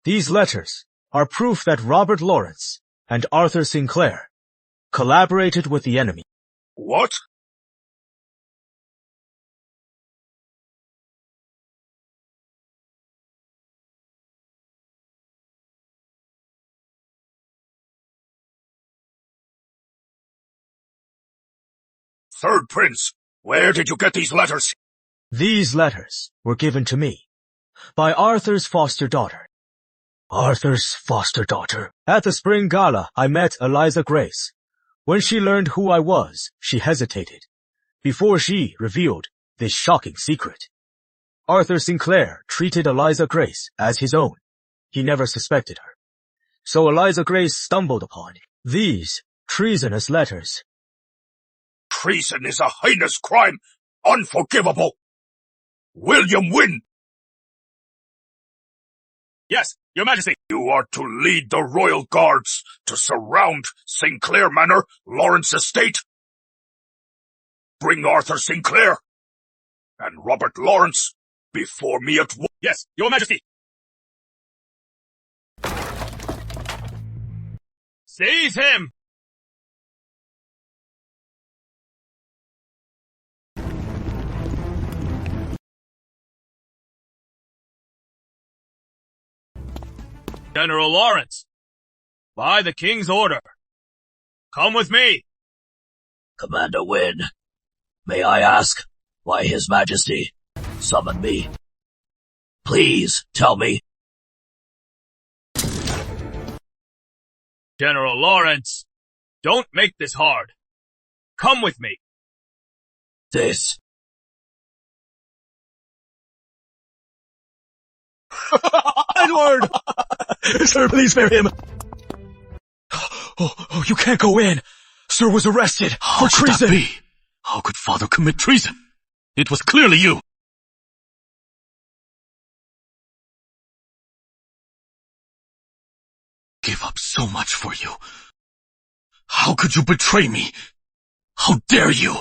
these letters are proof that Robert Lawrence and Arthur Sinclair collaborated with the enemy. What? Third Prince, where did you get these letters? These letters were given to me by Arthur's foster daughter. Arthur's foster daughter? At the spring gala, I met Eliza Grace. When she learned who I was, she hesitated before she revealed this shocking secret. Arthur Sinclair treated Eliza Grace as his own. He never suspected her. So Eliza Grace stumbled upon these treasonous letters. Treason is a heinous crime, unforgivable. William Wynne! Yes, Your Majesty. You are to lead the Royal Guards to surround Sinclair Manor, Lawrence Estate. Bring Arthur Sinclair and Robert Lawrence before me at once. Yes, Your Majesty. Seize him! General Lawrence, by the King's order, come with me. Commander Wynne, may I ask why His Majesty summoned me? Please tell me. General Lawrence, don't make this hard. Come with me. This. Edward! Sir, please spare him. Oh, you can't go in. Sir was arrested for treason. How could that be? How could Father commit treason? It was clearly you. Give up so much for you. How could you betray me? How dare you?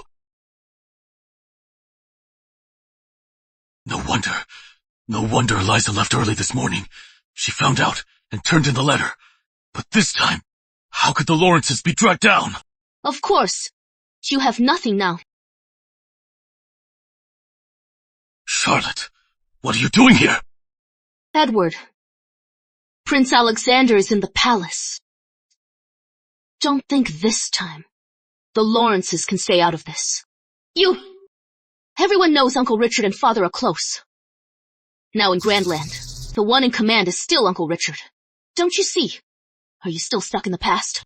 No wonder Eliza left early this morning. She found out and turned in the letter. But this time, how could the Lawrences be dragged down? Of course. You have nothing now. Charlotte, what are you doing here? Edward, Prince Alexander is in the palace. Don't think this time the Lawrences can stay out of this. Everyone knows Uncle Richard and Father are close. Now in Grandland, the one in command is still Uncle Richard. Don't you see? Are you still stuck in the past?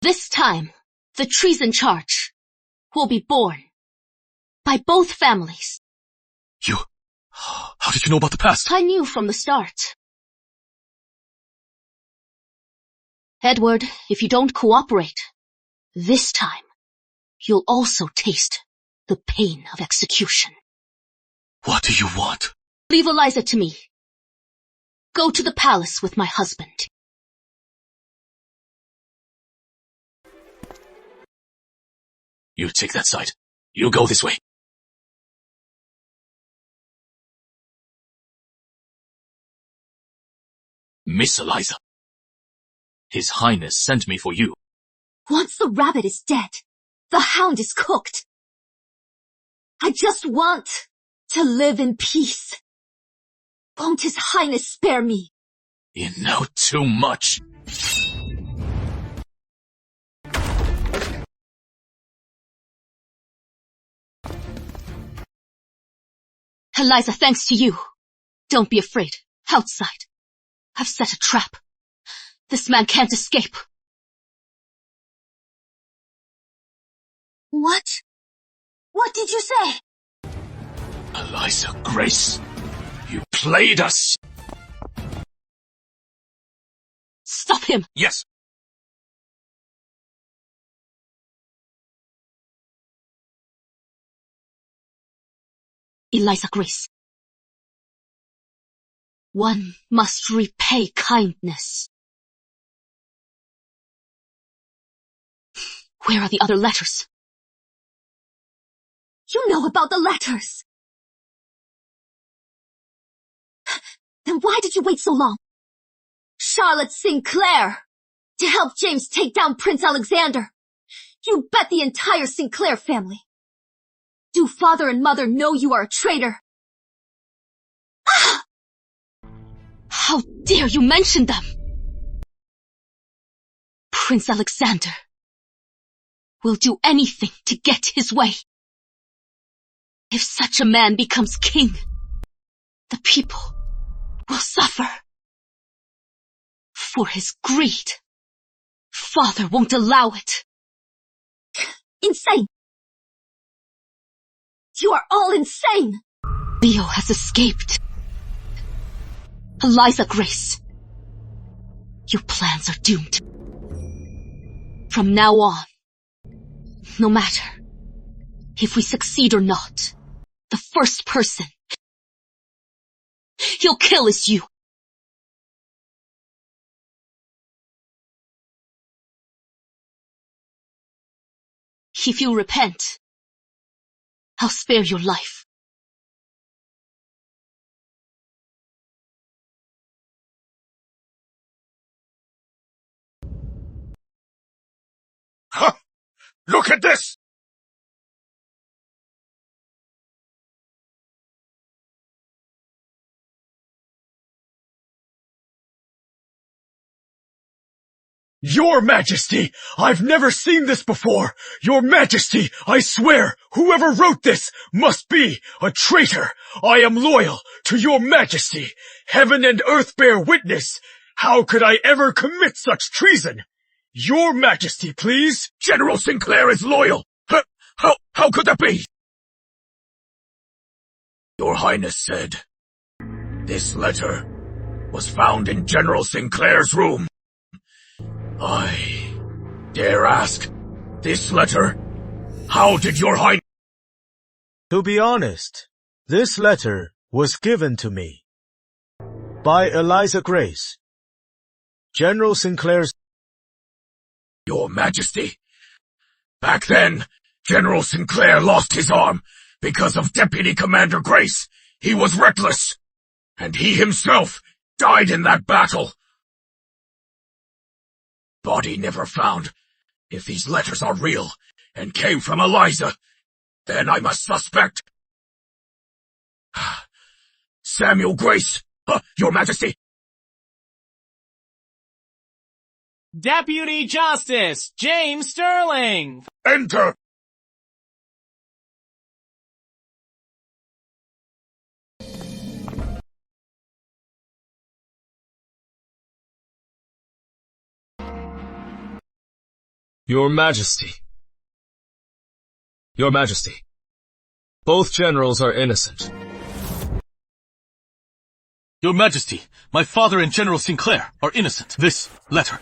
This time, the treason charge will be borne by both families. How did you know about the past? I knew from the start. Edward, if you don't cooperate, this time, you'll also taste the pain of execution. What do you want? Leave Eliza to me. Go to the palace with my husband. You take that side. You go this way. Miss Eliza, His Highness sent me for you. Once the rabbit is dead, the hound is cooked. I just want to live in peace. Won't His Highness spare me? You know too much. Eliza, thanks to you. Don't be afraid. Outside. I've set a trap. This man can't escape. What? What did you say? Eliza Grace, you played us. Stop him! Yes. Eliza Grace. One must repay kindness. Where are the other letters? You know about the letters. Then why did you wait so long? Charlotte Sinclair! To help James take down Prince Alexander. You bet the entire Sinclair family. Do father and mother know you are a traitor? Ah! How dare you mention them? Prince Alexander will do anything to get his way. If such a man becomes king, the people will suffer. For his greed, father won't allow it. Insane! You are all insane! Leo has escaped. Eliza Grace, your plans are doomed. From now on, no matter if we succeed or not, the first person he'll kill is you. If you repent, I'll spare your life. Huh! Look at this! Your Majesty! I've never seen this before! Your Majesty, I swear, whoever wrote this must be a traitor! I am loyal to your Majesty! Heaven and earth bear witness! How could I ever commit such treason? Your Majesty, please! General Sinclair is loyal! How could that be? Your Highness said, this letter was found in General Sinclair's room. I dare ask, this letter, how did your Highness— To be honest, this letter was given to me by Eliza Grace, General Sinclair's— Your Majesty, back then, General Sinclair lost his arm because of Deputy Commander Grace. He was reckless, and he himself died in that battle. Body never found. If these letters are real and came from Eliza, then I must suspect Samuel Grace. Your Majesty. Deputy Justice James Sterling. Enter. Your Majesty. Your Majesty. Both generals are innocent. Your Majesty, my father and General Sinclair are innocent. This letter,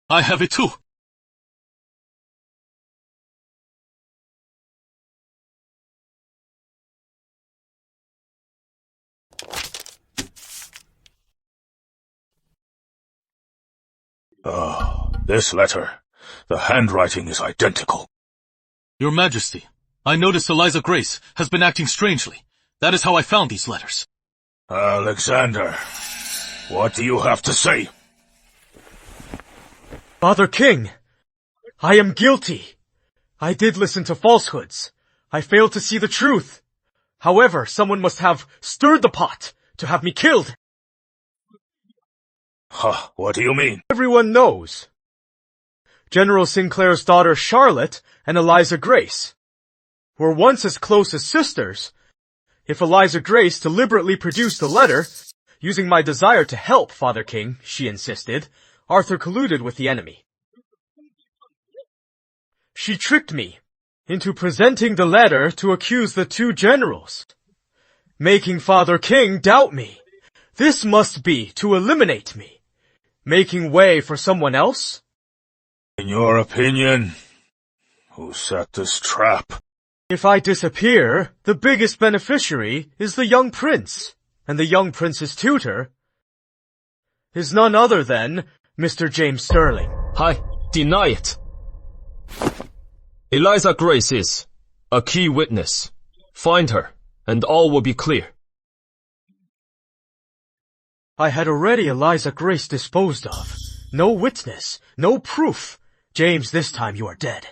I have it too. This letter. The handwriting is identical. Your Majesty, I noticed Eliza Grace has been acting strangely. That is how I found these letters. Alexander, what do you have to say? Father King, I am guilty. I did listen to falsehoods. I failed to see the truth. However, someone must have stirred the pot to have me killed. What do you mean? Everyone knows. General Sinclair's daughter Charlotte and Eliza Grace were once as close as sisters. If Eliza Grace deliberately produced a letter, using my desire to help Father King, she insisted, Arthur colluded with the enemy. She tricked me into presenting the letter to accuse the two generals, making Father King doubt me. This must be to eliminate me, making way for someone else. In your opinion, who set this trap? If I disappear, the biggest beneficiary is the young prince, and the young prince's tutor is none other than Mr. James Sterling. I deny it. Eliza Grace is a key witness. Find her, and all will be clear. I had already Eliza Grace disposed of. No witness, no proof. James, this time you are dead.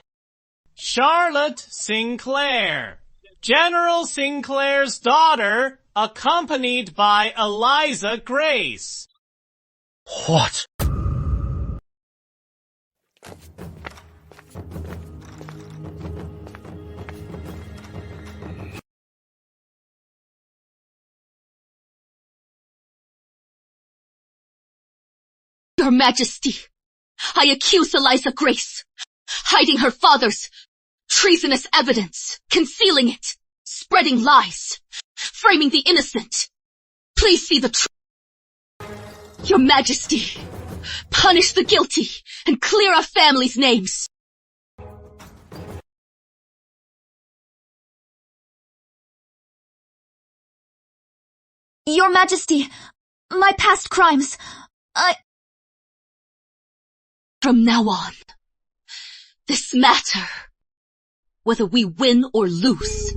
Charlotte Sinclair. General Sinclair's daughter, accompanied by Eliza Grace. What? Your Majesty, I accuse Eliza Grace, hiding her father's treasonous evidence, concealing it, spreading lies, framing the innocent. Please see the truth. Your Majesty, punish the guilty and clear our family's names. Your Majesty, my past crimes, From now on, this matter, whether we win or lose,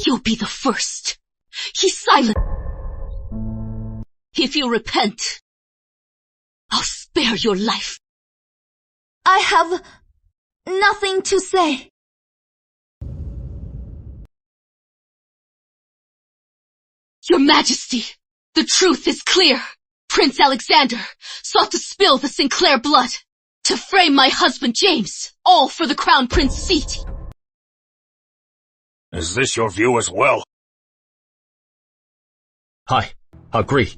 you'll be the first. He's silent. If you repent, I'll spare your life. I have nothing to say. Your Majesty, the truth is clear. Prince Alexander sought to spill the Sinclair blood, to frame my husband James, all for the Crown Prince seat. Is this your view as well? I agree.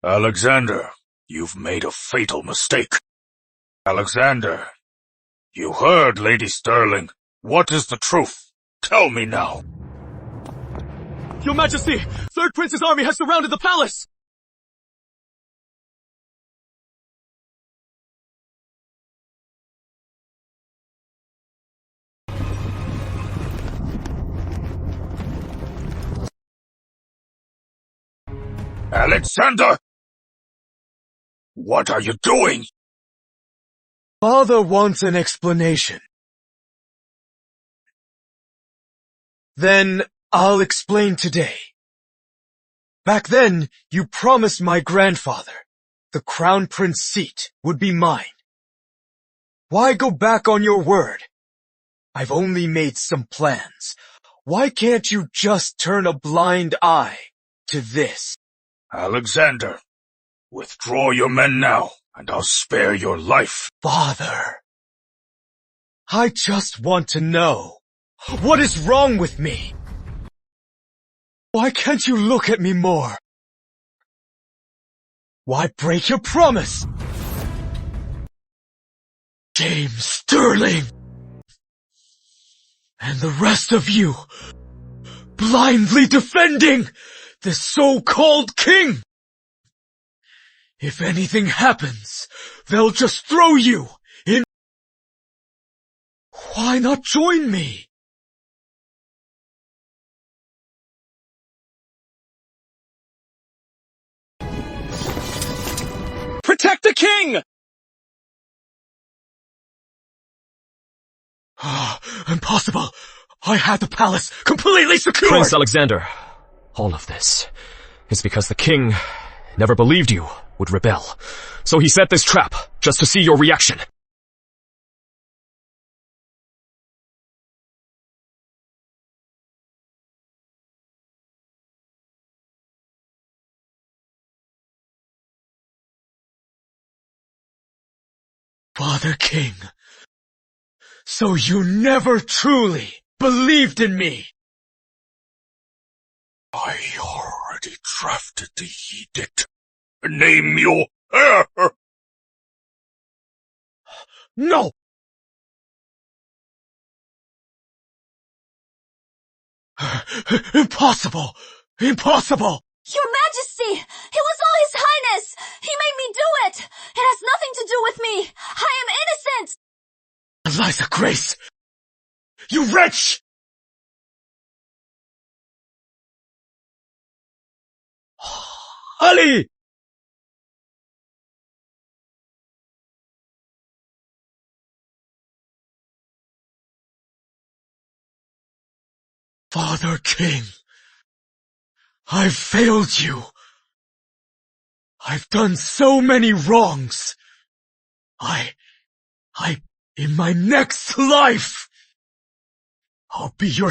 Alexander, you've made a fatal mistake. Alexander, you heard Lady Sterling. What is the truth? Tell me now. Your Majesty, Third Prince's army has surrounded the palace! Alexander! What are you doing? Father wants an explanation. Then I'll explain today. Back then, you promised my grandfather the Crown Prince seat would be mine. Why go back on your word? I've only made some plans. Why can't you just turn a blind eye to this? Alexander, withdraw your men now, and I'll spare your life. Father, I just want to know, what is wrong with me? Why can't you look at me more? Why break your promise? James Sterling! And the rest of you, blindly defending this so-called king! If anything happens, they'll just throw you in. Why not join me? Protect the king! Impossible! I had the palace completely secured! Prince Alexander, all of this is because the king never believed you would rebel. So he set this trap just to see your reaction. Father King, so you never truly believed in me? I already drafted the edict. Name your heir! No! Impossible! Impossible! Your Majesty! It was all His Highness! He made me do it! It has nothing to do with me! I am innocent! Eliza Grace! You wretch! Ali! Father King, I've failed you. I've done so many wrongs. In my next life, I'll be your...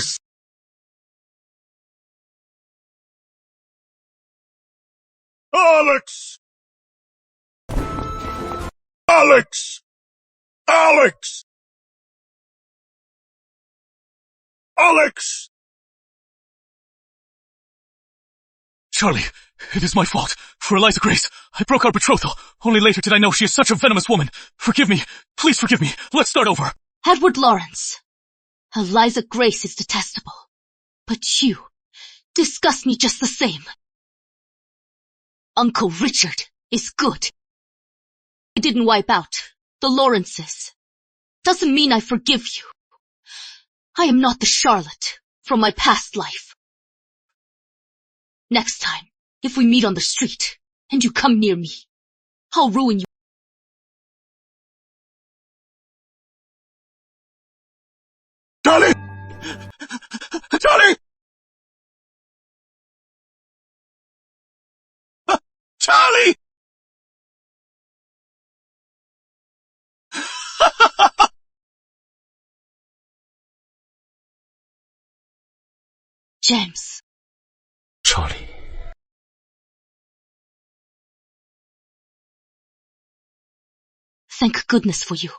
Alex! Alex! Alex! Alex! Charlie, it is my fault. For Eliza Grace, I broke our betrothal. Only later did I know she is such a venomous woman. Forgive me. Please forgive me. Let's start over. Edward Lawrence, Eliza Grace is detestable. But you disgust me just the same. Uncle Richard is good. I didn't wipe out the Lawrences. Doesn't mean I forgive you. I am not the Charlotte from my past life. Next time, if we meet on the street, and you come near me, I'll ruin you. Charlie! Charlie! Charlie! James. Charlie. Thank goodness for you.